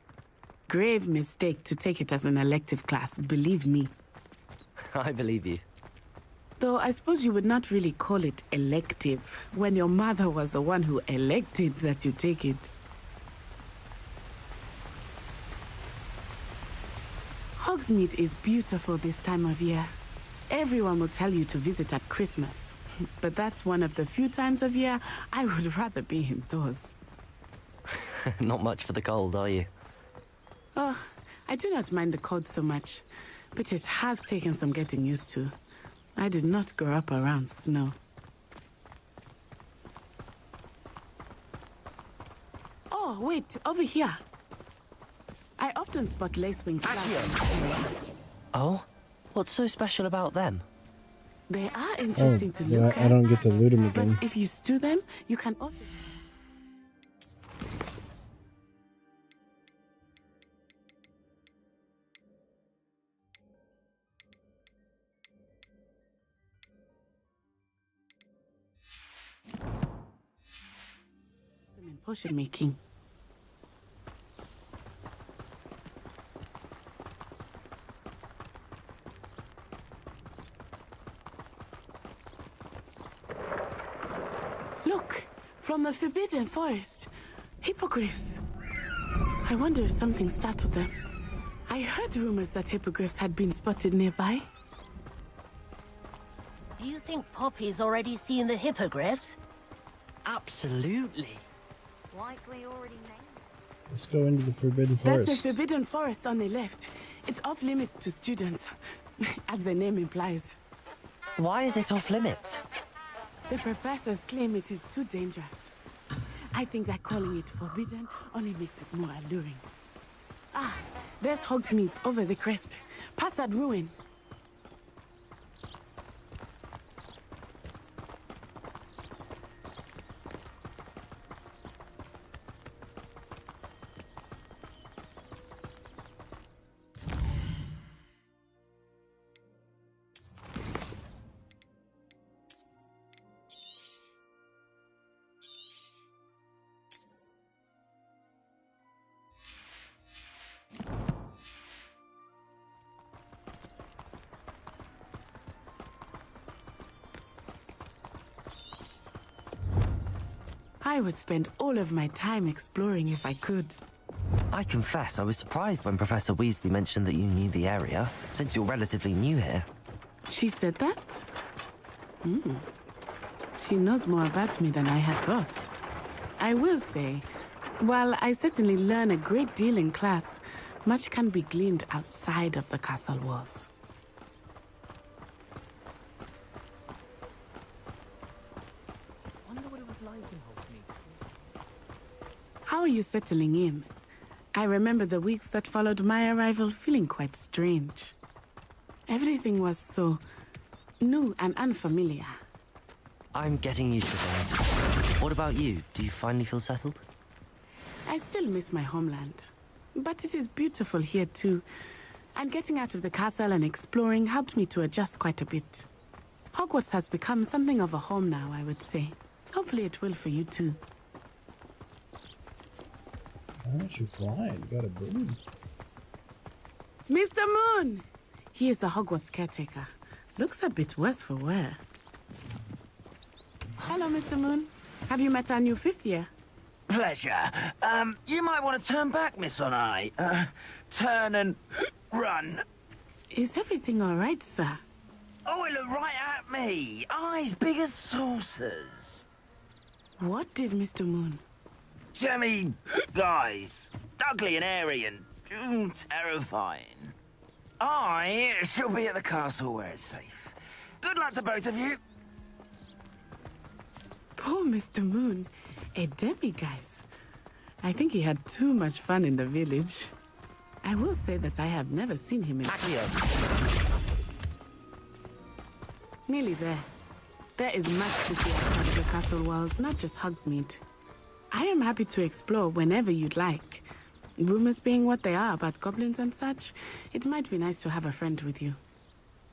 Grave mistake to take it as an elective class, believe me. I believe you. Though I suppose you would not really call it elective when your mother was the one who elected that you take it. Hogsmeade is beautiful this time of year. Everyone will tell you to visit at Christmas. But that's one of the few times of year I would rather be indoors. Not much for the cold, are you? Oh, I do not mind the cold so much, but it has taken some getting used to. I did not grow up around snow. Oh, wait, over here. I often spot lacewing flags. Oh? What's so special about them? They are interesting to look I don't get to loot them again. But if you stew them, you can also... in potion making. Look, from the Forbidden Forest, hippogriffs. I wonder if something startled them. I heard rumors that hippogriffs had been spotted nearby. Do you think Poppy's already seen the hippogriffs? Absolutely. Likely already named. Let's go into the Forbidden Forest. That's the Forbidden Forest on the left. It's off limits to students, as the name implies. Why is it off limits? The professors claim it is too dangerous. I think that calling it forbidden only makes it more alluring. Ah, there's Hogsmeade over the crest. Past that ruin. I would spend all of my time exploring if I could. I confess I was surprised when Professor Weasley mentioned that you knew the area, since you're relatively new here. She said that? She knows more about me than I had thought. I will say, while I certainly learn a great deal in class, much can be gleaned outside of the castle walls. How are you settling in? I remember the weeks that followed my arrival feeling quite strange. Everything was so new and unfamiliar. I'm getting used to things. What about you? Do you finally feel settled? I still miss my homeland, but it is beautiful here too. And getting out of the castle and exploring helped me to adjust quite a bit. Hogwarts has become something of a home now, I would say. Hopefully it will for you too. Why aren't you flying? You got a bird. Mr. Moon! He is the Hogwarts caretaker. Looks a bit worse for wear. Hello, Mr. Moon. Have you met our new fifth year? Pleasure. You might want to turn back, Miss Onai. Turn and run. Is everything all right, sir? Oh, it looked right at me. Eyes big as saucers. What did Mr. Moon? Jemmy, guys. Ugly and airy and terrifying. I shall be at the castle where it's safe. Good luck to both of you. Poor Mr. Moon. A demiguise. I think he had too much fun in the village. I will say that I have never seen him in... Nearly there. There is much to see outside of the castle walls, not just Hogsmeade. I am happy to explore whenever you'd like. Rumors being what they are about goblins and such, it might be nice to have a friend with you.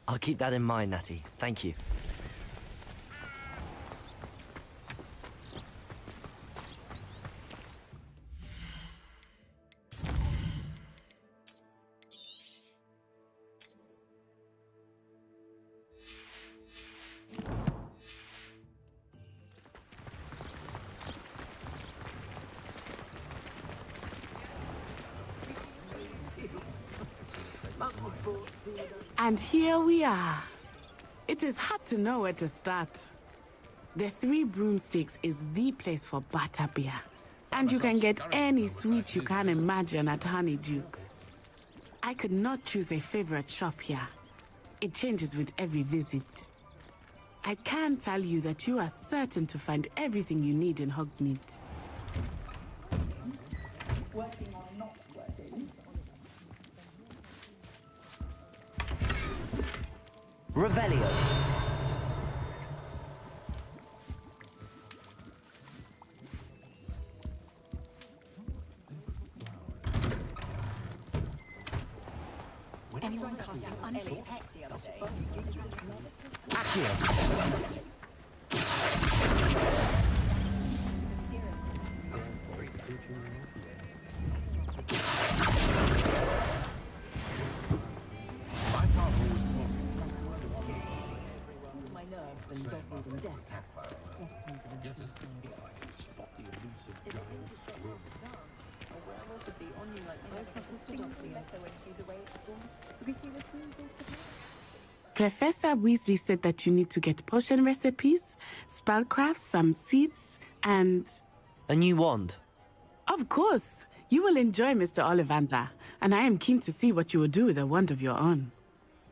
I'll keep that in mind, Natty. Thank you. And here we are. It is hard to know where to start. The Three Broomsticks is the place for butterbeer. And you can get any sweet you can imagine at Honeyduke's. I could not choose a favorite shop here. It changes with every visit. I can tell you that you are certain to find everything you need in Hogsmeade. Working or not working. Revelio. Anyone cast an unfair heck the other day? Accio. My nerves and dog death. Professor Weasley said that you need to get potion recipes, spellcraft, some seeds, and... A new wand. Of course! You will enjoy Mr. Ollivander, and I am keen to see what you will do with a wand of your own.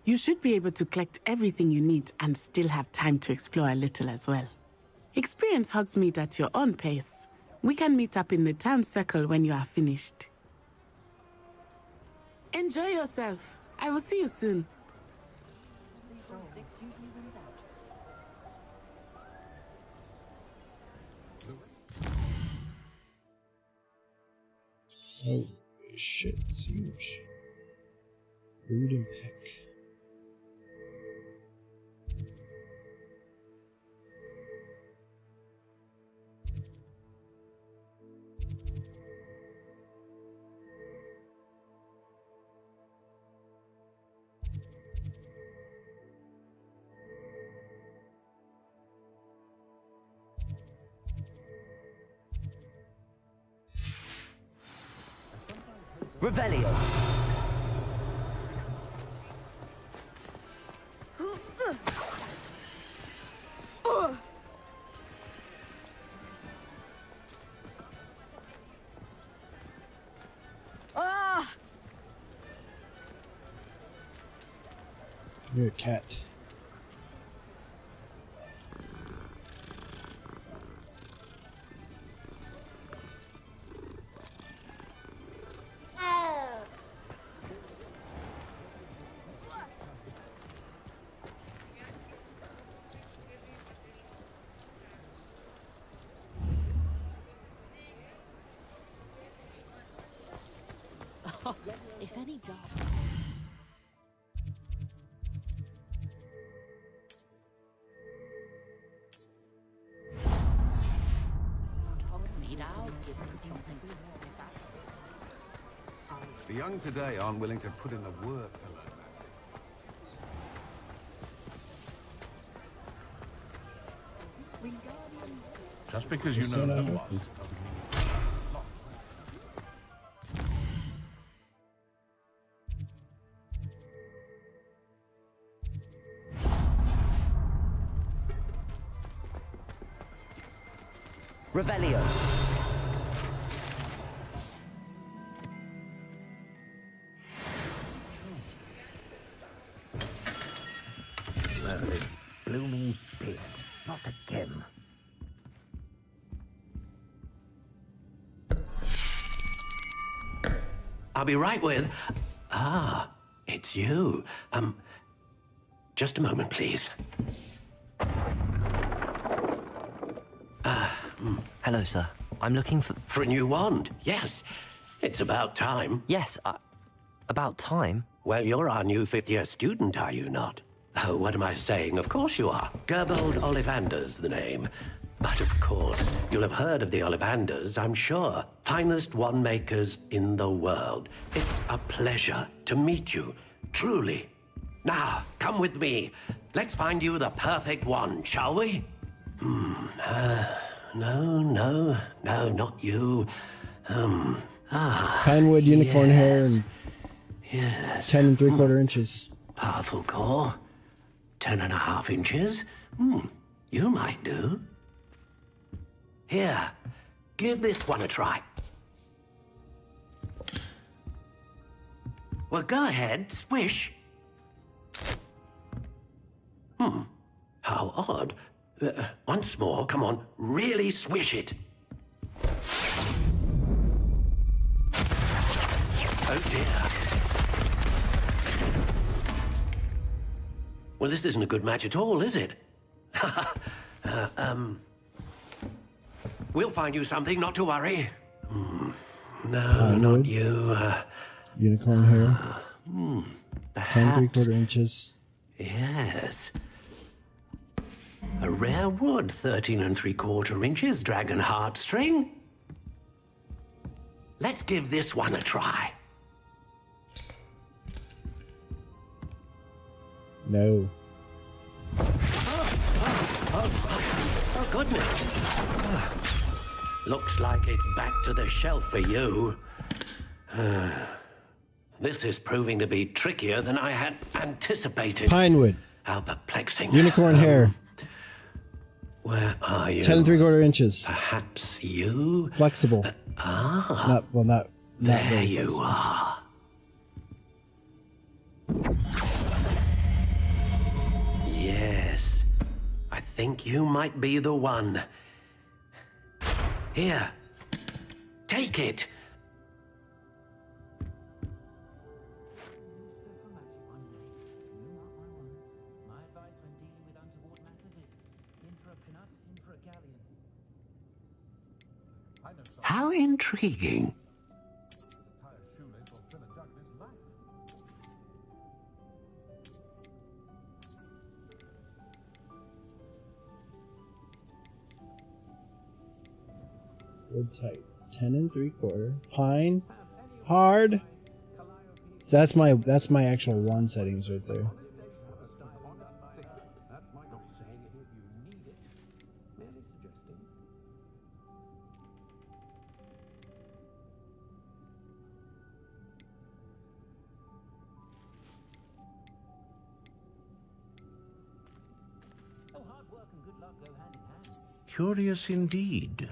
You should be able to collect everything you need and still have time to explore a little as well. Experience Hogsmeade at your own pace. We can meet up in the town circle when you are finished. Enjoy yourself. I will see you soon. Oh, shit, it's huge. Rude and Peck. Revelio. You're a cat. If any dog. Hogsmeade, I'll give them something. The young today aren't willing to put in the work to learn that. Just because you know no one. Revelio. Merlin, blooming pig. Not again. I'll be right with... Ah, it's you. Just a moment, please. Hello, sir. I'm looking for... For a new wand, yes. It's about time. Yes, about time? Well, you're our new fifth-year student, are you not? Oh, what am I saying? Of course you are. Gerbold Ollivander's the name. But of course, you'll have heard of the Ollivanders, I'm sure. Finest wand makers in the world. It's a pleasure to meet you, truly. Now, come with me. Let's find you the perfect wand, shall we? No, not you. Pinewood unicorn hair and yes. 10 3/4 inches. Powerful core. 10.5 inches. You might do. Here, Give this one a try. Well, go ahead, swish. How odd. Once more, come on, really swish it. Oh dear. Well, this isn't a good match at all, is it? We'll find you something, not to worry. No, not you. Unicorn hair. 10 3/4 inches. Yes. A rare wood, 13 3/4 inches, dragon heartstring. Let's give this one a try. No. Oh, goodness. Looks like it's back to the shelf for you. This is proving to be trickier than I had anticipated. Pinewood. How perplexing. Unicorn hair. Where are you? 10 3/4 inches. Perhaps you? Flexible. Not there very you flexible. are. Yes. I think you might be the one. Here. Take it. How intriguing. Wood type. 10 3/4. Pine. Hard. That's my actual one settings right there. Curious indeed.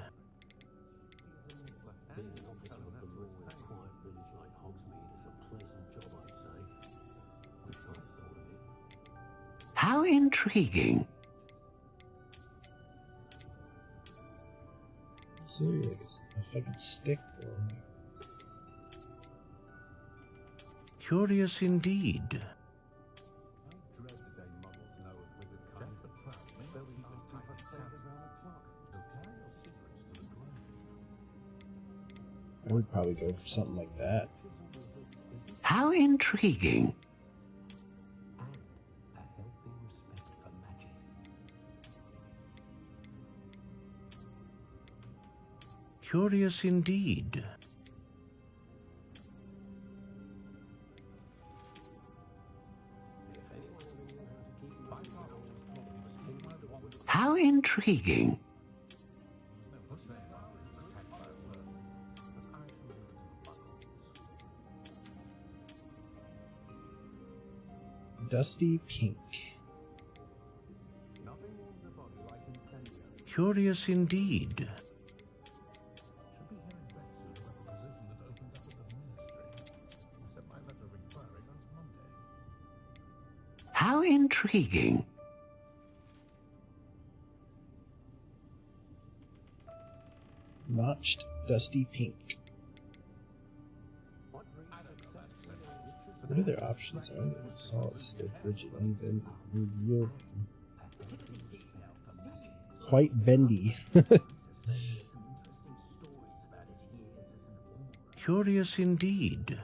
How intriguing. So like a fucking stick. Curious indeed. I would probably go for something like that. How intriguing. Curious indeed. How intriguing. Dusty pink. Curious indeed. How intriguing. Notched dusty pink. What other options are there? Solid, stiff, rigid, unbending, real. Quite bendy. Curious indeed.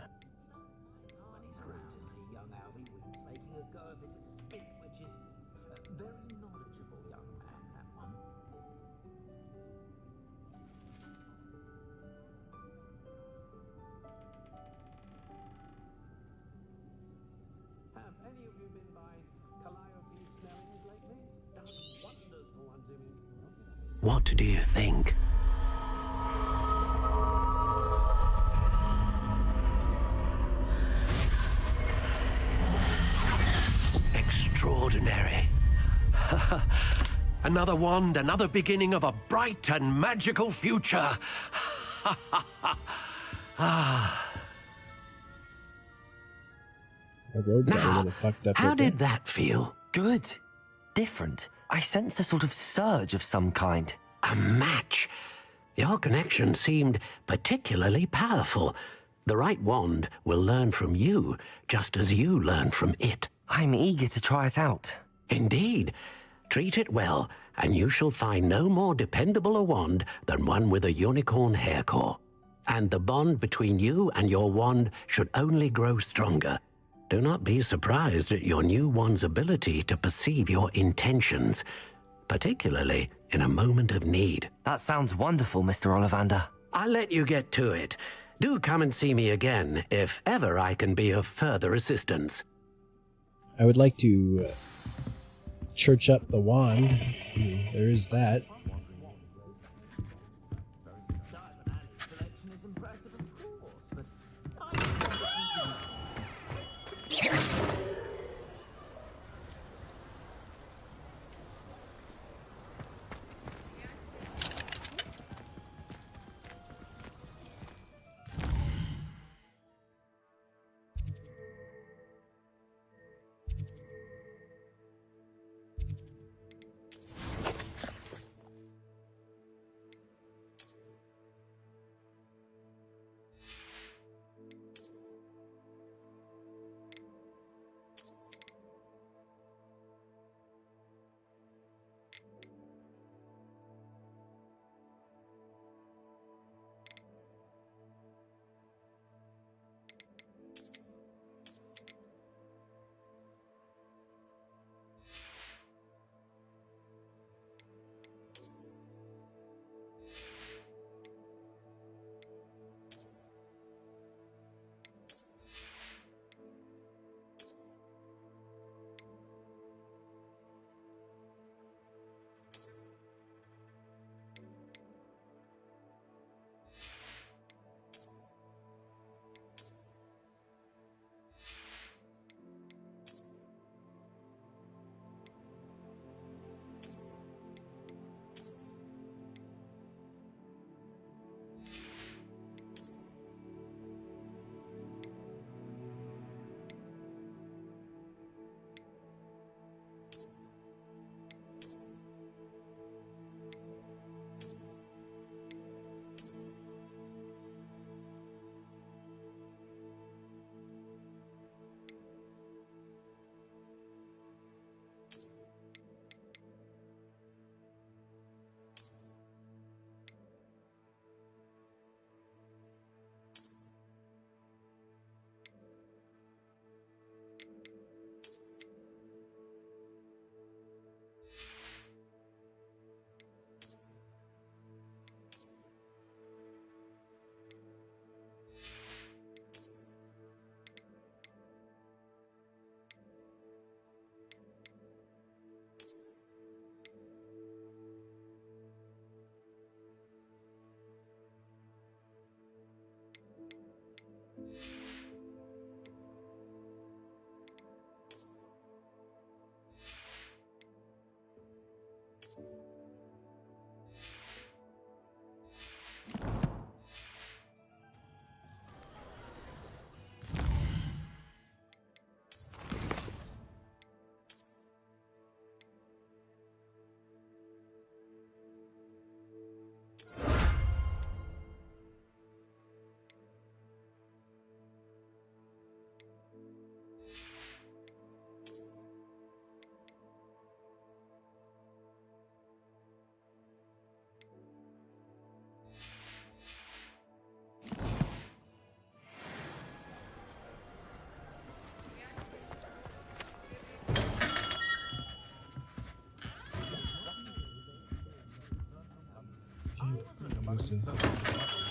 What do you think? Extraordinary. Another wand, another beginning of a bright and magical future. A road guy Now, would've fucked up how right did there. that feel? Good. Different. I sensed a sort of surge of some kind. A match. Your connection seemed particularly powerful. The right wand will learn from you, just as you learn from it. I'm eager to try it out. Indeed. Treat it well, and you shall find no more dependable a wand than one with a unicorn hair core. And the bond between you and your wand should only grow stronger. Do not be surprised at your new wand's ability to perceive your intentions, particularly in a moment of need. That sounds wonderful, Mr. Ollivander. I'll let you get to it. Do come and see me again if ever I can be of further assistance. I would like to church up the wand. There is that.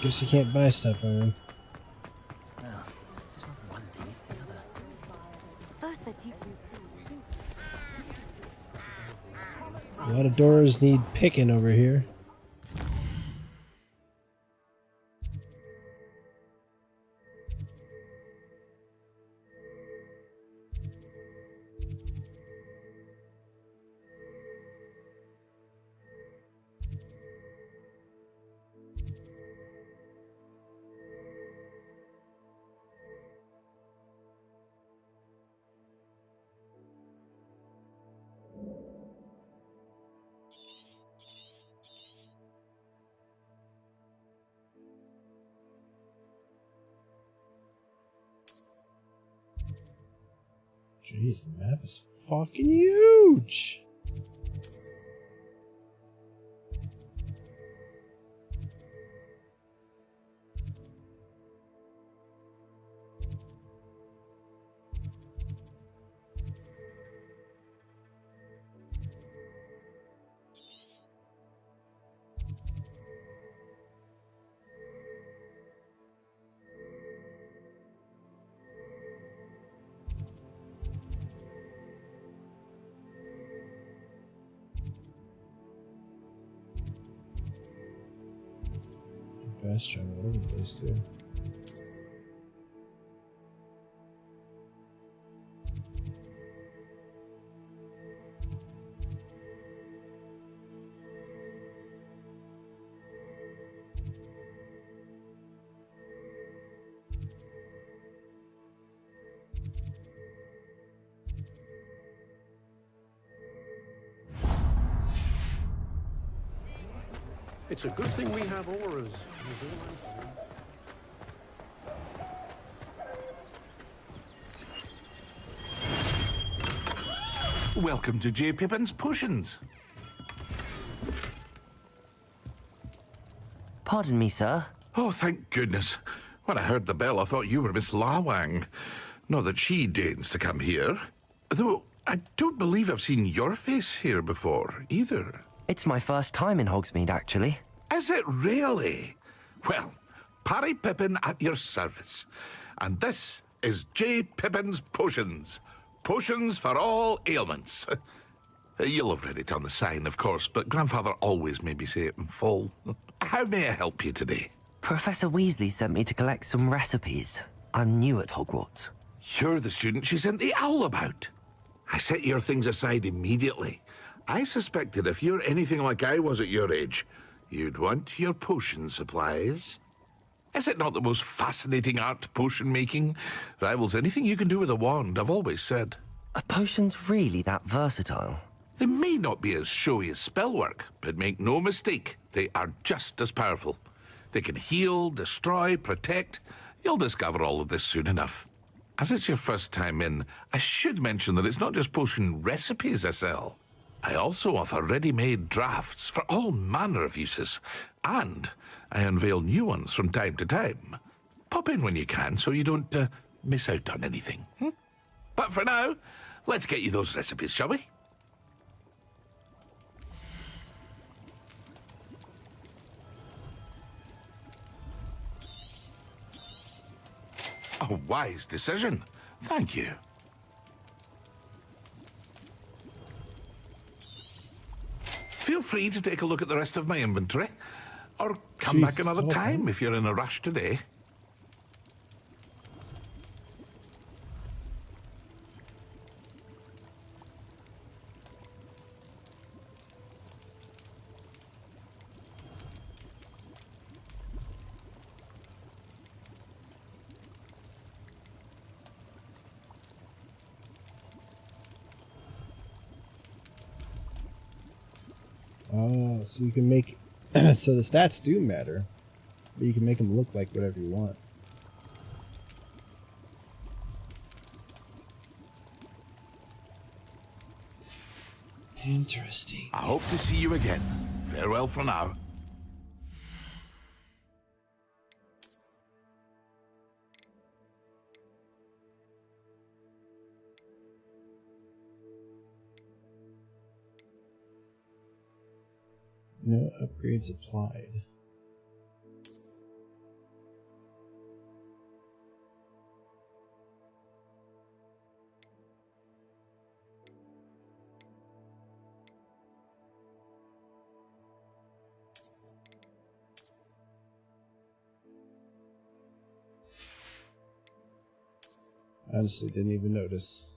Guess you can't buy stuff on him. A lot of doors need picking over here. Jeez, the map is fucking huge! Fast travel over the place too. It's a good thing we have auras. Welcome to J. Pippin's Potions. Pardon me, sir. Oh, thank goodness. When I heard the bell, I thought you were Miss Lawang. Not that she deigns to come here. Though, I don't believe I've seen your face here before, either. It's my first time in Hogsmeade, actually. Is it really? Well, Parry Pippin at your service. And this is J. Pippin's Potions. Potions for all ailments. You'll have read it on the sign, of course, but Grandfather always made me say it in full. How may I help you today? Professor Weasley sent me to collect some recipes. I'm new at Hogwarts. You're the student she sent the owl about. I set your things aside immediately. I suspected if you're anything like I was at your age, you'd want your potion supplies. Is it not the most fascinating art, potion making? Rivals anything you can do with a wand, I've always said. Are potions really that versatile? They may not be as showy as spellwork, but make no mistake, they are just as powerful. They can heal, destroy, protect. You'll discover all of this soon enough. As it's your first time in, I should mention that it's not just potion recipes I sell. I also offer ready-made drafts for all manner of uses, and I unveil new ones from time to time. Pop in when you can so you don't miss out on anything. But for now, let's get you those recipes, shall we? A wise decision. Thank you. Feel free to take a look at the rest of my inventory, or come back another time if you're in a rush today. Oh, so you can make... so the stats do matter. But you can make them look like whatever you want. Interesting. I hope to see you again. Farewell for now. No upgrades applied. Honestly, didn't even notice.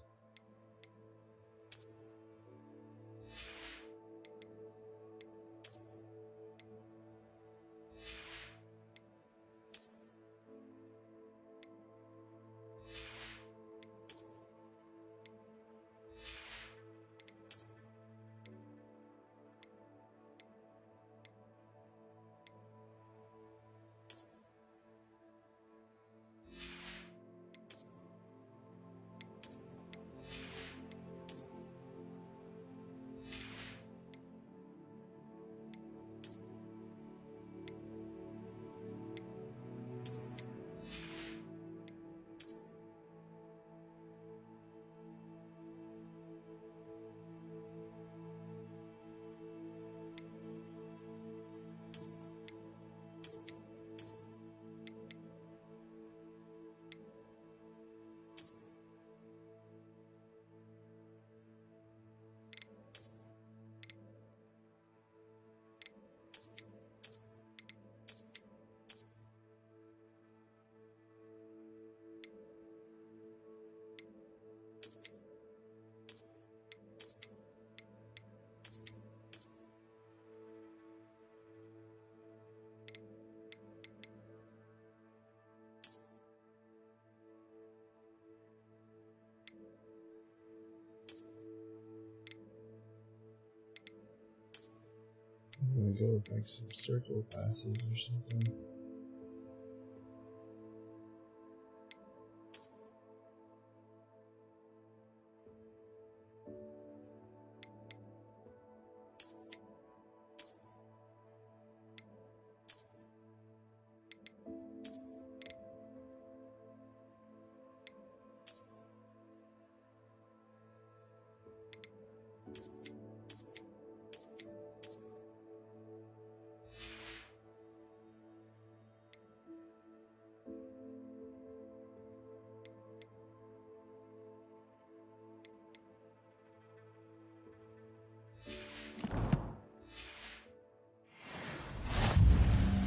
go with like some circle passage or something.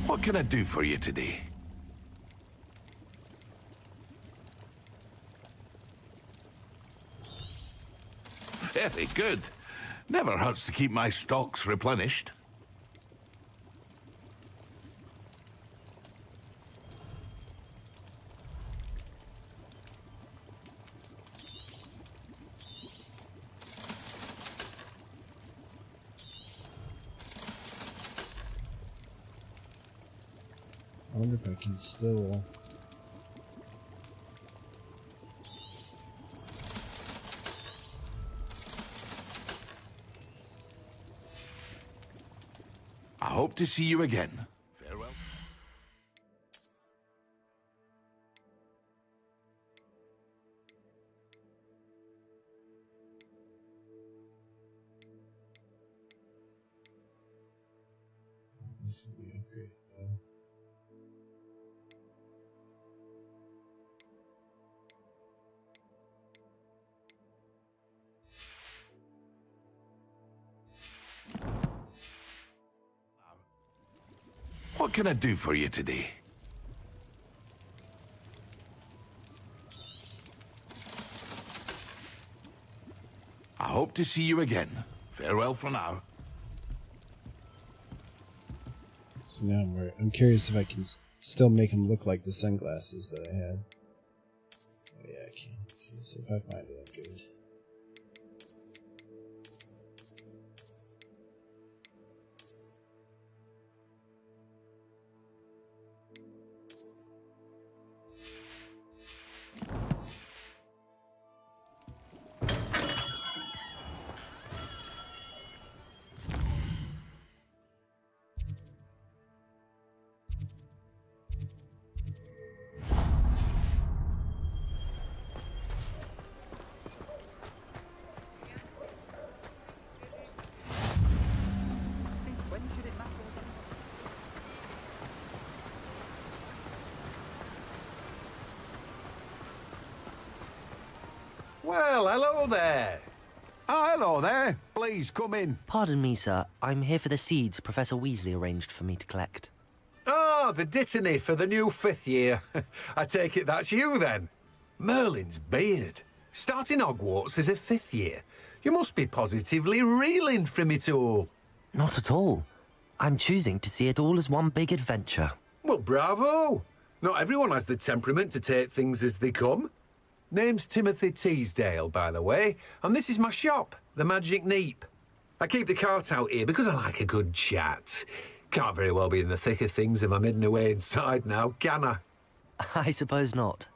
What can I do for you today? Very good. Never hurts to keep my stocks replenished. I wonder if I can still... I hope to see you again. Farewell. This will be upgraded though. What can I do for you today? I hope to see you again. Farewell for now. So now I'm curious if I can still make them look like the sunglasses that I had. Oh yeah, I can. Okay, so if I find it, I'm good. Well, hello there. Oh, hello there. Please, come in. Pardon me, sir. I'm here for the seeds Professor Weasley arranged for me to collect. Oh, the dittany for the new 5th year. I take it that's you, then. Merlin's beard. Starting Hogwarts as a 5th year. You must be positively reeling from it all. Not at all. I'm choosing to see it all as one big adventure. Well, bravo. Not everyone has the temperament to take things as they come. Name's Timothy Teasdale, by the way, and this is my shop, the Magic Neep. I keep the cart out here because I like a good chat. Can't very well be in the thick of things if I'm hidden away inside now, can I? I suppose not.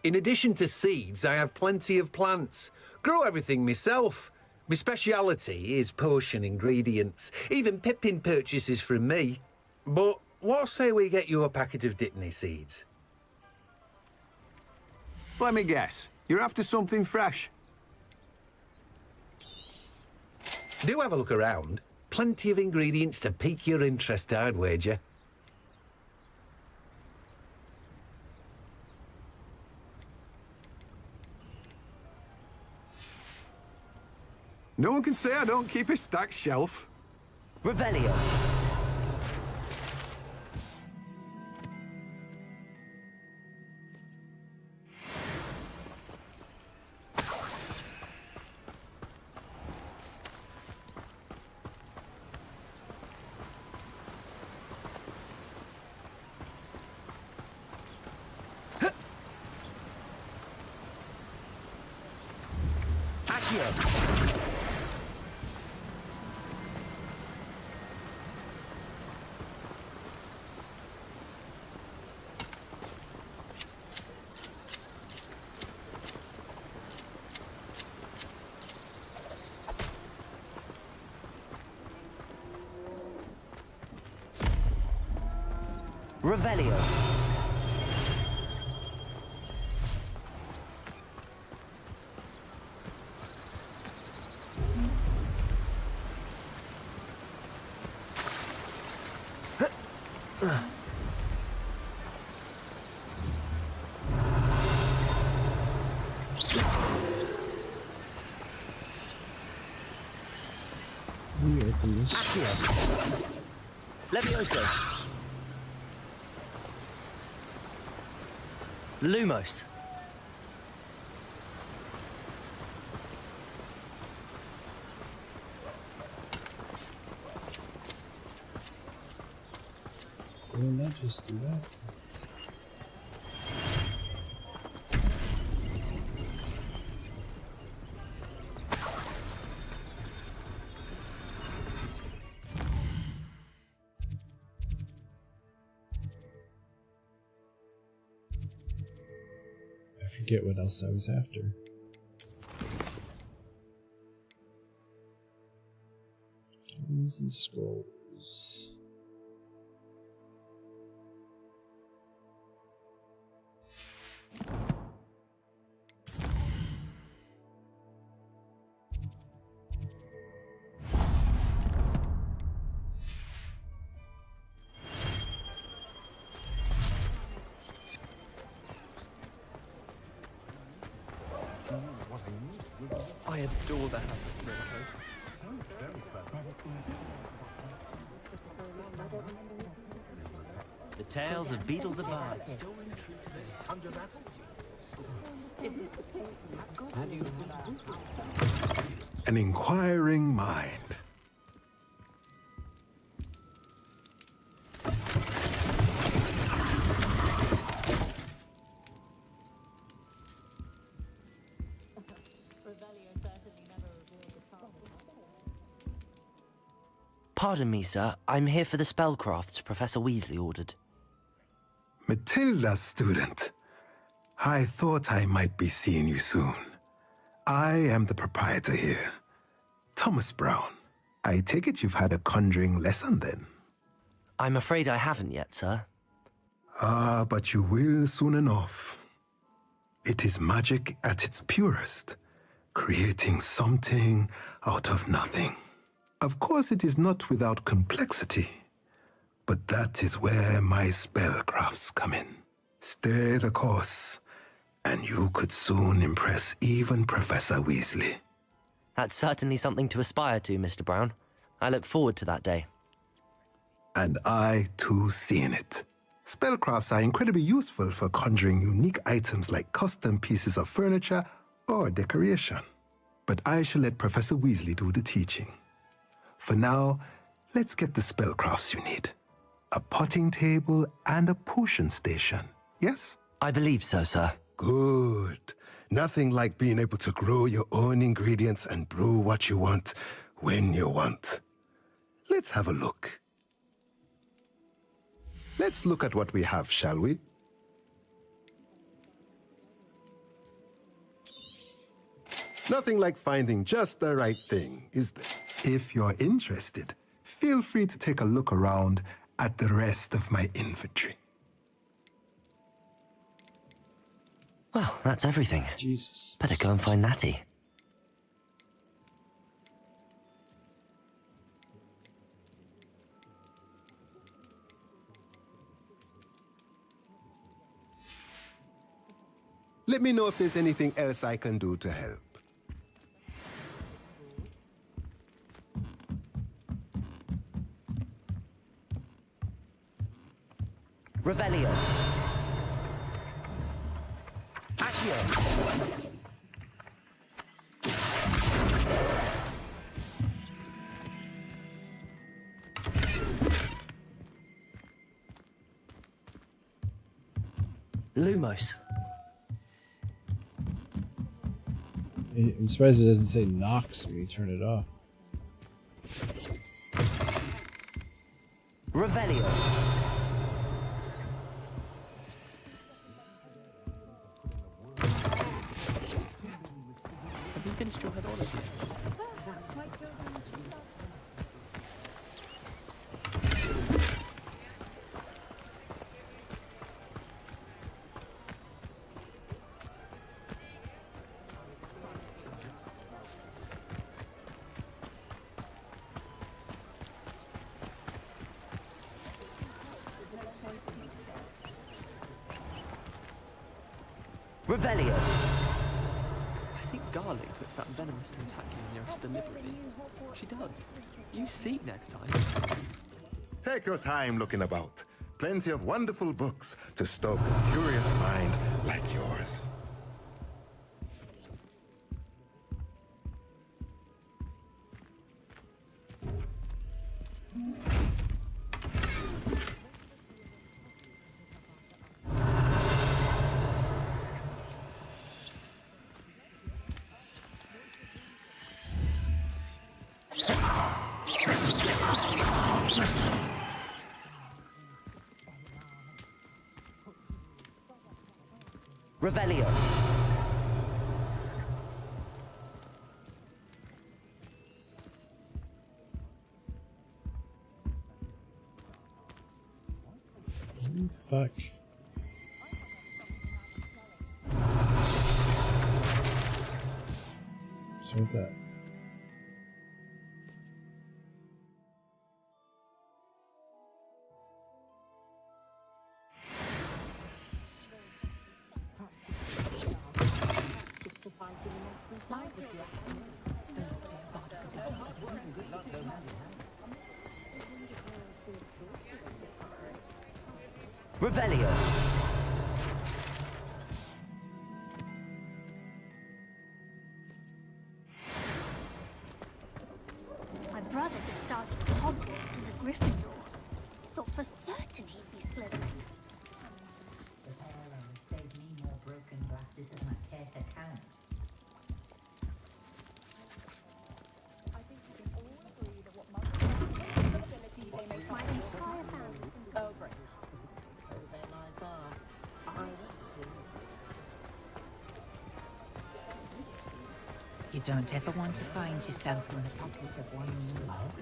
In addition to seeds, I have plenty of plants. Grow everything myself. My speciality is potion ingredients. Even Pippin purchases from me. But what say we get you a packet of Dittany seeds? Let me guess. You're after something fresh. Do have a look around. Plenty of ingredients to pique your interest, I'd wager. No one can say I don't keep a stacked shelf. Revelio. Revelio. Let me open this. Levioso. Lumos. Wouldn't that just do that? I forget what else I was after. Tools and scrolls. I adore the habit. The Tales of Beetle the Bard. An inquiring mind. Pardon me, sir. I'm here for the spellcrafts Professor Weasley ordered. Matilda's student. I thought I might be seeing you soon. I am the proprietor here, Thomas Brown. I take it you've had a conjuring lesson then? I'm afraid I haven't yet, sir. Ah, but you will soon enough. It is magic at its purest, creating something out of nothing. Of course, it is not without complexity, but that is where my spellcrafts come in. Stay the course, and you could soon impress even Professor Weasley. That's certainly something to aspire to, Mr. Brown. I look forward to that day. And I, too, seeing it. Spellcrafts are incredibly useful for conjuring unique items like custom pieces of furniture or decoration. But I shall let Professor Weasley do the teaching. For now, let's get the spellcrafts you need. A potting table and a potion station, yes? I believe so, sir. Good. Nothing like being able to grow your own ingredients and brew what you want when you want. Let's have a look. Let's look at what we have, shall we? Nothing like finding just the right thing, is there? If you're interested, feel free to take a look around at the rest of my inventory. Well, that's everything. Jesus. Better go and find Natty. Let me know if there's anything else I can do to help. Revelio. Accio. Lumos. I'm surprised it doesn't say Nox when you turn it off. Revelio. Have you finished your headology? Revelio. I think garlic puts that venomous tentacular nearest deliberately. She does. You see next time. Take your time looking about. Plenty of wonderful books to stoke a curious mind like yours. Revelio. Fuck. So what's that? Revelio. My brother just started Hogwarts as a Gryffindor. Thought for certain he'd be Slytherin. The parallels saved me more broken glasses than I care to count. I think we can all agree that what must be ability they make my entire family. Oh, great. So their lives are. I You don't ever want to find yourself in the pockets of one you love.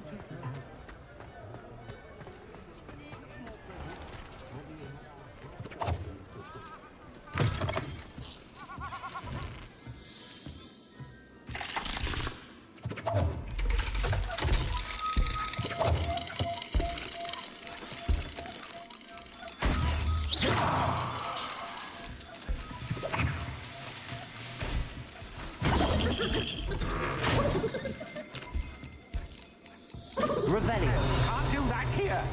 Revelio. Can't do that here.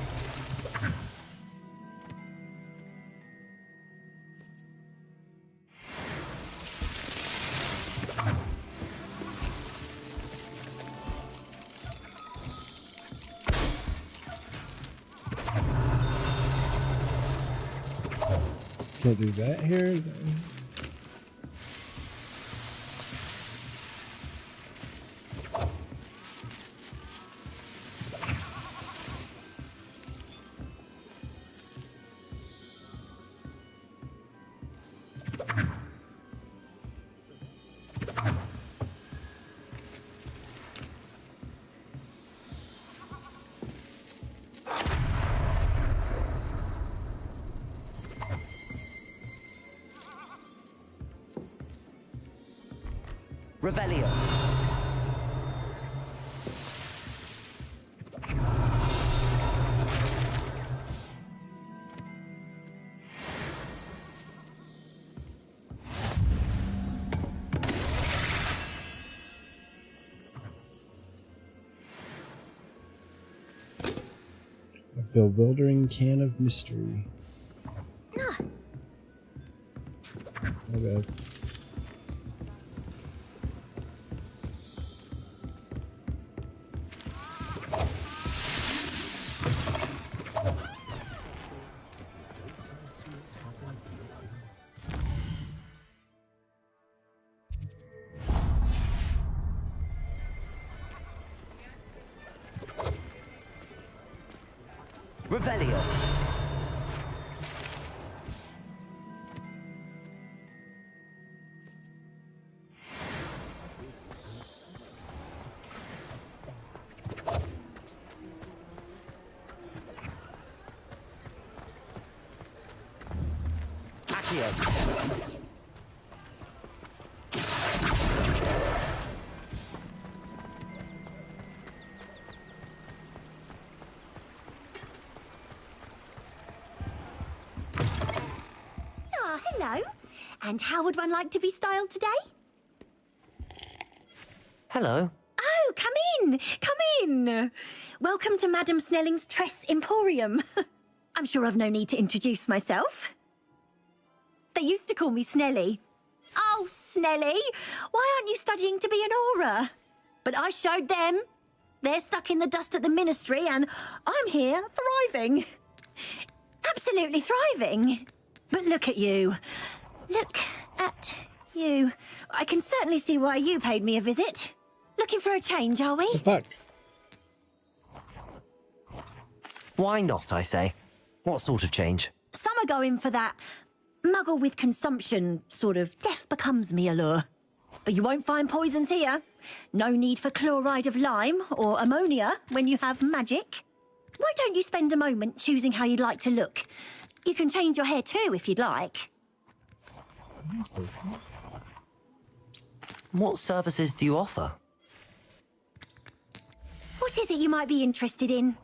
Can't do that here. Revelio. A bewildering can of mystery. Oh god. Revelio. Accio. Ah, hello. And how would one like to be styled today? Hello. Oh, come in! Come in! Welcome to Madame Snelling's Tress Emporium. I'm sure I've no need to introduce myself. They used to call me Snelly. Oh, Snelly! Why aren't you studying to be an aura? But I showed them. They're stuck in the dust at the ministry, and I'm here thriving. Absolutely thriving. But look at you. Look at you. I can certainly see why you paid me a visit. Looking for a change, are we? The fuck? Why not, I say? What sort of change? Some are going for that muggle with consumption, sort of death becomes me allure. But you won't find poisons here. No need for chloride of lime or ammonia when you have magic. Why don't you spend a moment choosing how you'd like to look? You can change your hair too if you'd like. What services do you offer? What is it you might be interested in?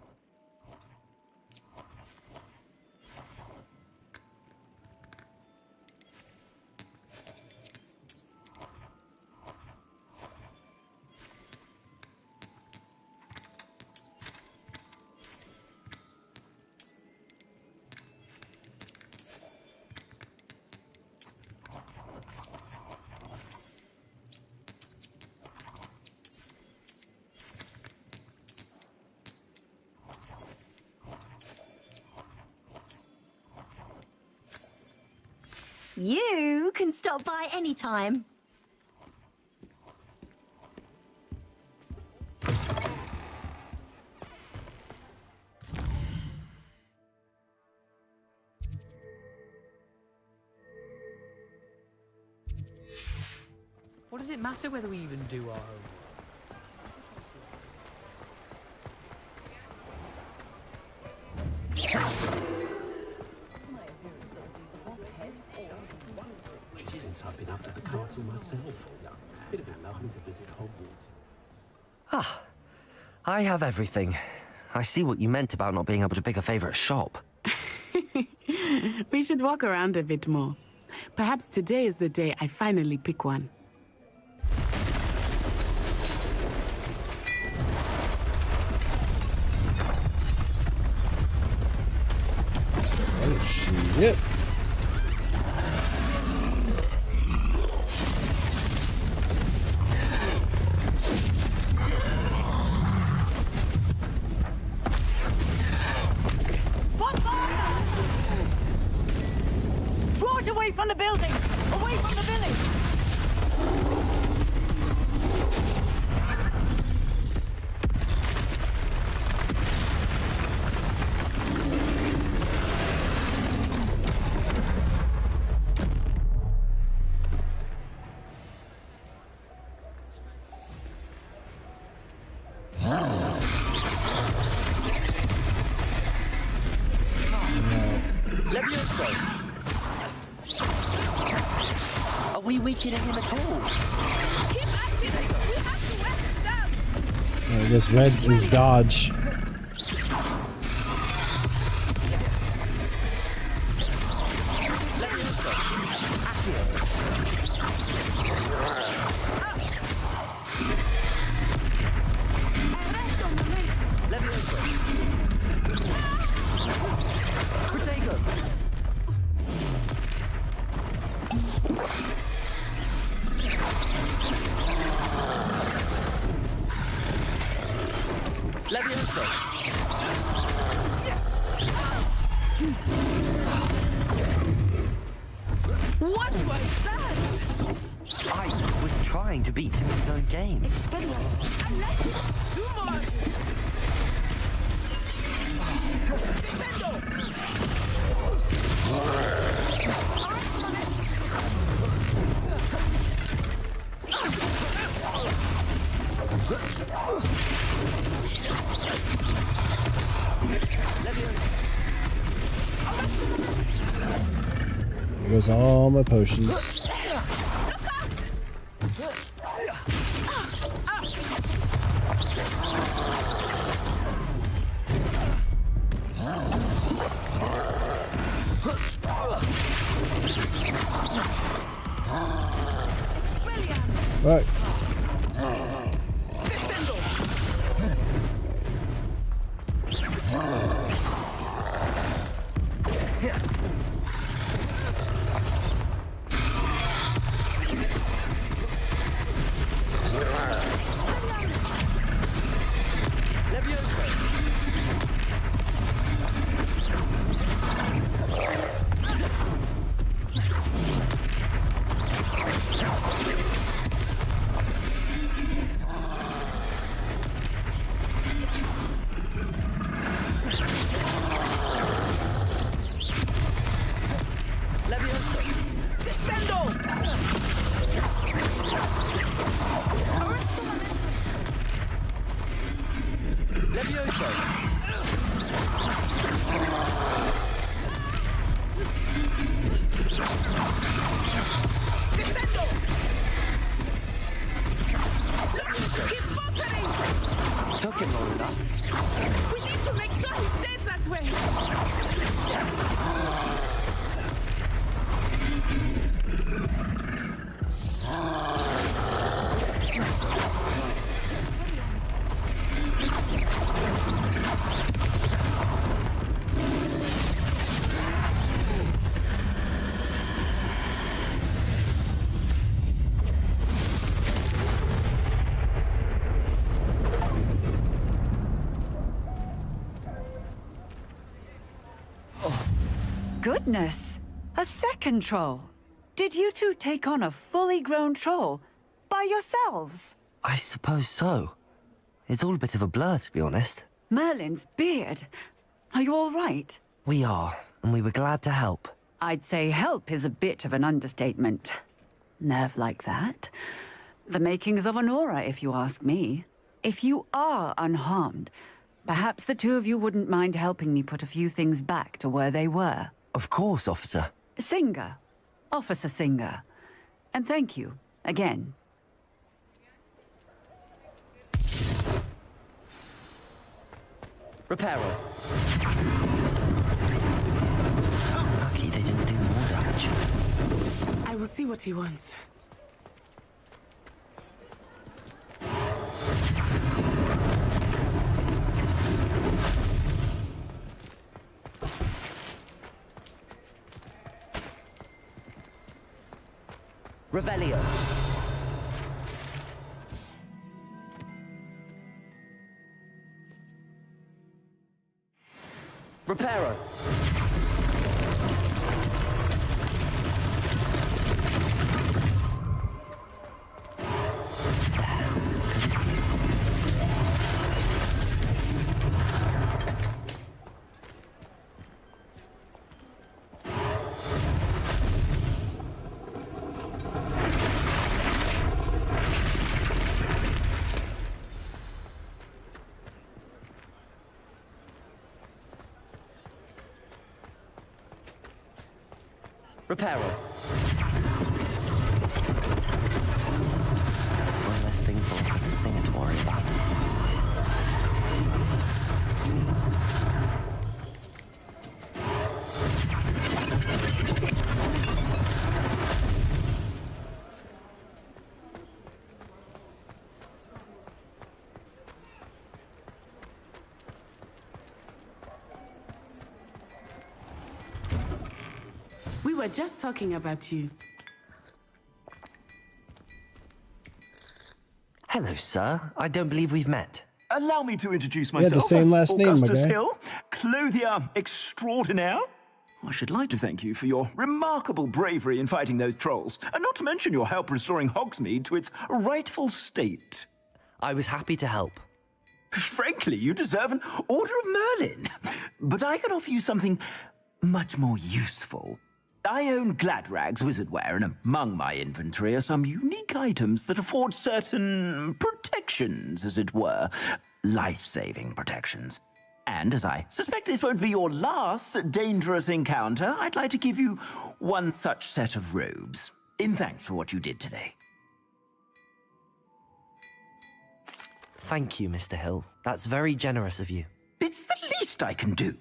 You can stop by any time. What does it matter whether we even do our homework? I've been up to the castle myself. It'd be lovely to visit Hogwarts. Ah, I have everything. I see what you meant about not being able to pick a favorite shop. We should walk around a bit more. Perhaps today is the day I finally pick one. Oh, shit. Draw it away from the building! Away from the village! Are we weakening him at all? I guess red is dodge. What was that? I was trying to beat him in his own game. Do more! There goes all my potions. What? Took him long enough. We need to make sure he stays that way. Goodness! A second troll! Did you two take on a fully grown troll? By yourselves? I suppose so. It's all a bit of a blur, to be honest. Merlin's beard. Are you all right? We are, and we were glad to help. I'd say help is a bit of an understatement. Nerve like that. The makings of an aura, if you ask me. If you are unharmed, perhaps the two of you wouldn't mind helping me put a few things back to where they were. Of course, officer. Singer. Officer Singer. And thank you, again. Reparo. Lucky they didn't do more damage. I will see what he wants. Revelio. Reparo. Reparo. One less thing for Officer Singer to worry about. We were just talking about you. Hello, sir. I don't believe we've met. Allow me to introduce You had myself. the same last name, my Augustus guy. Hill, clothier extraordinaire. I should like to thank you for your remarkable bravery in fighting those trolls, and not to mention your help restoring Hogsmeade to its rightful state. I was happy to help. Frankly, you deserve an Order of Merlin. But I can offer you something much more useful. I own Gladrag's wizardware, and among my inventory are some unique items that afford certain protections, as it were. Life-saving protections. And as I suspect this won't be your last dangerous encounter, I'd like to give you one such set of robes, in thanks for what you did today. Thank you, Mr. Hill. That's very generous of you. It's the least I can do.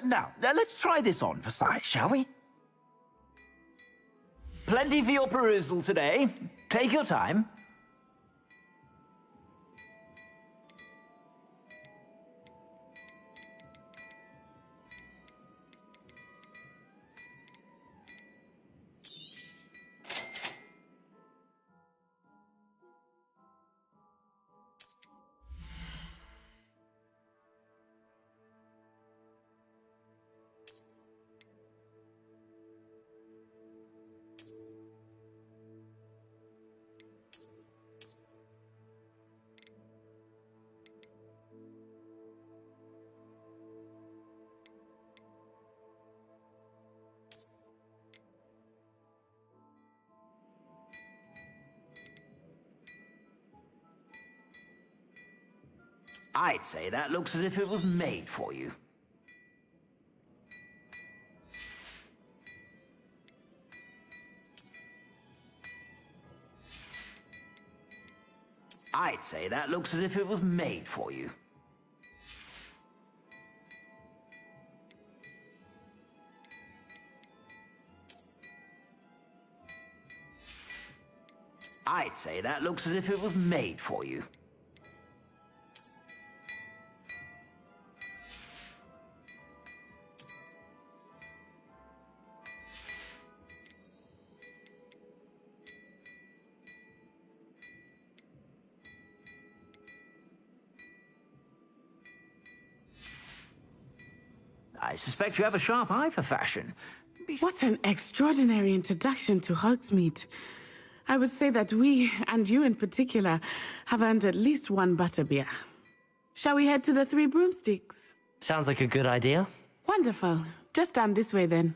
Now, let's try this on for size, shall we? Plenty for your perusal today. Take your time. I'd say that looks as if it was made for you. I'd say that looks as if it was made for you. I'd say that looks as if it was made for you. I suspect you have a sharp eye for fashion. What an extraordinary introduction to Hogsmeade. I would say that we, and you in particular, have earned at least one butterbeer. Shall we head to the Three Broomsticks? Sounds like a good idea. Wonderful. Just down this way then.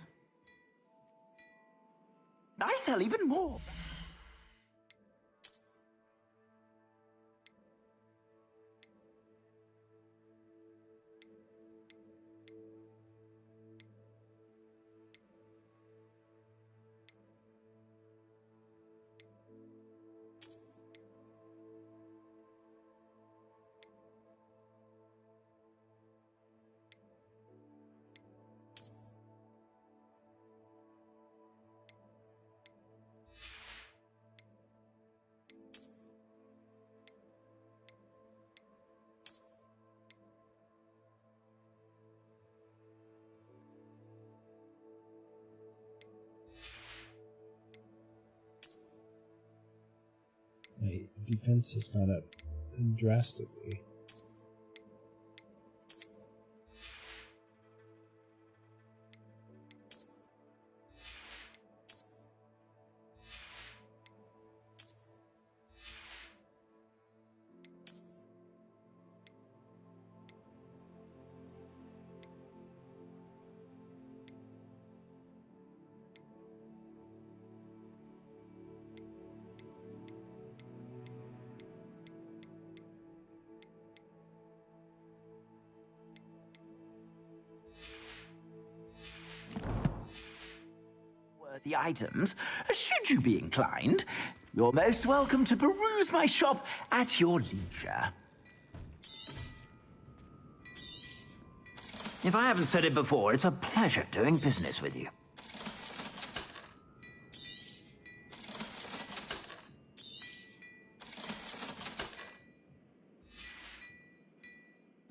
I sell even more. My defense has gone up drastically. The items, should you be inclined, you're most welcome to peruse my shop at your leisure. If I haven't said it before, it's a pleasure doing business with you.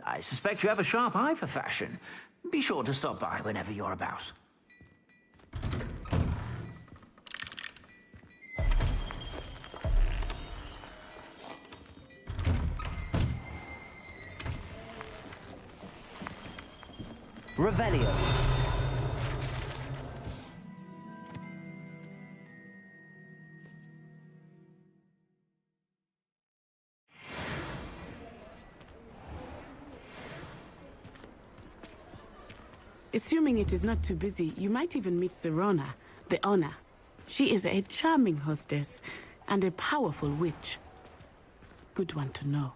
I suspect you have a sharp eye for fashion. Be sure to stop by whenever you're about. Revelio. Assuming it is not too busy, you might even meet Serona, the owner. She is a charming hostess and a powerful witch. Good one to know.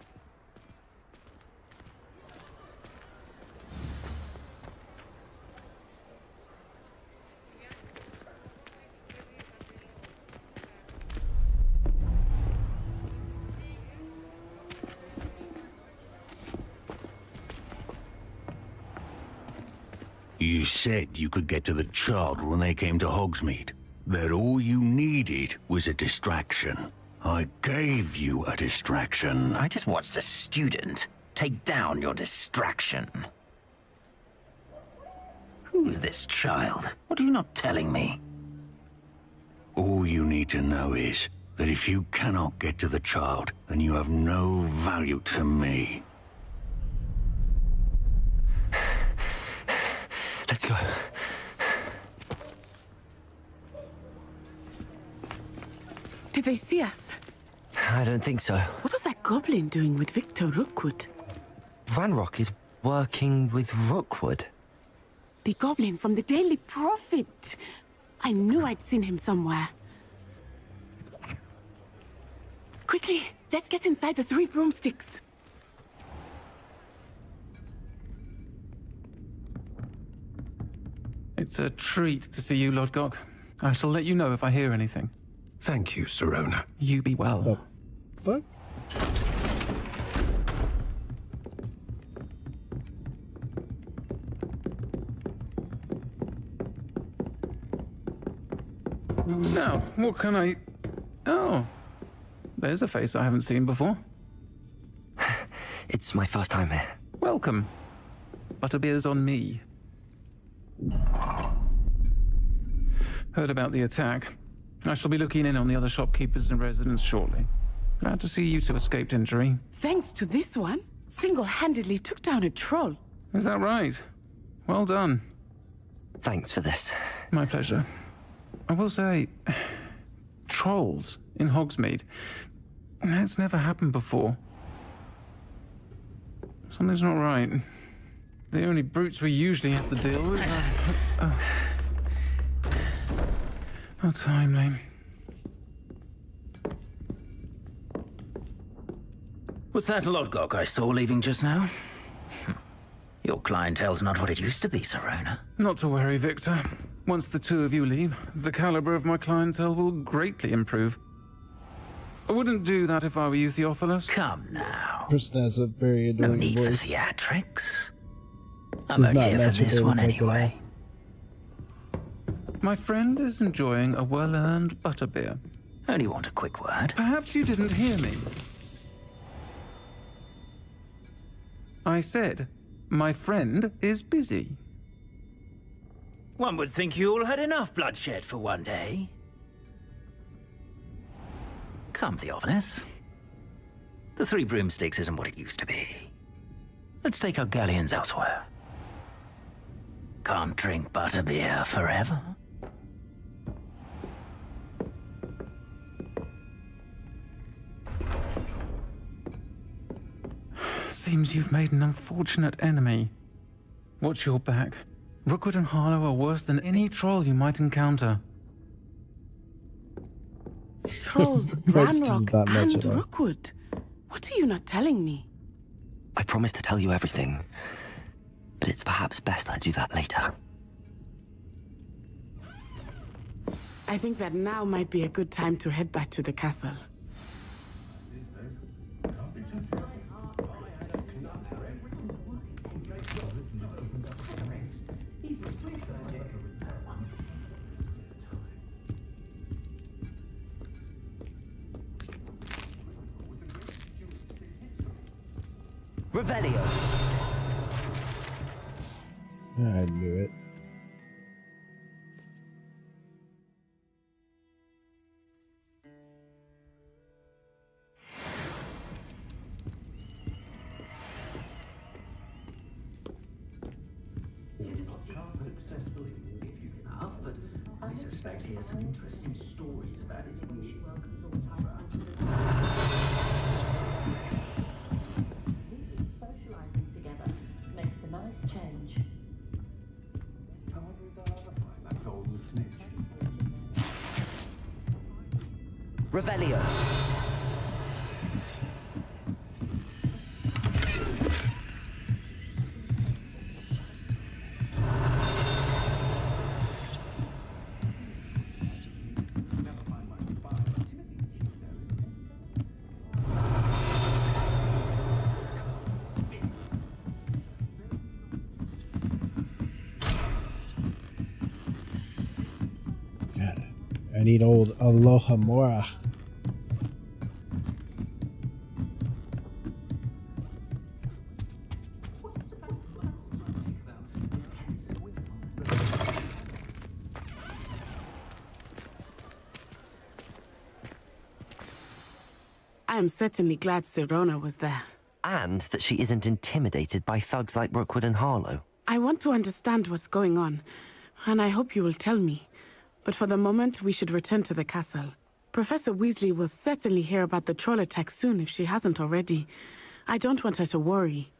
You said you could get to the child when they came to Hogsmeade. that all you needed was a distraction. I gave you a distraction. I just watched a student take down your distraction. Who is this child? What are you not telling me? All you need to know is that if you cannot get to the child, then you have no value to me. Let's go. Did they see us? I don't think so. What was that goblin doing with Victor Rookwood? Ranrock is working with Rookwood. The goblin from the Daily Prophet. I knew I'd seen him somewhere. Quickly, let's get inside the 3 broomsticks. It's a treat to see you, Lodgok. I shall let you know if I hear anything. Thank you, Sirona. You be well. What? Now, what can I... Oh, there's a face I haven't seen before. It's my first time here. Welcome. Butterbeer's on me. Heard about the attack. I shall be looking in on the other shopkeepers and residents shortly. Glad to see you two escaped injury. Thanks to this one, single-handedly took down a troll. Is that right? Well done. Thanks for this. My pleasure. I will say, trolls in Hogsmeade. That's never happened before. Something's not right. The only brutes we usually have to deal with are... How timely. Was that Lodgok I saw leaving just now? Your clientele's not what it used to be, Sirona. Not to worry, Victor. Once the two of you leave, the caliber of my clientele will greatly improve. I wouldn't do that if I were you, Theophilus. Come now. Person has a very No annoying need voice. for theatrics. I'm Does only not here for match a this Daily one Prophet at all. anyway. My friend is enjoying a well-earned butterbeer. Only want a quick word. Perhaps you didn't hear me. I said, my friend is busy. One would think you all had enough bloodshed for one day. Come, Theophilus. The 3 broomsticks isn't what it used to be. Let's take our galleons elsewhere. Can't drink butterbeer forever. Seems you've made an unfortunate enemy. Watch your back. Rookwood and Harlow are worse than any troll you might encounter. Trolls, Price does Ranrock, not match and at all. Rookwood. What are you not telling me? I promised to tell you everything, but it's perhaps best I do that later. I think that now might be a good time to head back to the castle. Revelio. I knew it. But I suspect he has some interesting stories about it. Socializing together makes a nice change. Revelio. I need old Aloha Mora. I am certainly glad Sirona was there. And that she isn't intimidated by thugs like Rookwood and Harlow. I want to understand what's going on, and I hope you will tell me. But for the moment, we should return to the castle. Professor Weasley will certainly hear about the troll attack soon if she hasn't already. I don't want her to worry.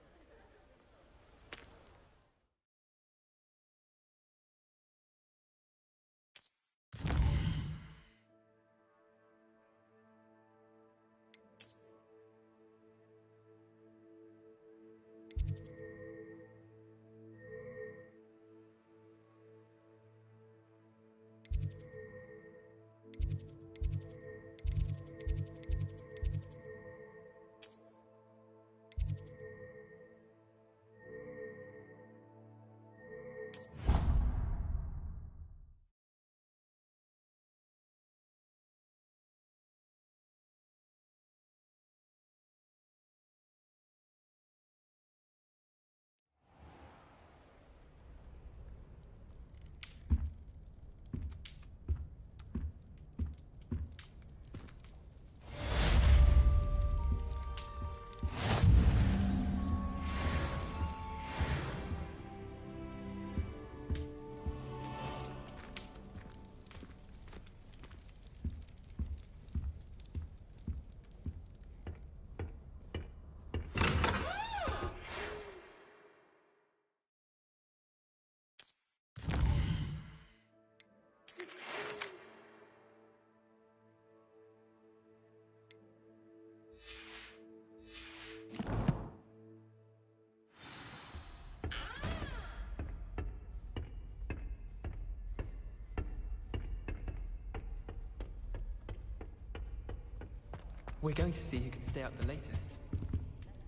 We're going to see who can stay up the latest.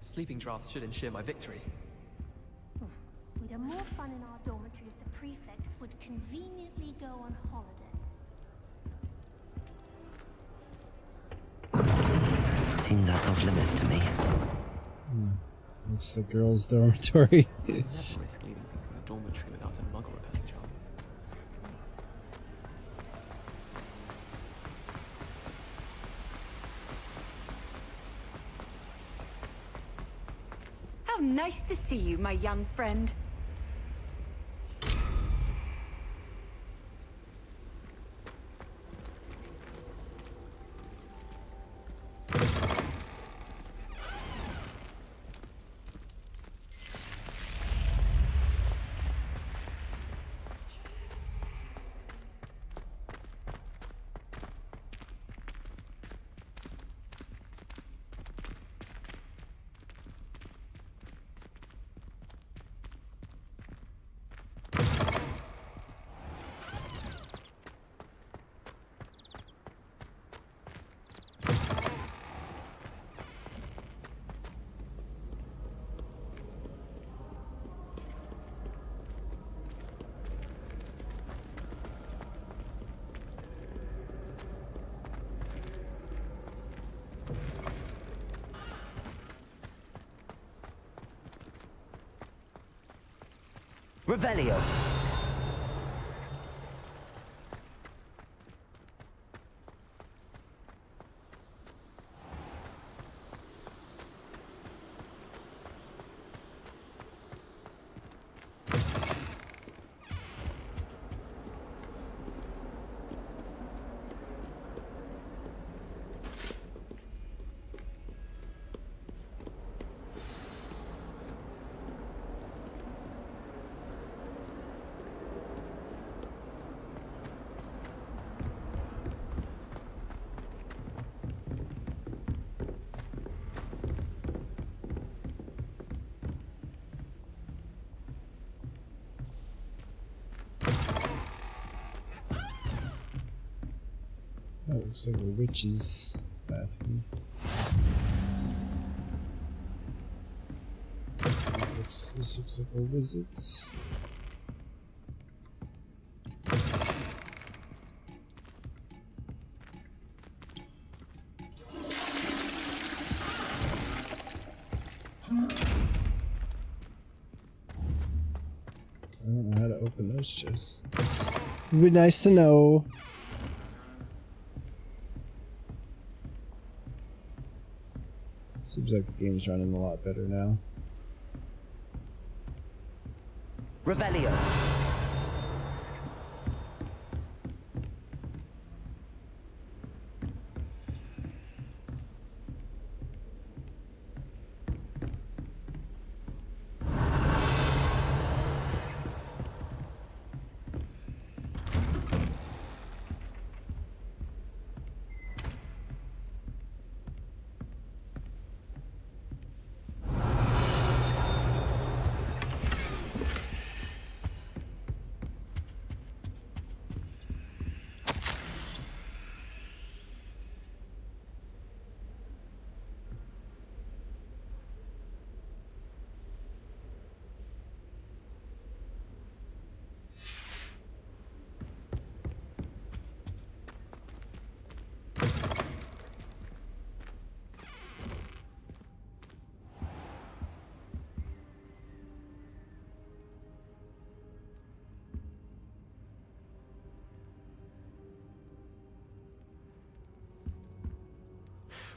Sleeping drafts should ensure my victory. We'd have more fun in our dormitory if the prefects would conveniently go on holiday. Seems that's off limits to me. It's the girls' dormitory. Never risk leaving things in the dormitory without a muggle repelling charm. How nice to see you, my young friend. Revelio. That looks like a witch's bathroom. This looks like a wizard's. open those chests. It'd be nice to know. Seems like the game's running a lot better now. Revelio.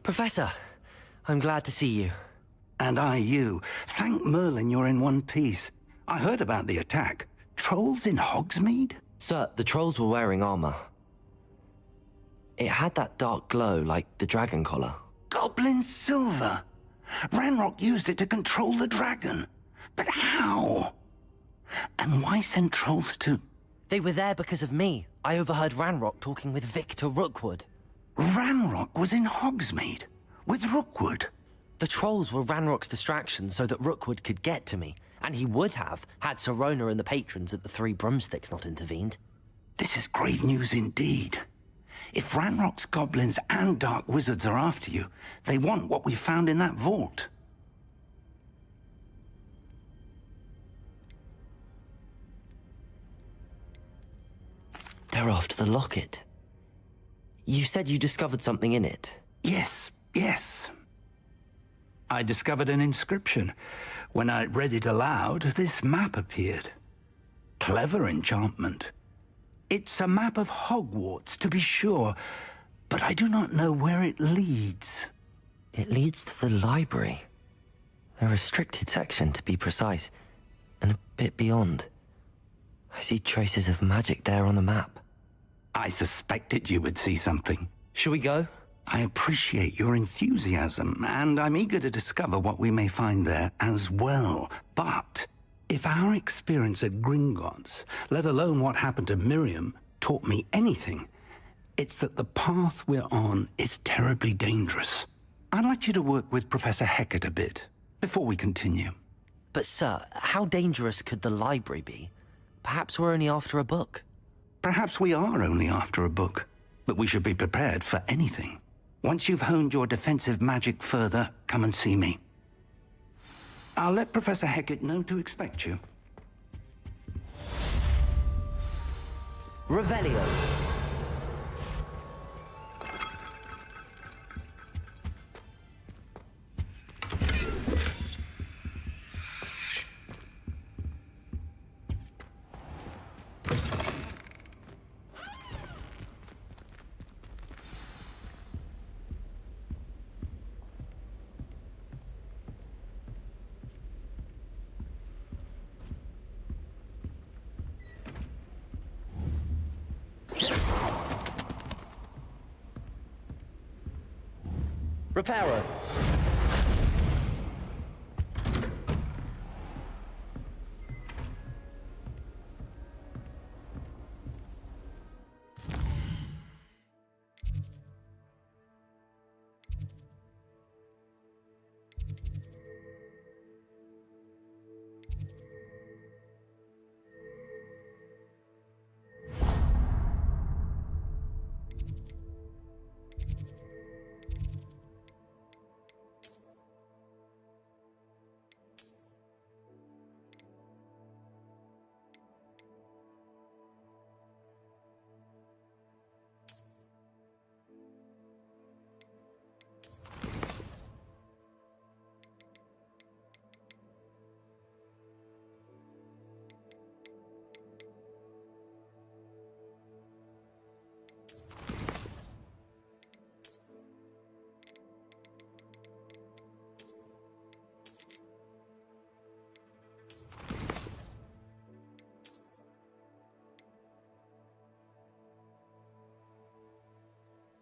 Professor, I'm glad to see you. And I you. Thank Merlin you're in one piece. I heard about the attack. Trolls in Hogsmeade? Sir, the trolls were wearing armor. It had that dark glow like the dragon collar. Goblin silver. Ranrock used it to control the dragon. But how? And why send trolls to... They were there because of me. I overheard Ranrock talking with Victor Rookwood. Ranrock was in Hogsmeade? With Rookwood? The trolls were Ranrock's distraction so that Rookwood could get to me. And he would have, had Sirona and the patrons at the Three Broomsticks not intervened. This is grave news indeed. If Ranrock's goblins and dark wizards are after you, they want what we found in that vault. They're after the locket. You said you discovered something in it. Yes. I discovered an inscription. When I read it aloud, this map appeared. Clever enchantment. It's a map of Hogwarts, to be sure, but I do not know where it leads. It leads to the library. A restricted section, to be precise, and a bit beyond. I see traces of magic there on the map. I suspected you would see something. Shall we go? I appreciate your enthusiasm, and I'm eager to discover what we may find there as well. But if our experience at Gringotts, let alone what happened to Miriam, taught me anything, it's that the path we're on is terribly dangerous. I'd like you to work with Professor Hecat a bit, before we continue. But sir, how dangerous could the library be? Perhaps we're only after a book. Perhaps we are only after a book, but we should be prepared for anything. Once you've honed your defensive magic further, come and see me. I'll let Professor Hecat know to expect you. Revelio. Reparo.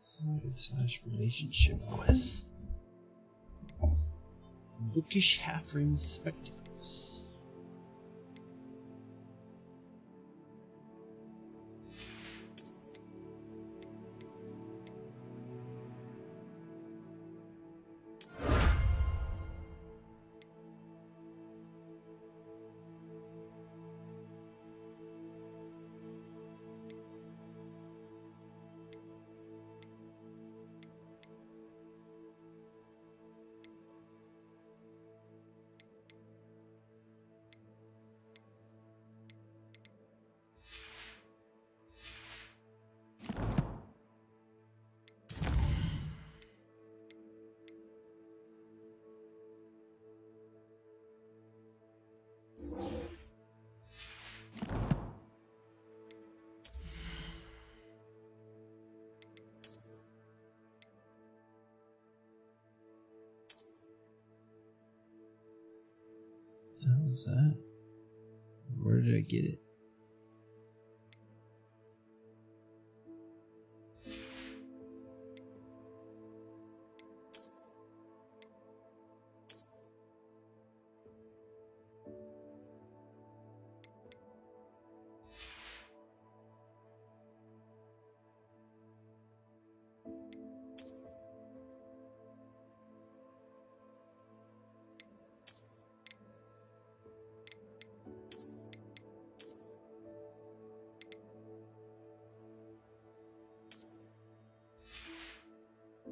/relationship quest. Bookish half-rim spectacles. What the hell is that? Where did I get it?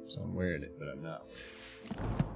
So I'm wearing it, but I'm not wearing it.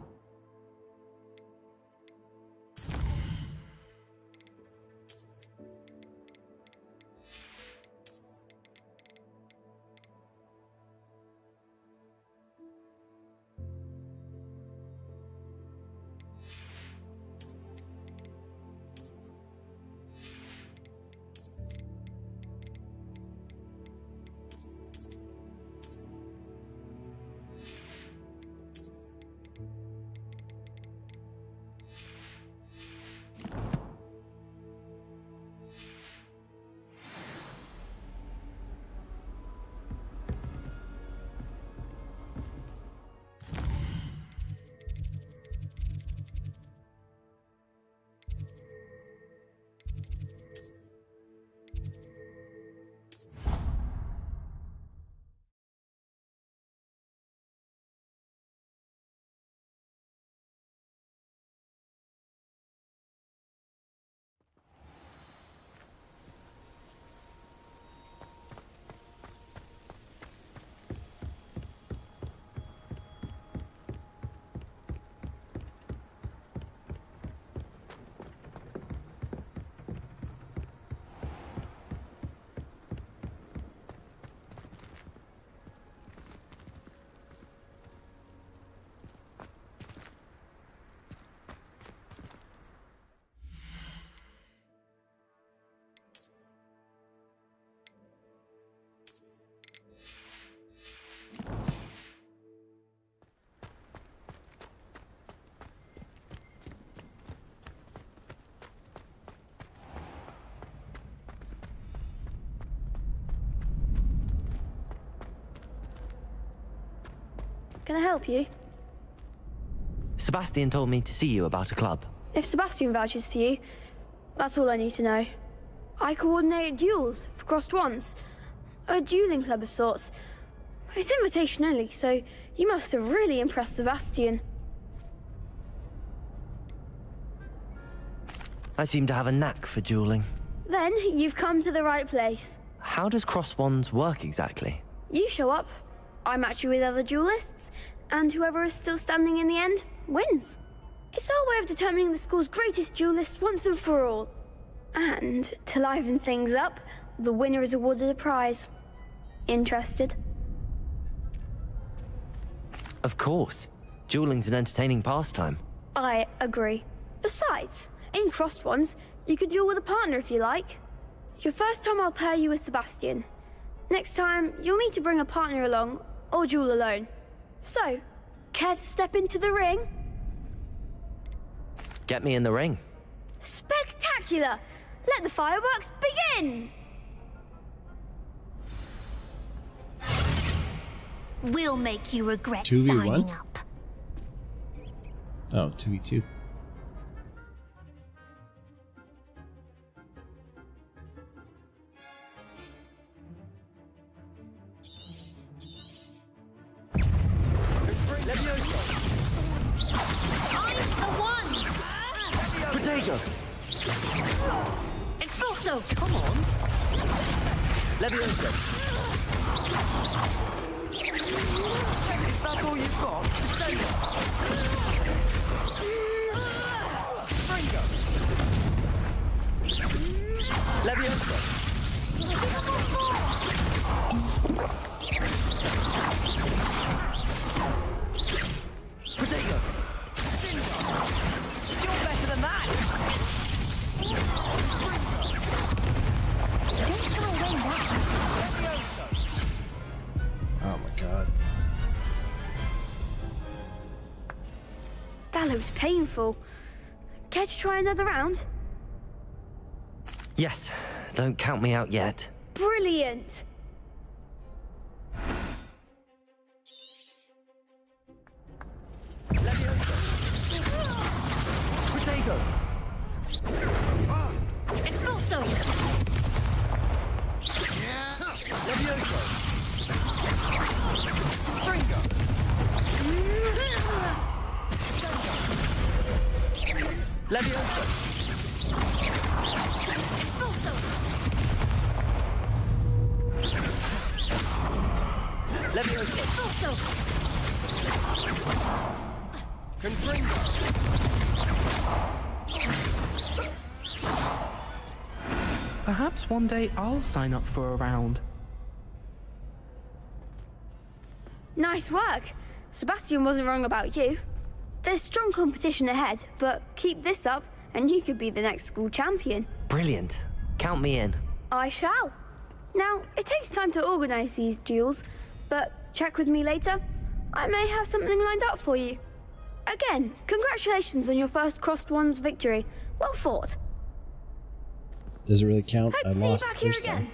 Can I help you? Sebastian told me to see you about a club. If Sebastian vouches for you, that's all I need to know. I coordinate duels for crossed wands. A dueling club of sorts. It's invitation only, so you must have really impressed Sebastian. I seem to have a knack for dueling. Then you've come to the right place. How does cross wands work exactly? You show up, I match you with other duelists, and whoever is still standing in the end wins. It's our way of determining the school's greatest duelist once and for all. And to liven things up, the winner is awarded a prize. Interested? Of course. Dueling's an entertaining pastime. I agree. Besides, in crossed ones, you could duel with a partner if you like. Your first time I'll pair you with Sebastian. Next time, you'll need to bring a partner along, or duel alone. So, care to step into the ring? Get me in the ring. Spectacular! Let the fireworks begin! We'll make you regret 2v1? signing up. Oh, 2v2. I'm the one! Protego! Expulso! Come on! Levioso! If that's all you've got, say it! Fringo! Levioso! Protego! You're better than that! Oh my god. That looks painful. Care to try another round? Yes, don't count me out yet. Brilliant! Protego! Expulso! Levioso! Fringo! Levioso! Levioso! Expulso! Confringo! Perhaps one day I'll sign up for a round. Nice work. Sebastian wasn't wrong about you. There's strong competition ahead, but keep this up and you could be the next school champion. Brilliant. Count me in. I shall. Now, it takes time to organise these duels, but check with me later. I may have something lined up for you. Again, congratulations on your first Crossed Ones victory. Well fought. Does it really count? Hope I to see you lost back the here first again. time.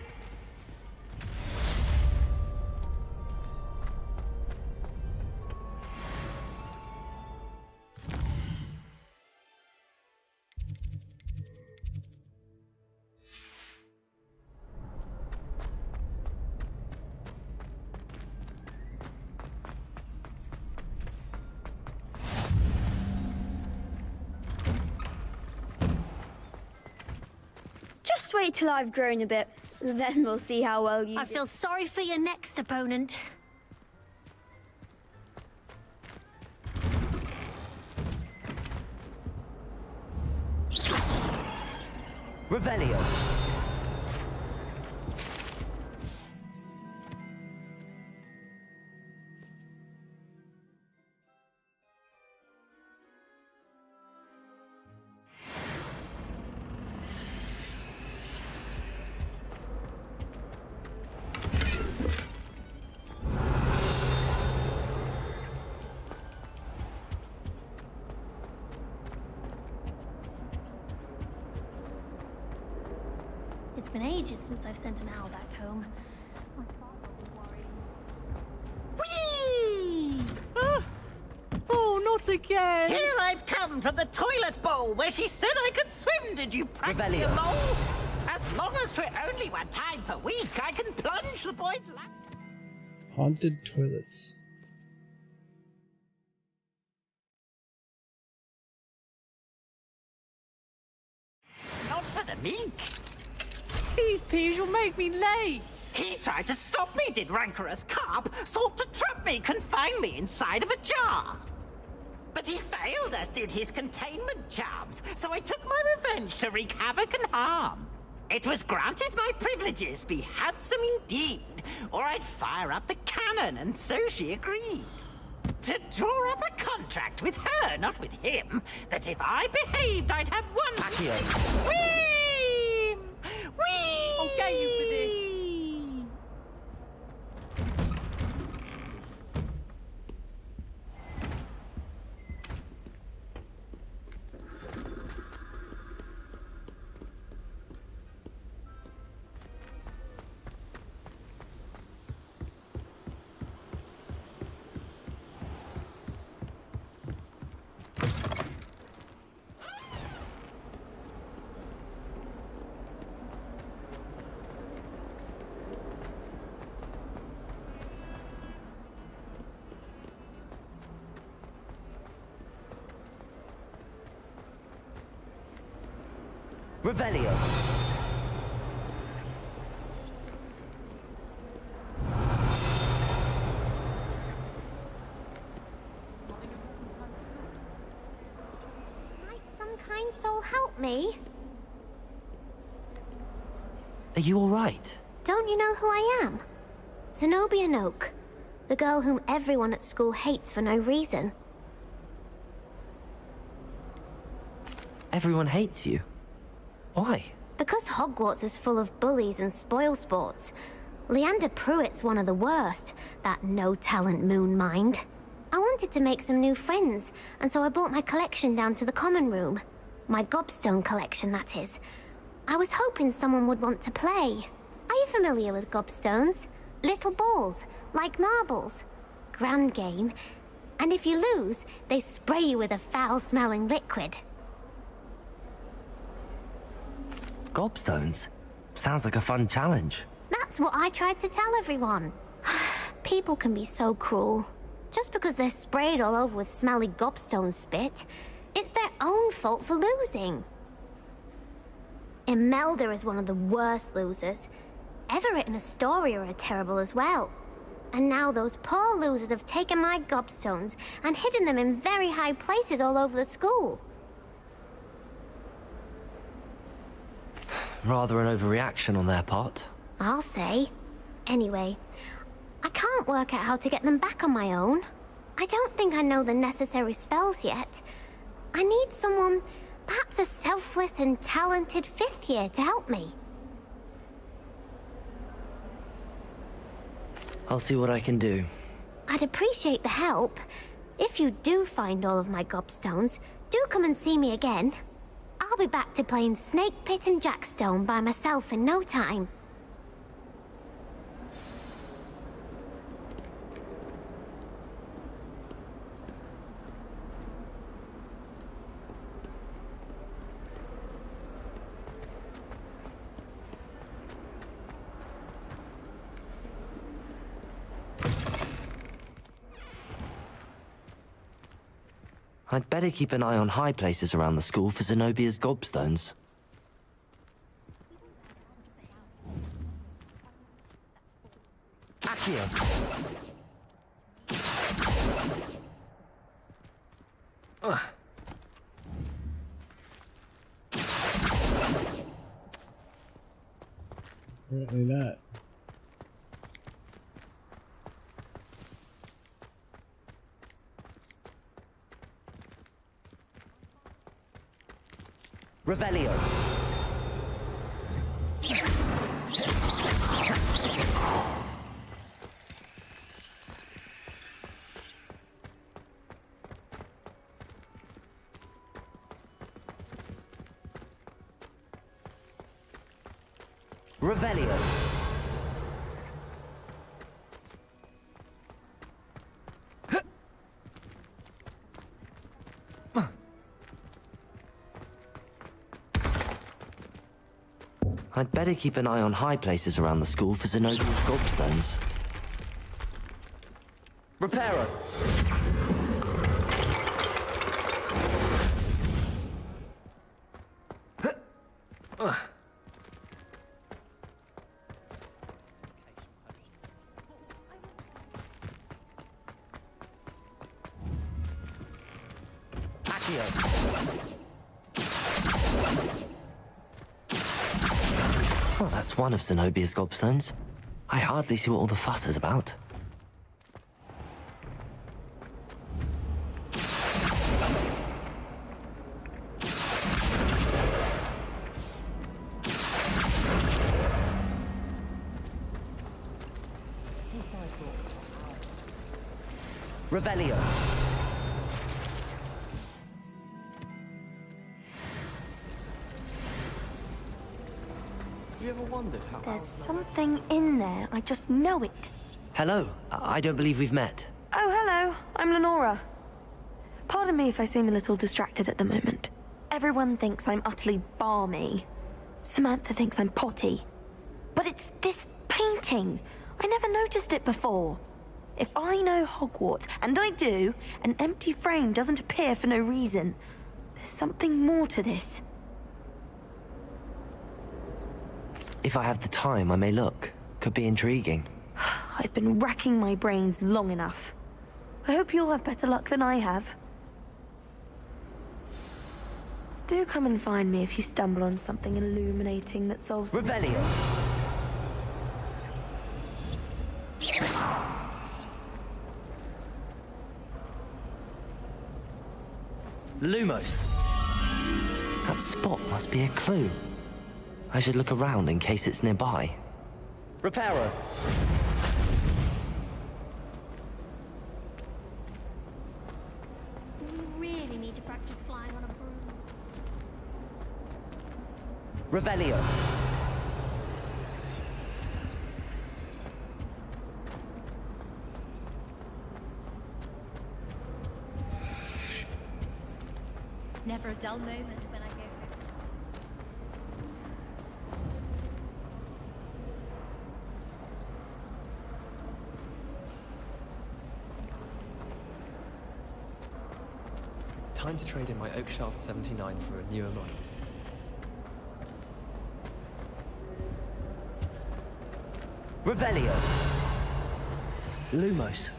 Just wait till I've grown a bit. Then we'll see how well you I do. feel sorry for your next opponent. Revelio! It's been ages since I've sent an owl back home. My father will worry. Whee! Oh, not again! Here I've come from the toilet bowl where she said I could swim, did you practice Revelio. mole? As long as 'twere only one time per week, I can plunge the boy's life. Haunted toilets. Not for the meek. These peas will make me late! He tried to stop me, did rancorous carp, sought to trap me, confine me inside of a jar. But he failed, as did his containment charms, so I took my revenge to wreak havoc and harm. It was granted my privileges be handsome indeed, or I'd fire up the cannon, and so she agreed. To draw up a contract with her, not with him, that if I behaved, I'd have one... Accio. Whee! Whee! I'll get you for this! Revelio. Might some kind soul help me? Are you all right? Don't you know who I am? Zenobia Noak, the girl whom everyone at school hates for no reason. Everyone hates you. Why? Because Hogwarts is full of bullies and spoilsports. Leander Pruitt's one of the worst, that no-talent moon mind. I wanted to make some new friends, and so I brought my collection down to the common room. My gobstone collection, that is. I was hoping someone would want to play. Are you familiar with gobstones? Little balls, like marbles. Grand game. And if you lose, they spray you with a foul-smelling liquid. Gobstones? Sounds like a fun challenge. That's what I tried to tell everyone. People can be so cruel. Just because they're sprayed all over with smelly gobstone spit, it's their own fault for losing. Imelda is one of the worst losers. Everett and Astoria are terrible as well. And now those poor losers have taken my gobstones and hidden them in very high places all over the school. Rather an overreaction on their part. I'll say. Anyway, I can't work out how to get them back on my own. I don't think I know the necessary spells yet. I need someone, perhaps a selfless and talented fifth year to help me. I'll see what I can do. I'd appreciate the help. If you do find all of my gobstones, do come and see me again. I'll be back to playing Snake Pit and Jackstone by myself in no time. I'd better keep an eye on high places around the school for Zenobia's gobstones. Accio! Apparently not. Revelio. Revelio. I'd better keep an eye on high places around the school for Zenobia's gobstones. Reparo! Well, that's one of Zenobia's gobstones. I hardly see what all the fuss is about. Revelio. Have you ever wondered how... There's something in there. I just know it. Hello. I don't believe we've met. Oh, hello. I'm Lenora. Pardon me if I seem a little distracted at the moment. Everyone thinks I'm utterly balmy. Samantha thinks I'm potty. But it's this painting. I never noticed it before. If I know Hogwarts, and I do, an empty frame doesn't appear for no reason. There's something more to this. If I have the time, I may look. Could be intriguing. I've been racking my brains long enough. I hope you'll have better luck than I have. Do come and find me if you stumble on something illuminating that solves... Revelio! Lumos! That spot must be a clue. I should look around in case it's nearby. Reparo! Do you really need to practice flying on a broom? Revelio! Never a dull moment when I go home. It's time to trade in my Oakshaft 79 for a newer model. Revelio! Lumos.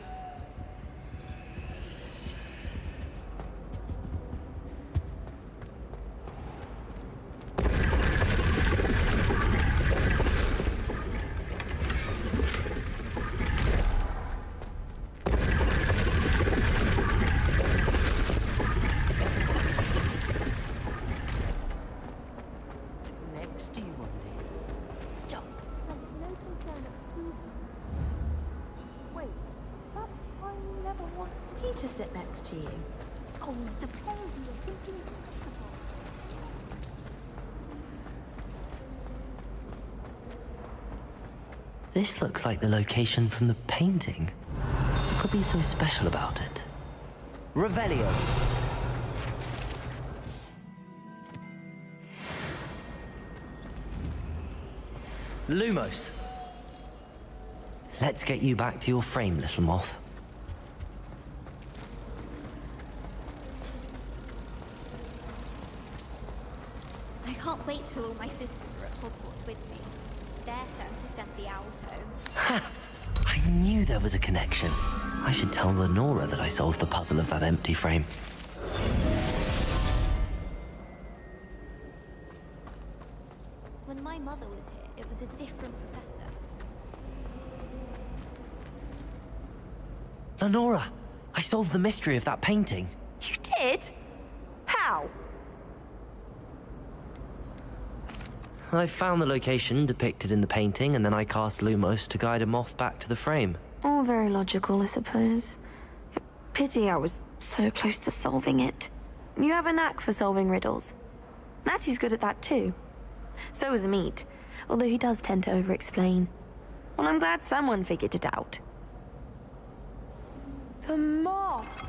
Next to you one day. Stop. There's no concern of who. Wait, but I never wanted Me to sit next to you. Oh, the pair of you are thinking impossible. This looks like the location from the painting. What could be so special about it? Revelio! Lumos! Let's get you back to your frame, little moth. I can't wait till all my sisters are at Hogwarts with me. Their turn to send the owls home. I knew there was a connection. I should tell Lenora that I solved the puzzle of that empty frame. When my mother was here, it was a different professor. Lenora! I solved the mystery of that painting. You did? How? I found the location depicted in the painting, and then I cast Lumos to guide a moth back to the frame. All very logical, I suppose. Pity I was so close to solving it. You have a knack for solving riddles. Natty's good at that too. So is Meat, although he does tend to over-explain. Well, I'm glad someone figured it out. The moth!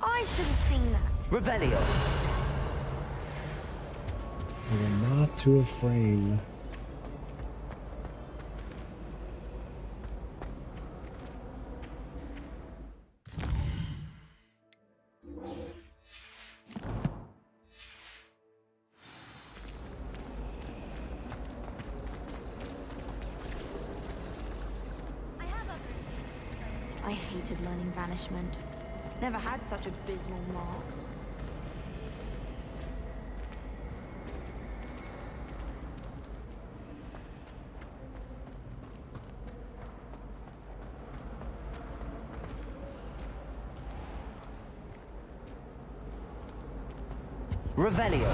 I should have seen that. Revelio! Like a moth to a frame. I hated learning banishment. Never had such abysmal marks. Revelio!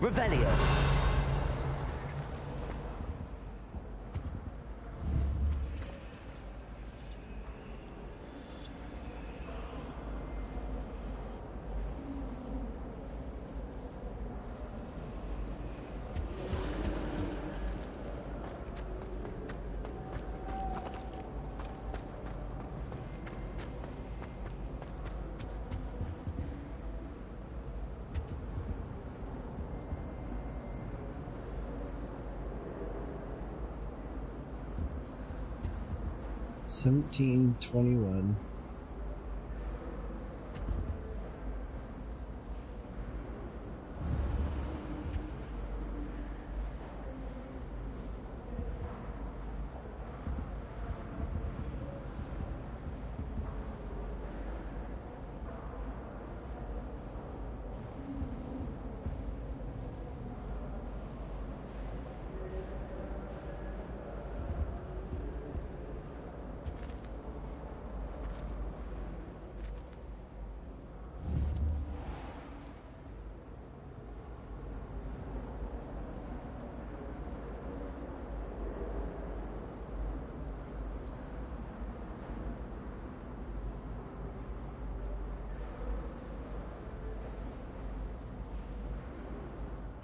Revelio. $17.21.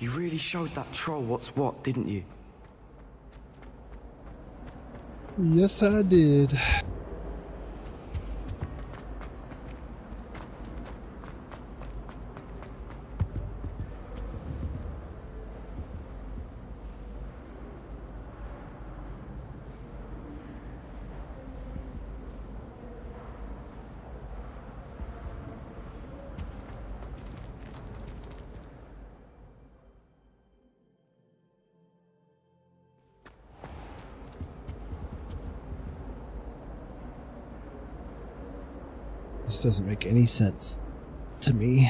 You really showed that troll what's what, didn't you? Yes, I did. This doesn't make any sense to me.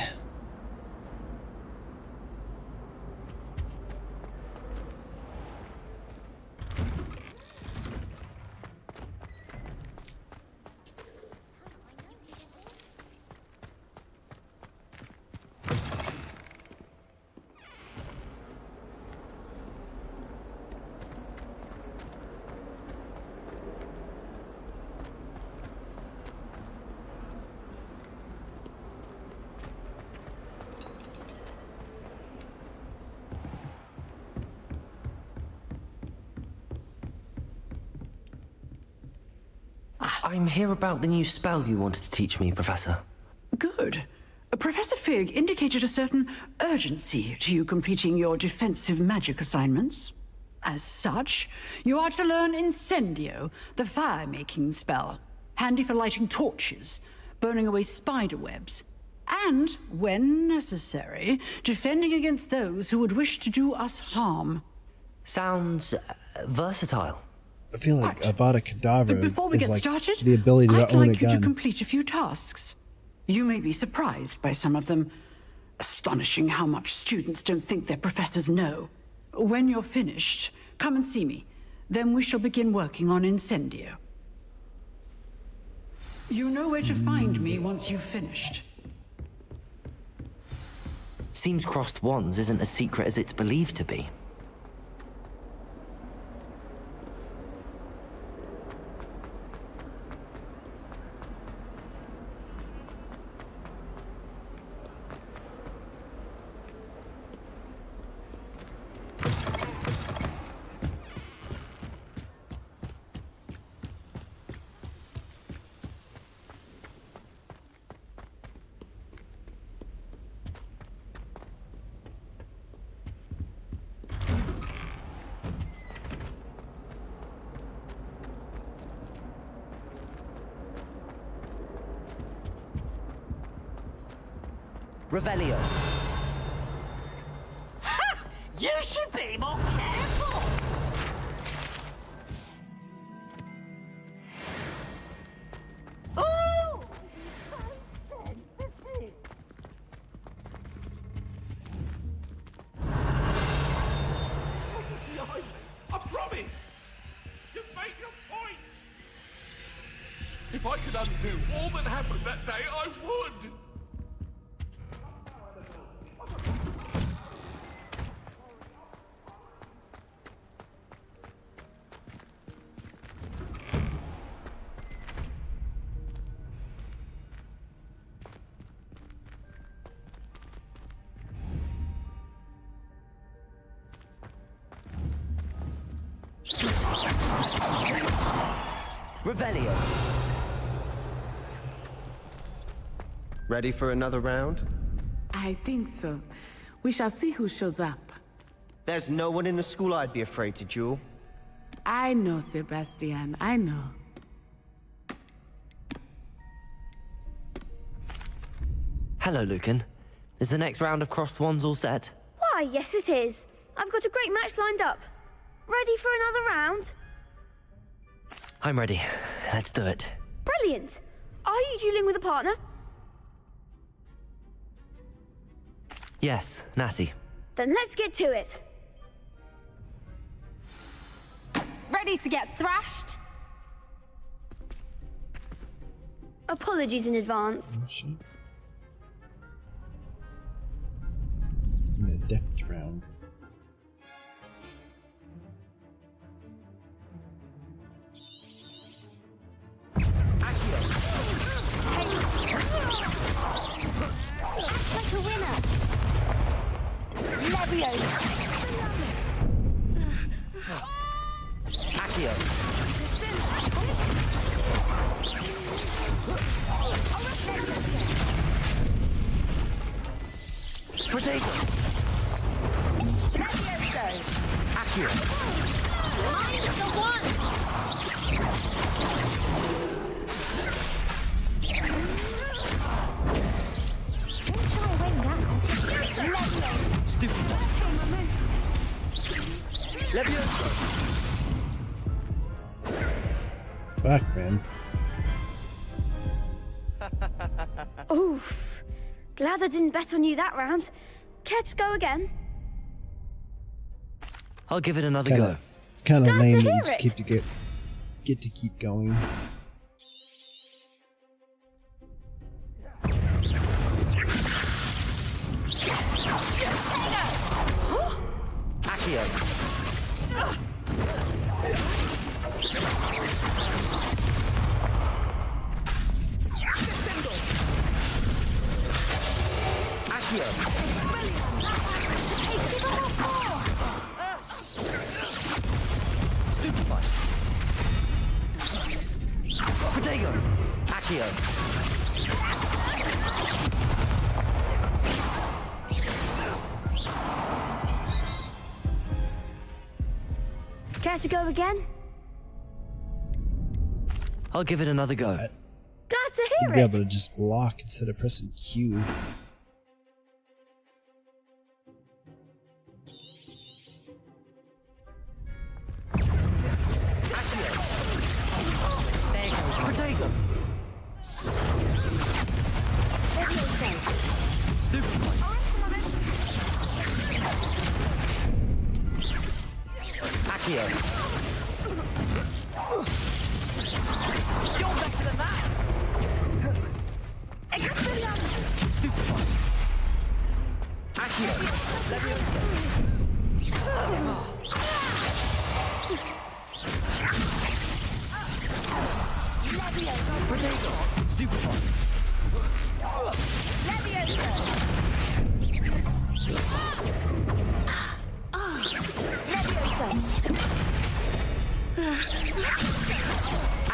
I'm here about the new spell you wanted to teach me, Professor. Good. Professor Fig indicated a certain urgency to you completing your defensive magic assignments. As such, you are to learn Incendio, the fire-making spell, handy for lighting torches, burning away spider webs, and, when necessary, defending against those who would wish to do us harm. Sounds versatile. I feel like Avada Kedavra Before we is get like started, the ability to I'd own like a you to gun. complete a few tasks. You may be surprised by some of them. Astonishing how much students don't think their professors know. When you're finished, come and see me. Then we shall begin working on Incendio. You know where to find me once you've finished. Seems crossed wands isn't as secret as it's believed to be. Revelio. Ha! You should be more careful! Ooh! I promise! Just make your point! If I could undo all that happened that day, I would! Revelio. Ready for another round? I think so. We shall see who shows up. There's no one in the school I'd be afraid to duel. I know, Sebastian. I know. Hello, Lucan. Is the next round of Crossed Wands all set? Why, yes it is. I've got a great match lined up. Ready for another round? I'm ready. Let's do it. Brilliant. Are you dueling with a partner? Yes, Natty. Then let's get to it. Ready to get thrashed? Apologies in advance. Oh, shit. In a depth round. Like a winner. Leviosa. Accio. Protego. Leviosa. Accio. Mine is the one. Don't shy away now. Leviosa. Stupid. Leviosa. Fuck, man. Oof. Glad I didn't bet on you that round. Care to go again? I'll give it another go. Kind of Glad lame to that hear you just it. get to keep going. Accio. Accio. Stupefy. Protego. Accio. Jesus. Care to go again? I'll give it another go. Glad to You'd hear be it. able to just block instead of pressing Q. Protego. Stupefy. Accio. You're better than that! Stupefy. Accio. Leviosa. Protego. Stupefy.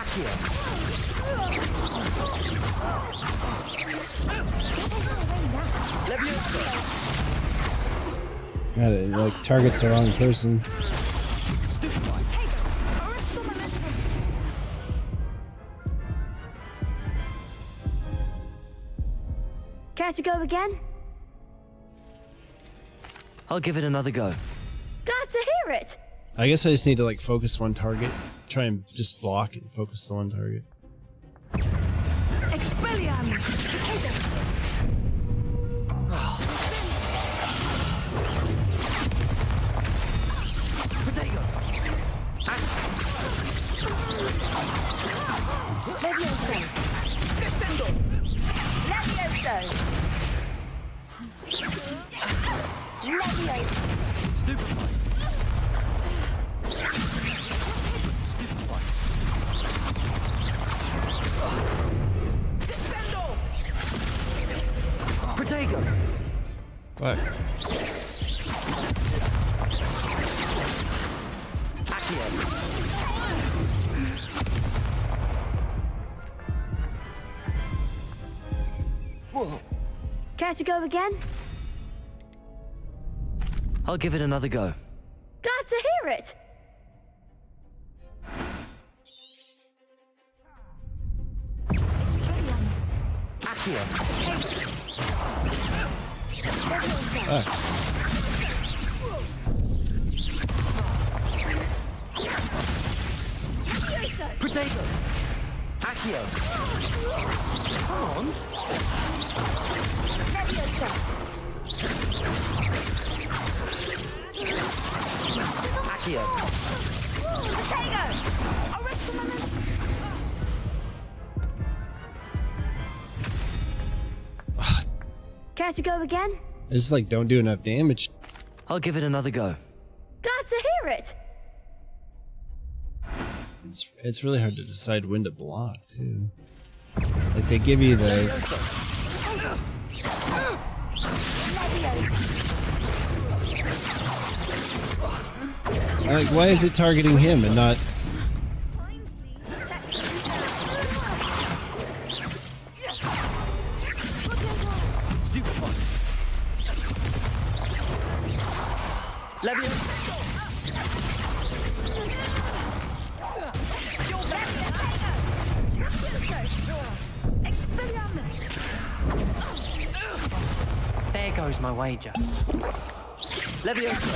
Accio. Leviosa. God, it like targets the wrong person. Care to go again? I'll give it another go. Glad to hear it. I guess I just need to like focus one target. Try and just block and focus the one target. Expelliarmus! Levioso! Descendo! Levioso! Levioso! Stupefy! Descendo! Protego! Fuck. Accio! Whoa. Care to go again? I'll give it another go. Glad to hear it. Accio! Protego! Accio! Come on! Accio! Care to go again? I just like don't do enough damage. I'll give it another go. Glad to hear it. It's really hard to decide when to block too. Like they give you the like why is it targeting him and not There goes my wager. Levioso!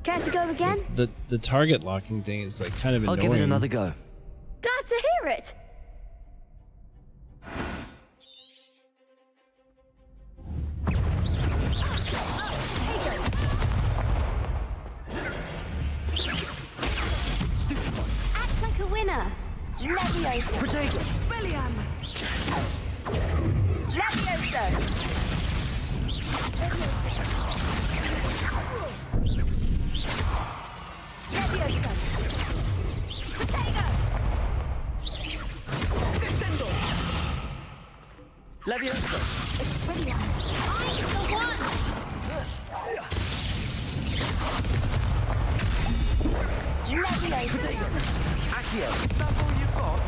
Care to go again? the target locking thing is like kind of annoying. I'll give it another go. Glad to hear it. Act like a winner. Levioso! Protego! Expelliarmus! Levioso! Levioso! Protego! Descendo! Levioso! Expelliarmus! I'm the one! Levioso! Protego! Accio! That's all you've got?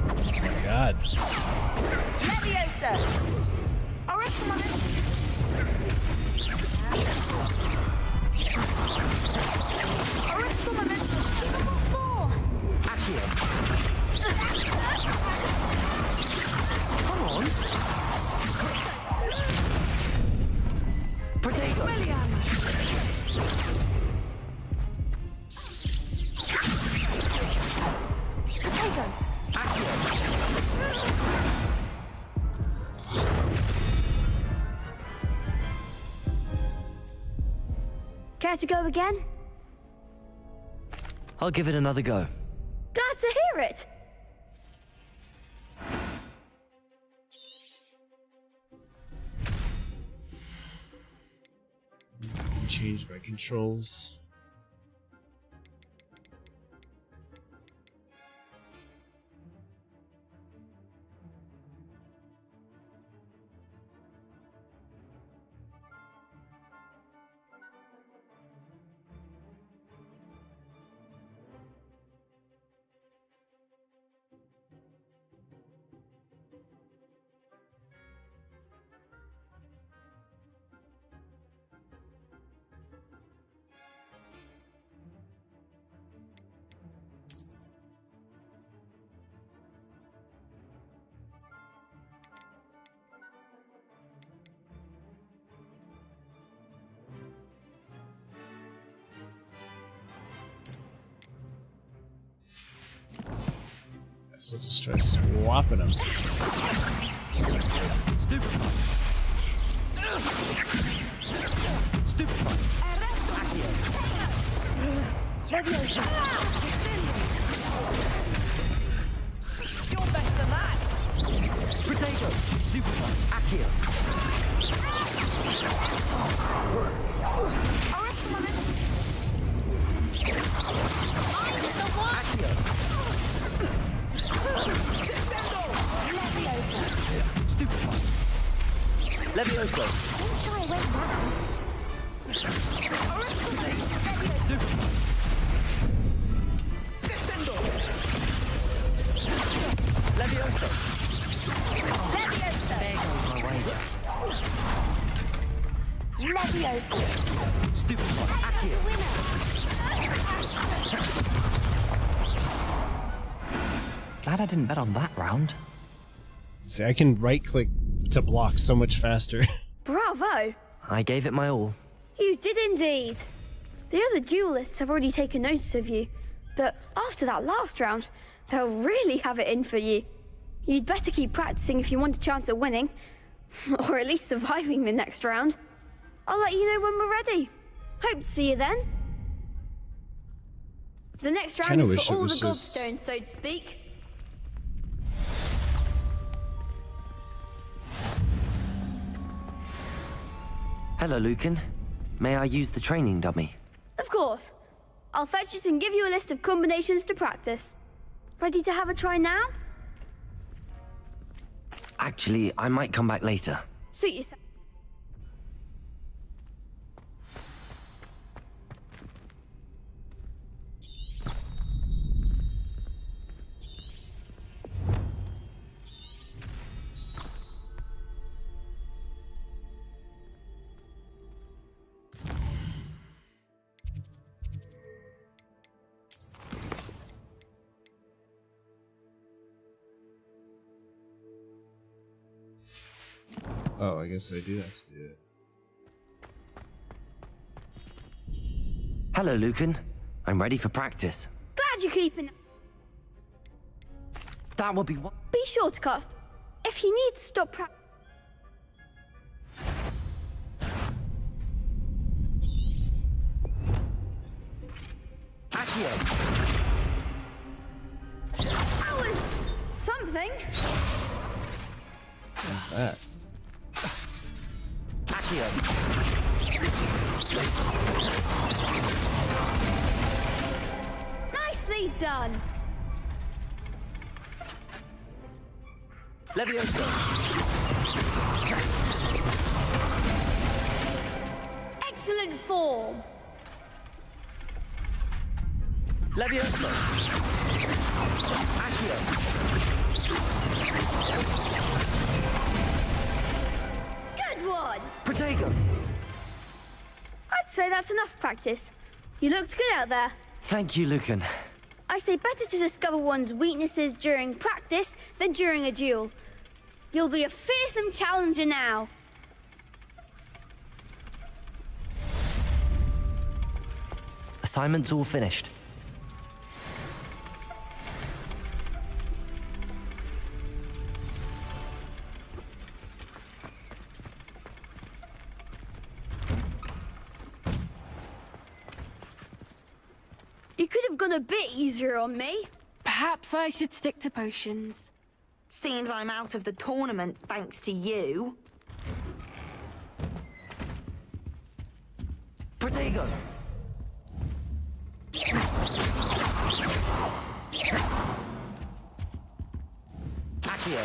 Oh my god. Levioso! Oriflamme! Oriflamme! More! Accio! Come on! Protego! Expelliarmus! Protego! Accio! Care to go again? I'll give it another go. Glad to hear it. Change my controls. guess I'll just try swapping them. You're better than that! Potato! Stupefy! Accio! Stupefy! Levioso! Stupefy! Descendo! Levioso! There goes my wager. Leviosa. Stupefy! Accio! Glad I didn't bet on that round. See, I can right-click to block so much faster. Bravo! I gave it my all. You did indeed. The other duelists have already taken notice of you, but after that last round, they'll really have it in for you. You'd better keep practicing if you want a chance at winning, or at least surviving the next round. I'll let you know when we're ready. Hope to see you then. The next round Kinda is wish for it all the was Godstones, so to speak. Hello, Lucan. May I use the training dummy? Of course. I'll fetch it and give you a list of combinations to practice. Ready to have a try now? Actually, I might come back later. Suit yourself. Oh, I guess I do have to do it. Hello, Lucan. I'm ready for practice. Glad you're keeping. That will be what? Be sure to cast. If you need to stop practice. Accio! That was something. What's that? Accio! Nicely done. Levioso! Excellent form. Levioso! Accio! Good one. Protego! I'd say that's enough practice. You looked good out there. Thank you, Lucan. I say better to discover one's weaknesses during practice than during a duel. You'll be a fearsome challenger now. Assignment's all finished. You could have gone a bit easier on me. Perhaps I should stick to potions. Seems I'm out of the tournament thanks to you. Protego! Accio!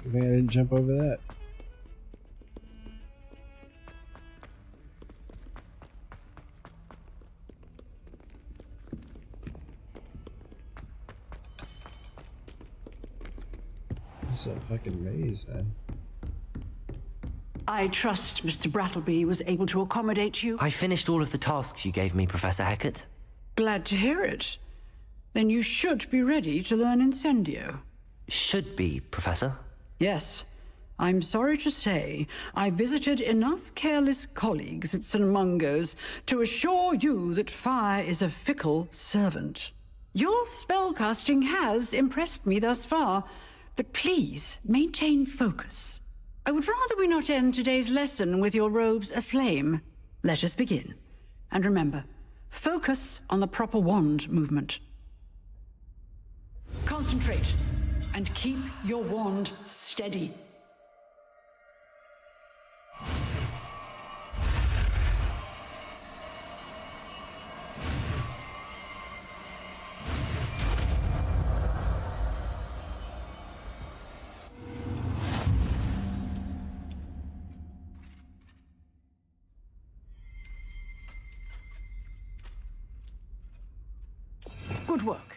I think I didn't jump over that. This is a fucking maze, man. I trust Mr. Brattleby was able to accommodate you. I finished all of the tasks you gave me, Professor Hackett. Glad to hear it. Then you should be ready to learn Incendio. Should be, Professor. Yes. I'm sorry to say, I visited enough careless colleagues at St. Mungo's to assure you that fire is a fickle servant. Your spellcasting has impressed me thus far, but please maintain focus. I would rather we not end today's lesson with your robes aflame. Let us begin. And remember, focus on the proper wand movement. Concentrate, and keep your wand steady. Good work.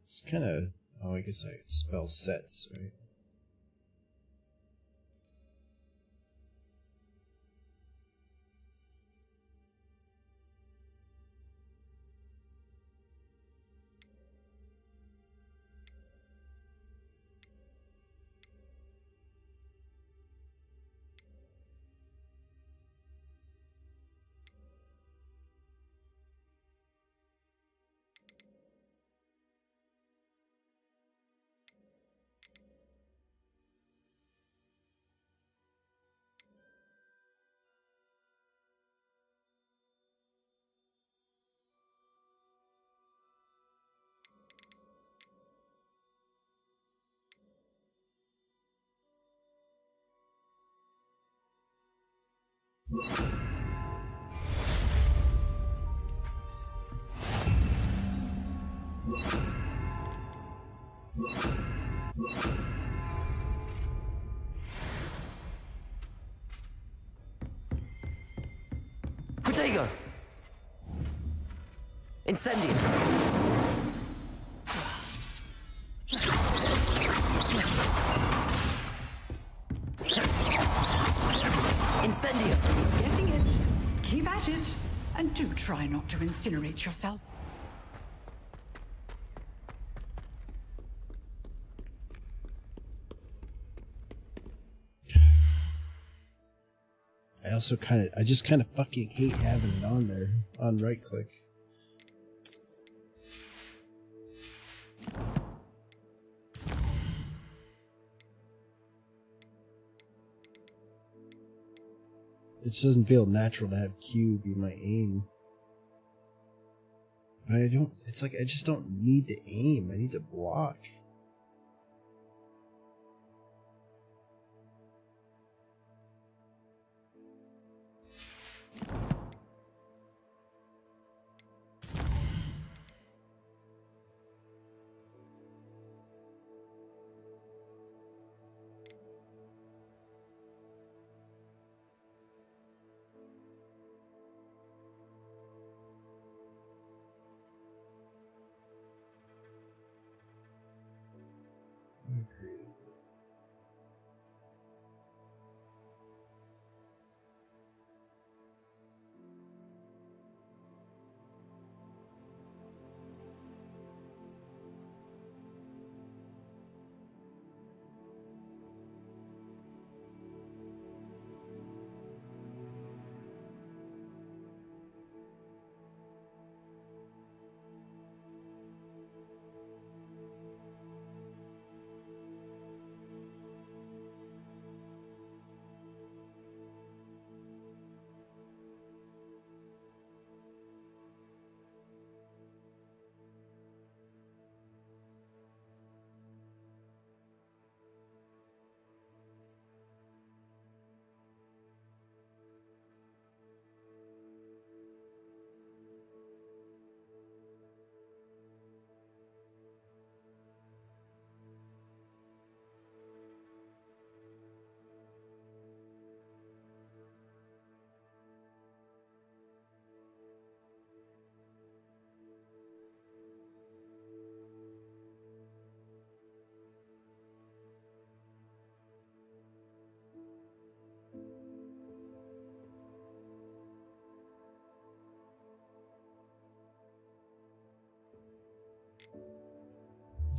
It's kind of... Oh, I guess I could spell sets, right? Protego! Incendio! Incendio! Getting it. Keep at it. And do try not to incinerate yourself. I just kind of fucking hate having it on there, on right click. It just doesn't feel natural to have Q be my aim. But it's like I just don't need to aim, I need to block.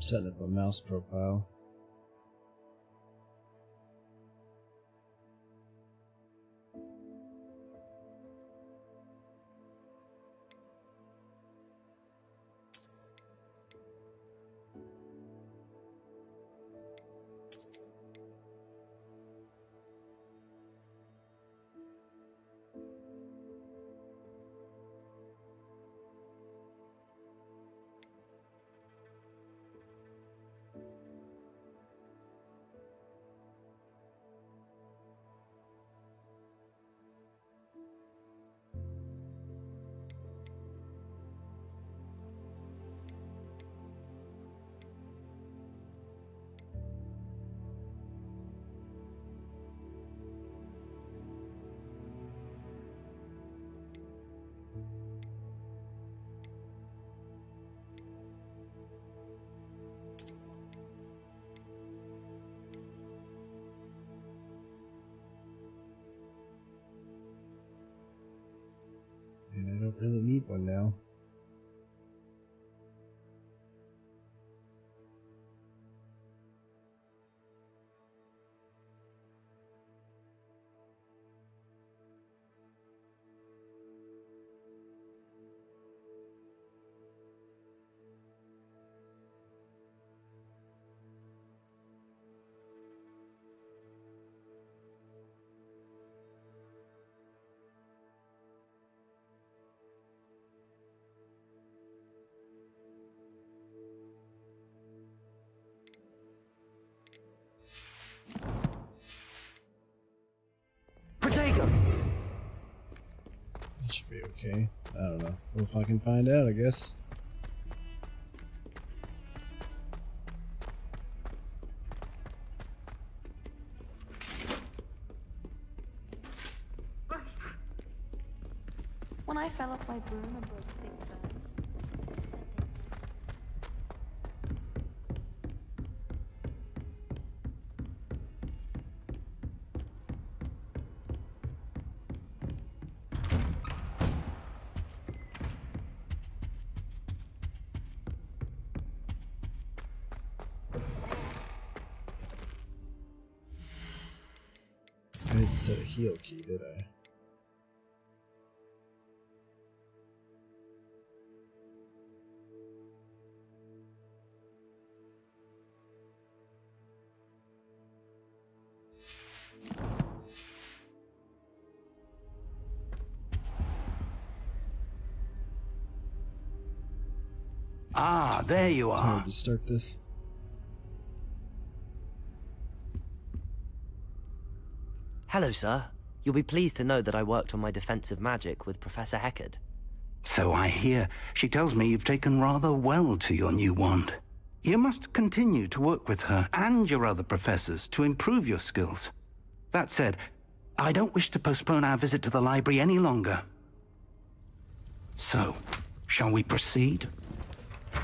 setting up a mouse profile. And I don't really need one now. It should be okay. I don't know. We'll fucking find out, I guess. When I fell off my broom and broke 6 bones. I didn't set a heal key, did I? Ah, there you are. Time to start this. Hello, sir. You'll be pleased to know that I worked on my defensive magic with Professor Heckard. So I hear. She tells me you've taken rather well to your new wand. You must continue to work with her and your other professors to improve your skills. That said, I don't wish to postpone our visit to the library any longer. So, shall we proceed?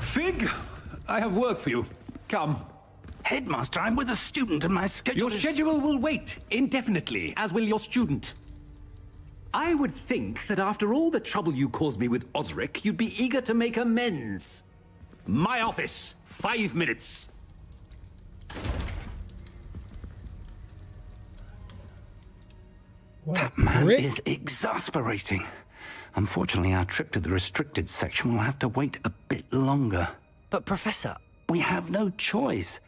Fig, I have work for you. Come. Headmaster, I'm with a student and my schedule Your schedule will wait indefinitely, as will your student. I would think that after all the trouble you caused me with Osric, you'd be eager to make amends. My office, 5 minutes. That man is exasperating. Unfortunately, our trip to the restricted section will have to wait a bit longer. But, Professor... We have no choice.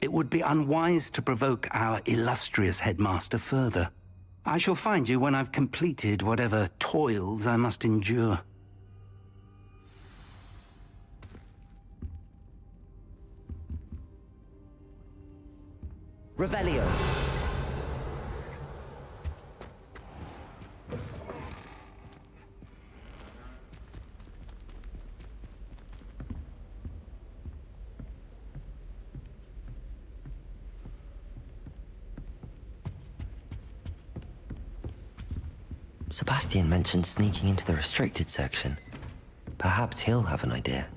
It would be unwise to provoke our illustrious headmaster further. I shall find you when I've completed whatever toils I must endure. Revelio. Sebastian mentioned sneaking into the restricted section. Perhaps he'll have an idea.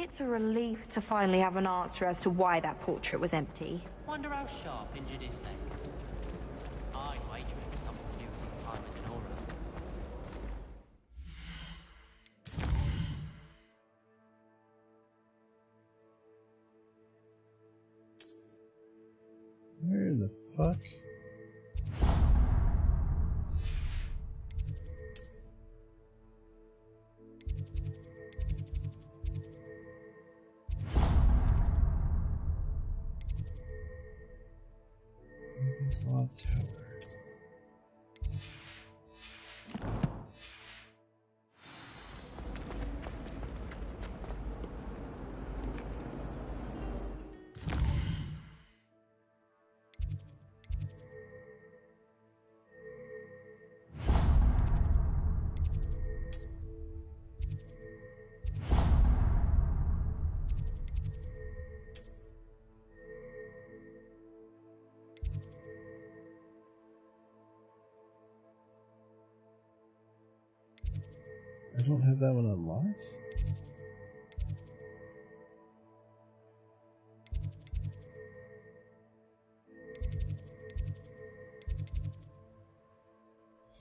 It's a relief to finally have an answer as to why that portrait was empty. Wonder how Sharp injured his leg. I wager it was something to do with his time as an aura. Where the fuck? Clock tower. I don't have that one unlocked.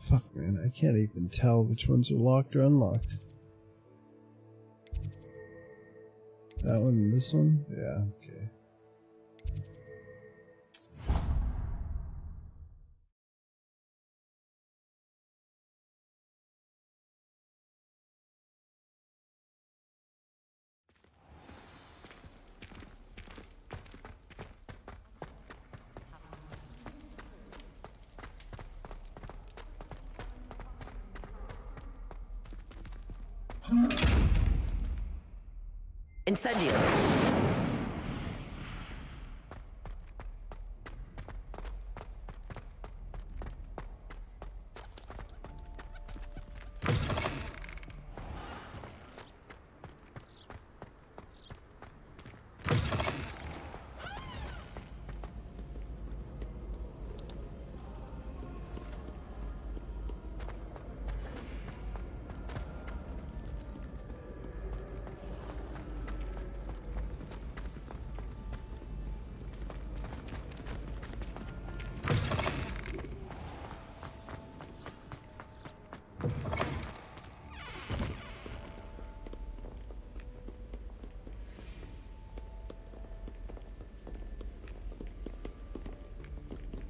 Fuck, man, I can't even tell which ones are locked or unlocked. That one and this one? Yeah, okay. Incendio.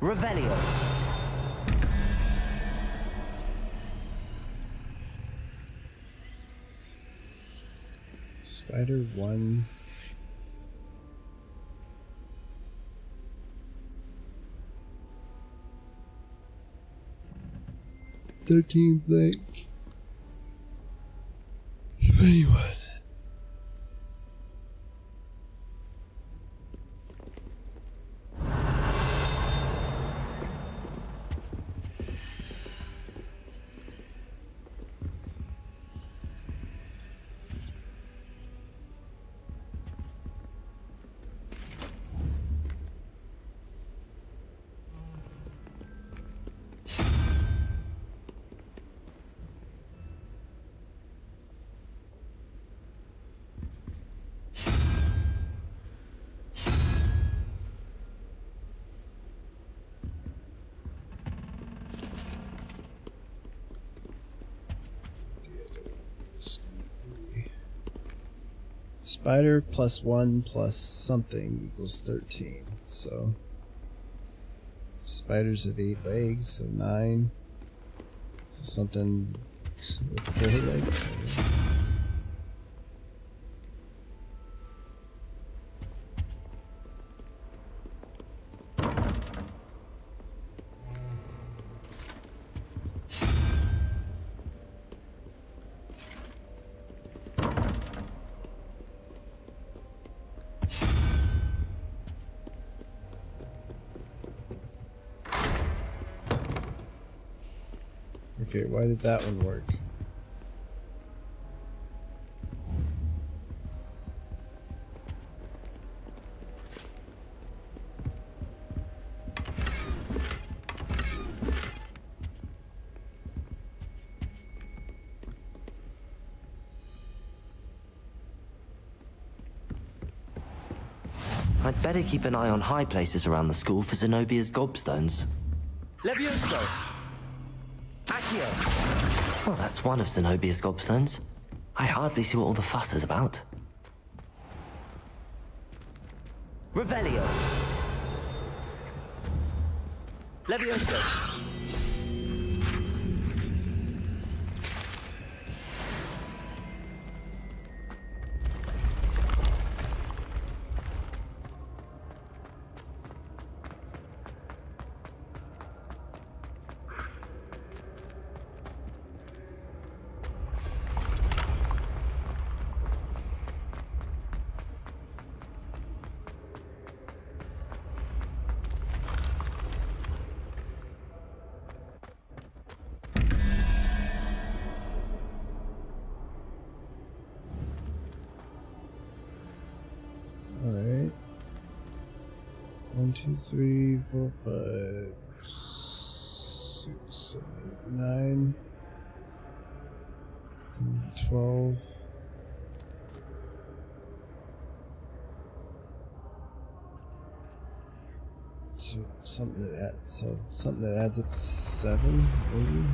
Revelio. Spider 1. $13 blank. 21. Spider plus 1 plus something equals 13. So spiders have 8 legs, so 9. So something with 4 legs. Okay, why did that one work? I'd better keep an eye on high places around the school for Zenobia's gobstones. Levioso! Accio! Well, that's one of Zenobia's gobstones. I hardly see what all the fuss is about. Revelio! Levioso! Alright. 1, 2, 3, 4, 5, 6, 7, 8, 9, 10, 12. So something that adds up to 7, maybe?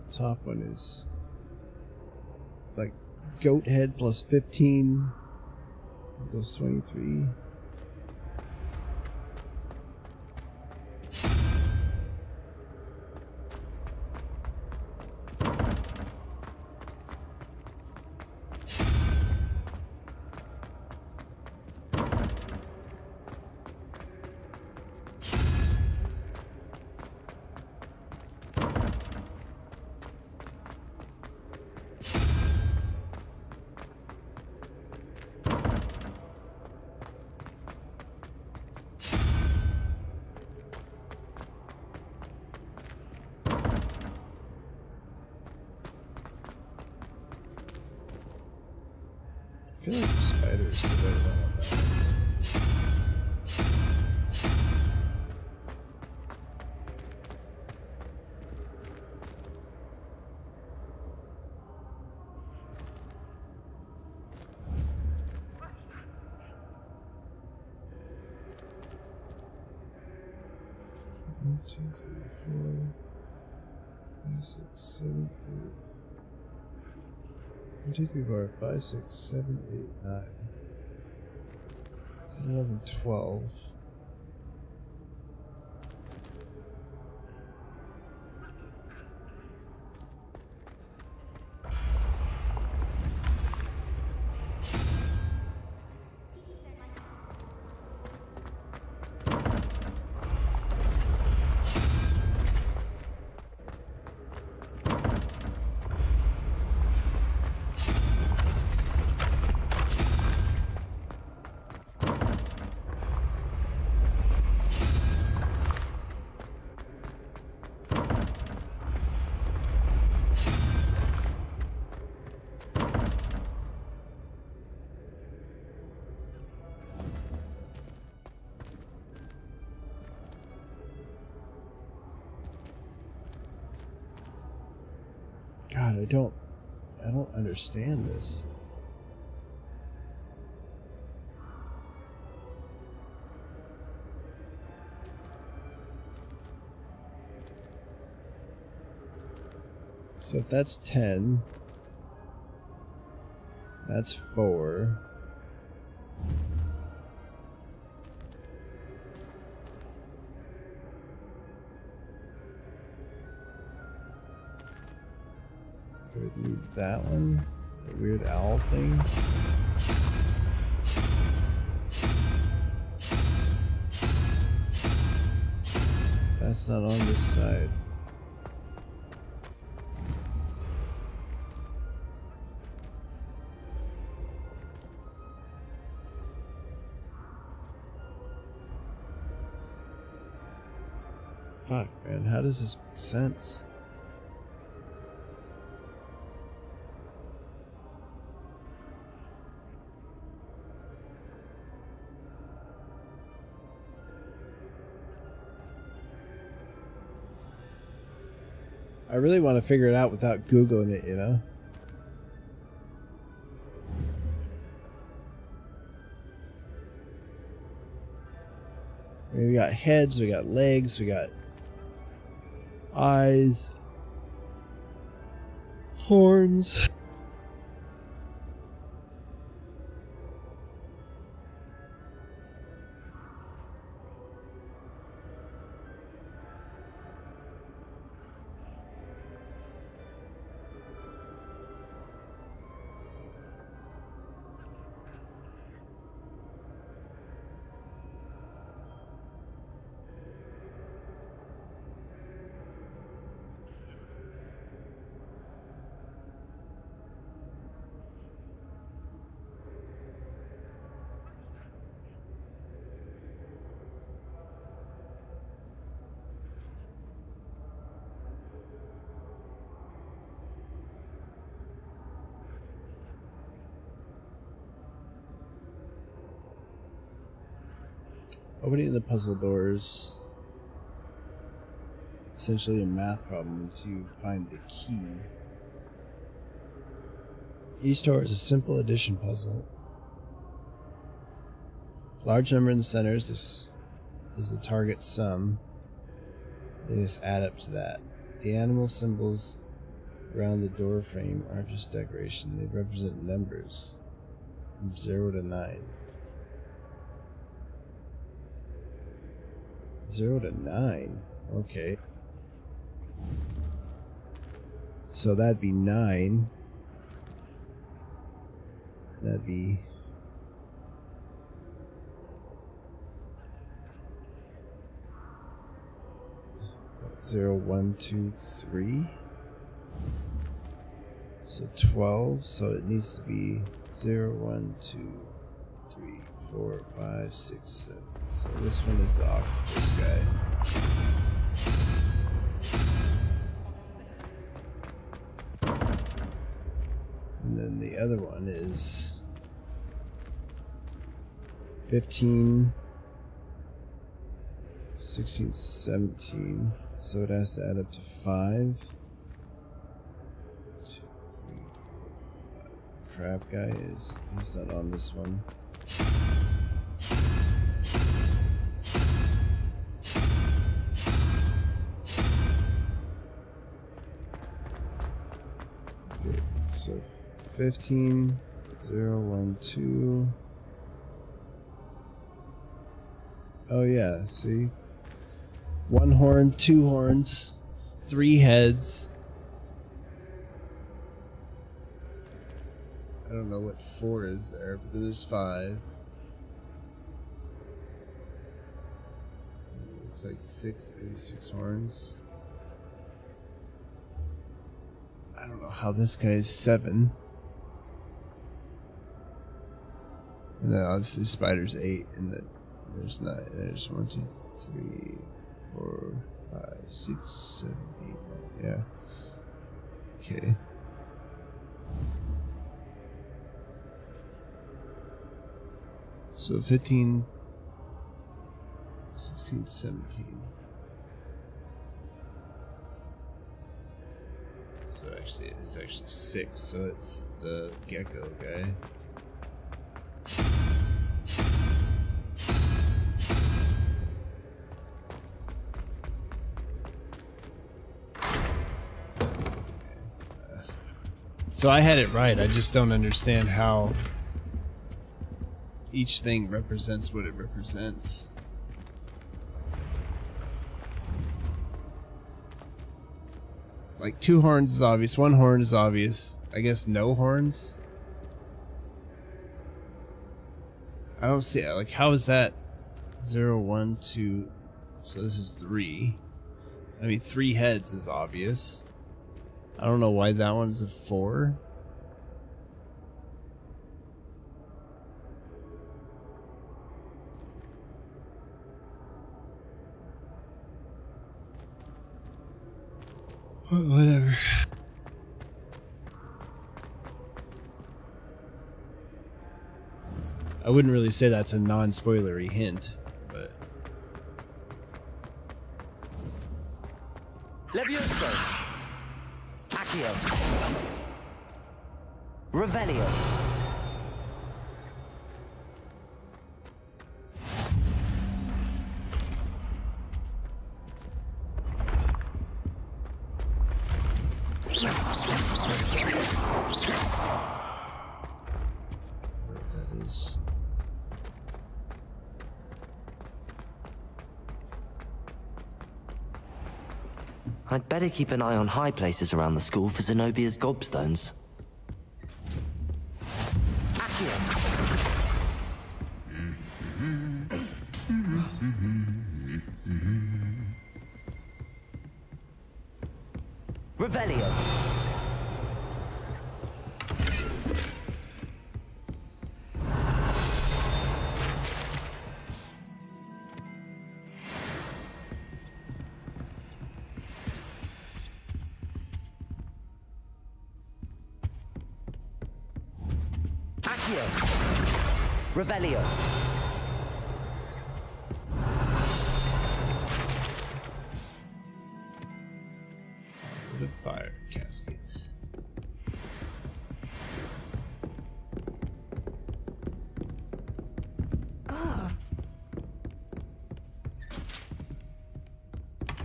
Top one is like goat head plus 15 plus 23. I feel like the spiders the better one on that. One, 2, 3, 4, 5, 6, 7, 8. 1, 2, 3, 4, 5, 6, 7, 8, 9, 10, 11, 12. God, I don't understand this. So if that's 10, that's 4. I would need that one, the weird owl thing. That's not on this side. Fuck, man, how does this make sense? really want to figure it out without Googling it, you know? We got heads, we got legs, we got eyes, horns. Opening the puzzle doors, essentially a math problem once you find the key. Each door is a simple addition puzzle. Large number in the centers, this is the target sum. They just add up to that. The animal symbols around the door frame aren't just decoration, they represent numbers from 0 to 9. 0 to 9. Okay. So that'd be 9. That'd be 0, 1, 2, 3. So 12. So it needs to be 0, 1, 2, 3, 4, 5, 6, 7. So this one is the octopus guy. And then the other one is 15, 16, 17. So it has to add up to 5. 2, 3, 4, 5. The crab guy he's not on this one. So 15, 0, 1, 2. Oh yeah, see? 1 horn, 2 horns, 3 heads. I don't know what 4 is there, but there's 5. Looks like 6, maybe 6 horns. I don't know how this guy is 7. And then obviously Spider's 8, and then there's 9. There's 1, 2, 3, 4, 5, 6, 7, 8, 9. Yeah. Okay. So 15, 16, 17. So actually, it's actually 6, so it's the gecko guy. So I had it right, I just don't understand how each thing represents what it represents. Like 2 horns is obvious, 1 horn is obvious. I guess no horns? I don't see, like, how is that 0, 1, 2, so this is 3. I mean, 3 heads is obvious. I don't know why that one's a 4. Whatever. I wouldn't really say that's a non-spoilery hint, but... Levioso! Accio. Revelio. That is. I'd better keep an eye on high places around the school for Zenobia's gobstones. Revelio. Accio. Revelio. The fire casket.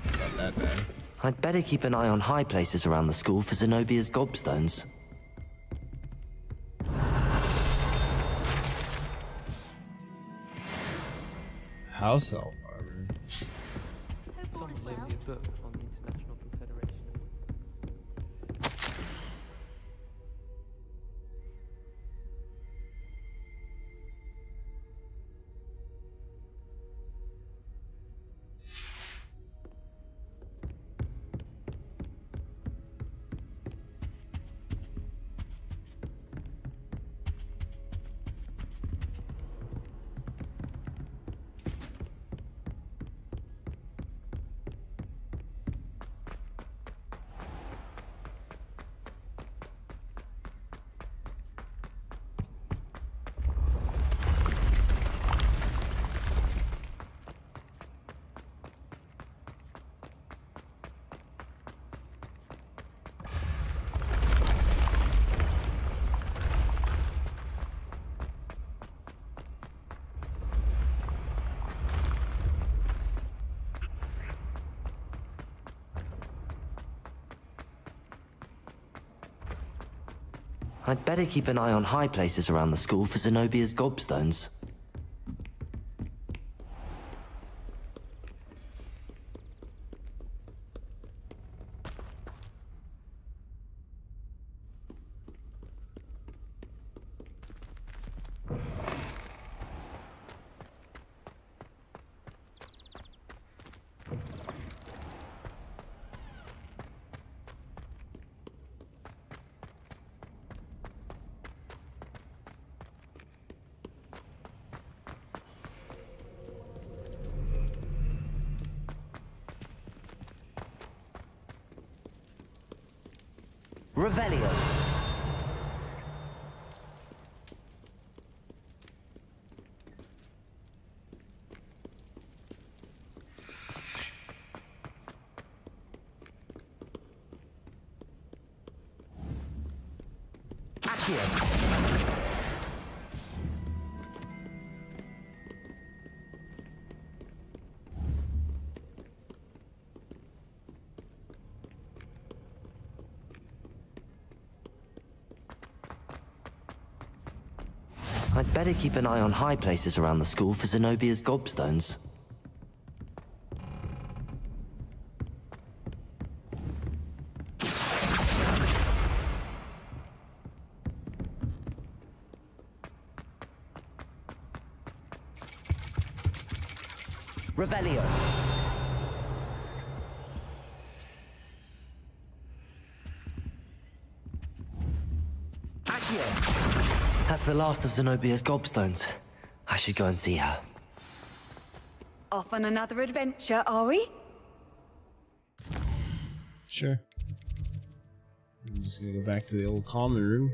It's not that bad. I'd better keep an eye on high places around the school for Zenobia's gobstones. House elf armor. Someone loaned me a book on the International Confederation. I'd better keep an eye on high places around the school for Zenobia's gobstones. Revelio. Accio. I'd better keep an eye on high places around the school for Zenobia's gobstones. Revelio. Accio. That's the last of Zenobia's gobstones. I should go and see her. Off on another adventure, are we? Sure. I'm just gonna go back to the old common room.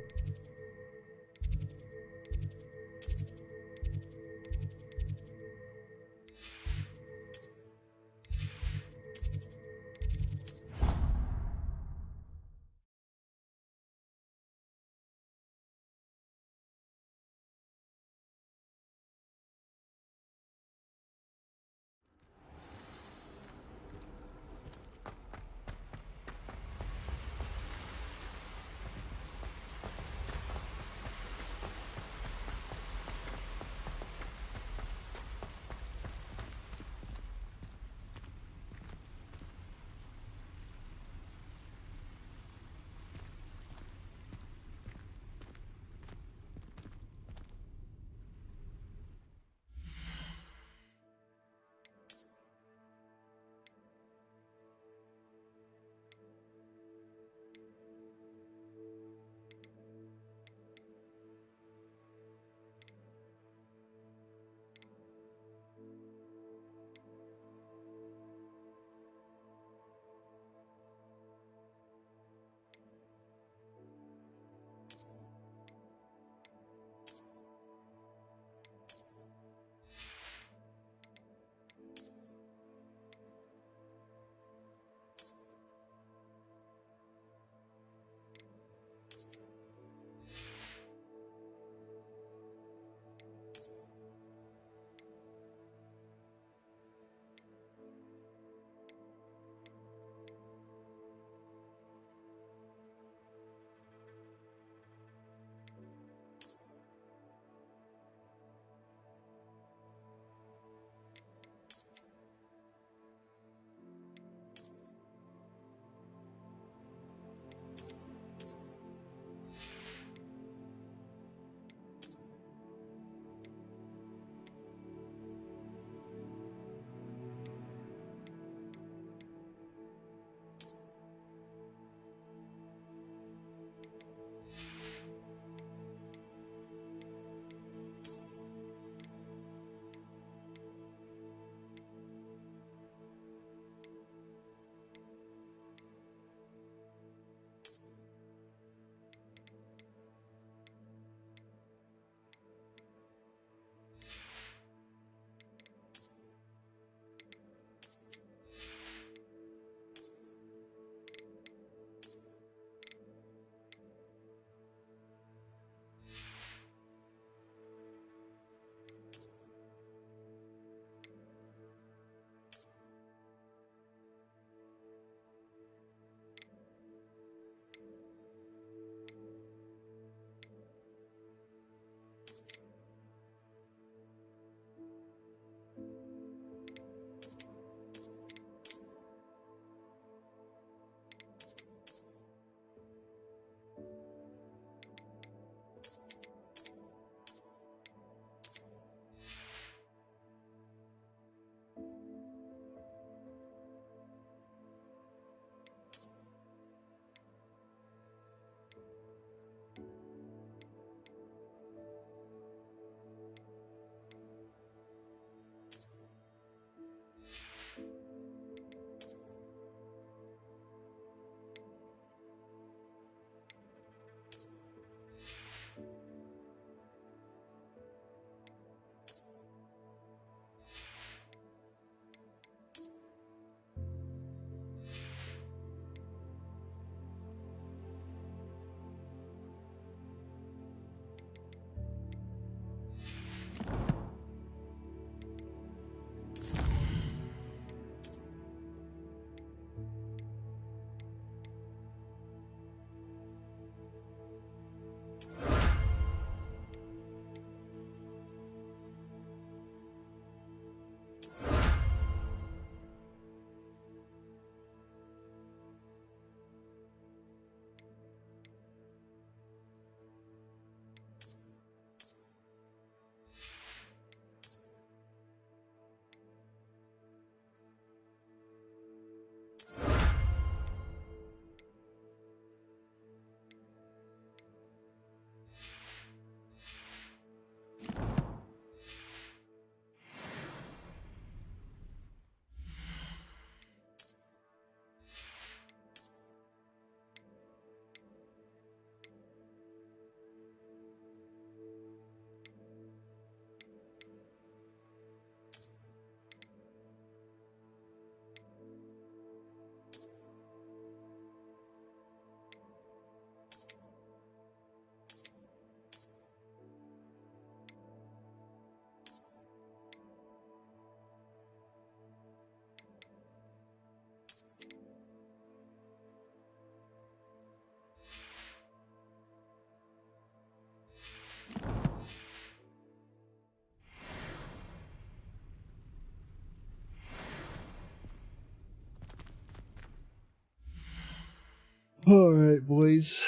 Alright, boys.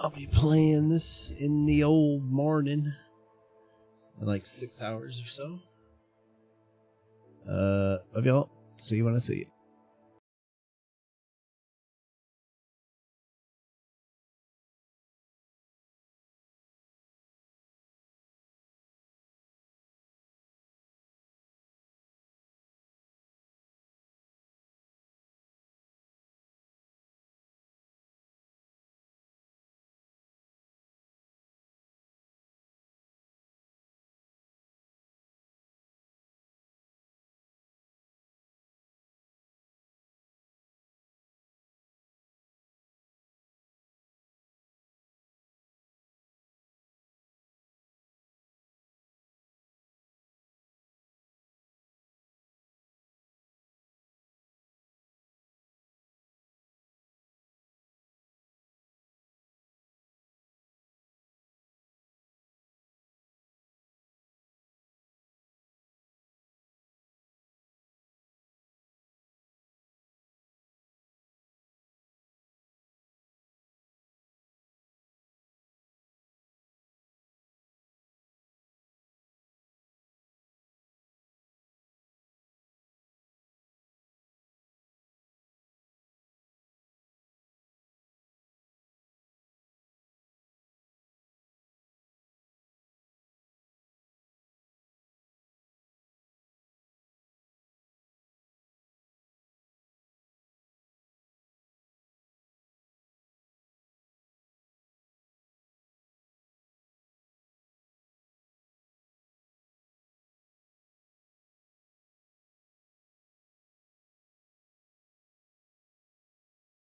I'll be playing this in the old morning. In like 6 hours or so. Love y'all. See you when I see you.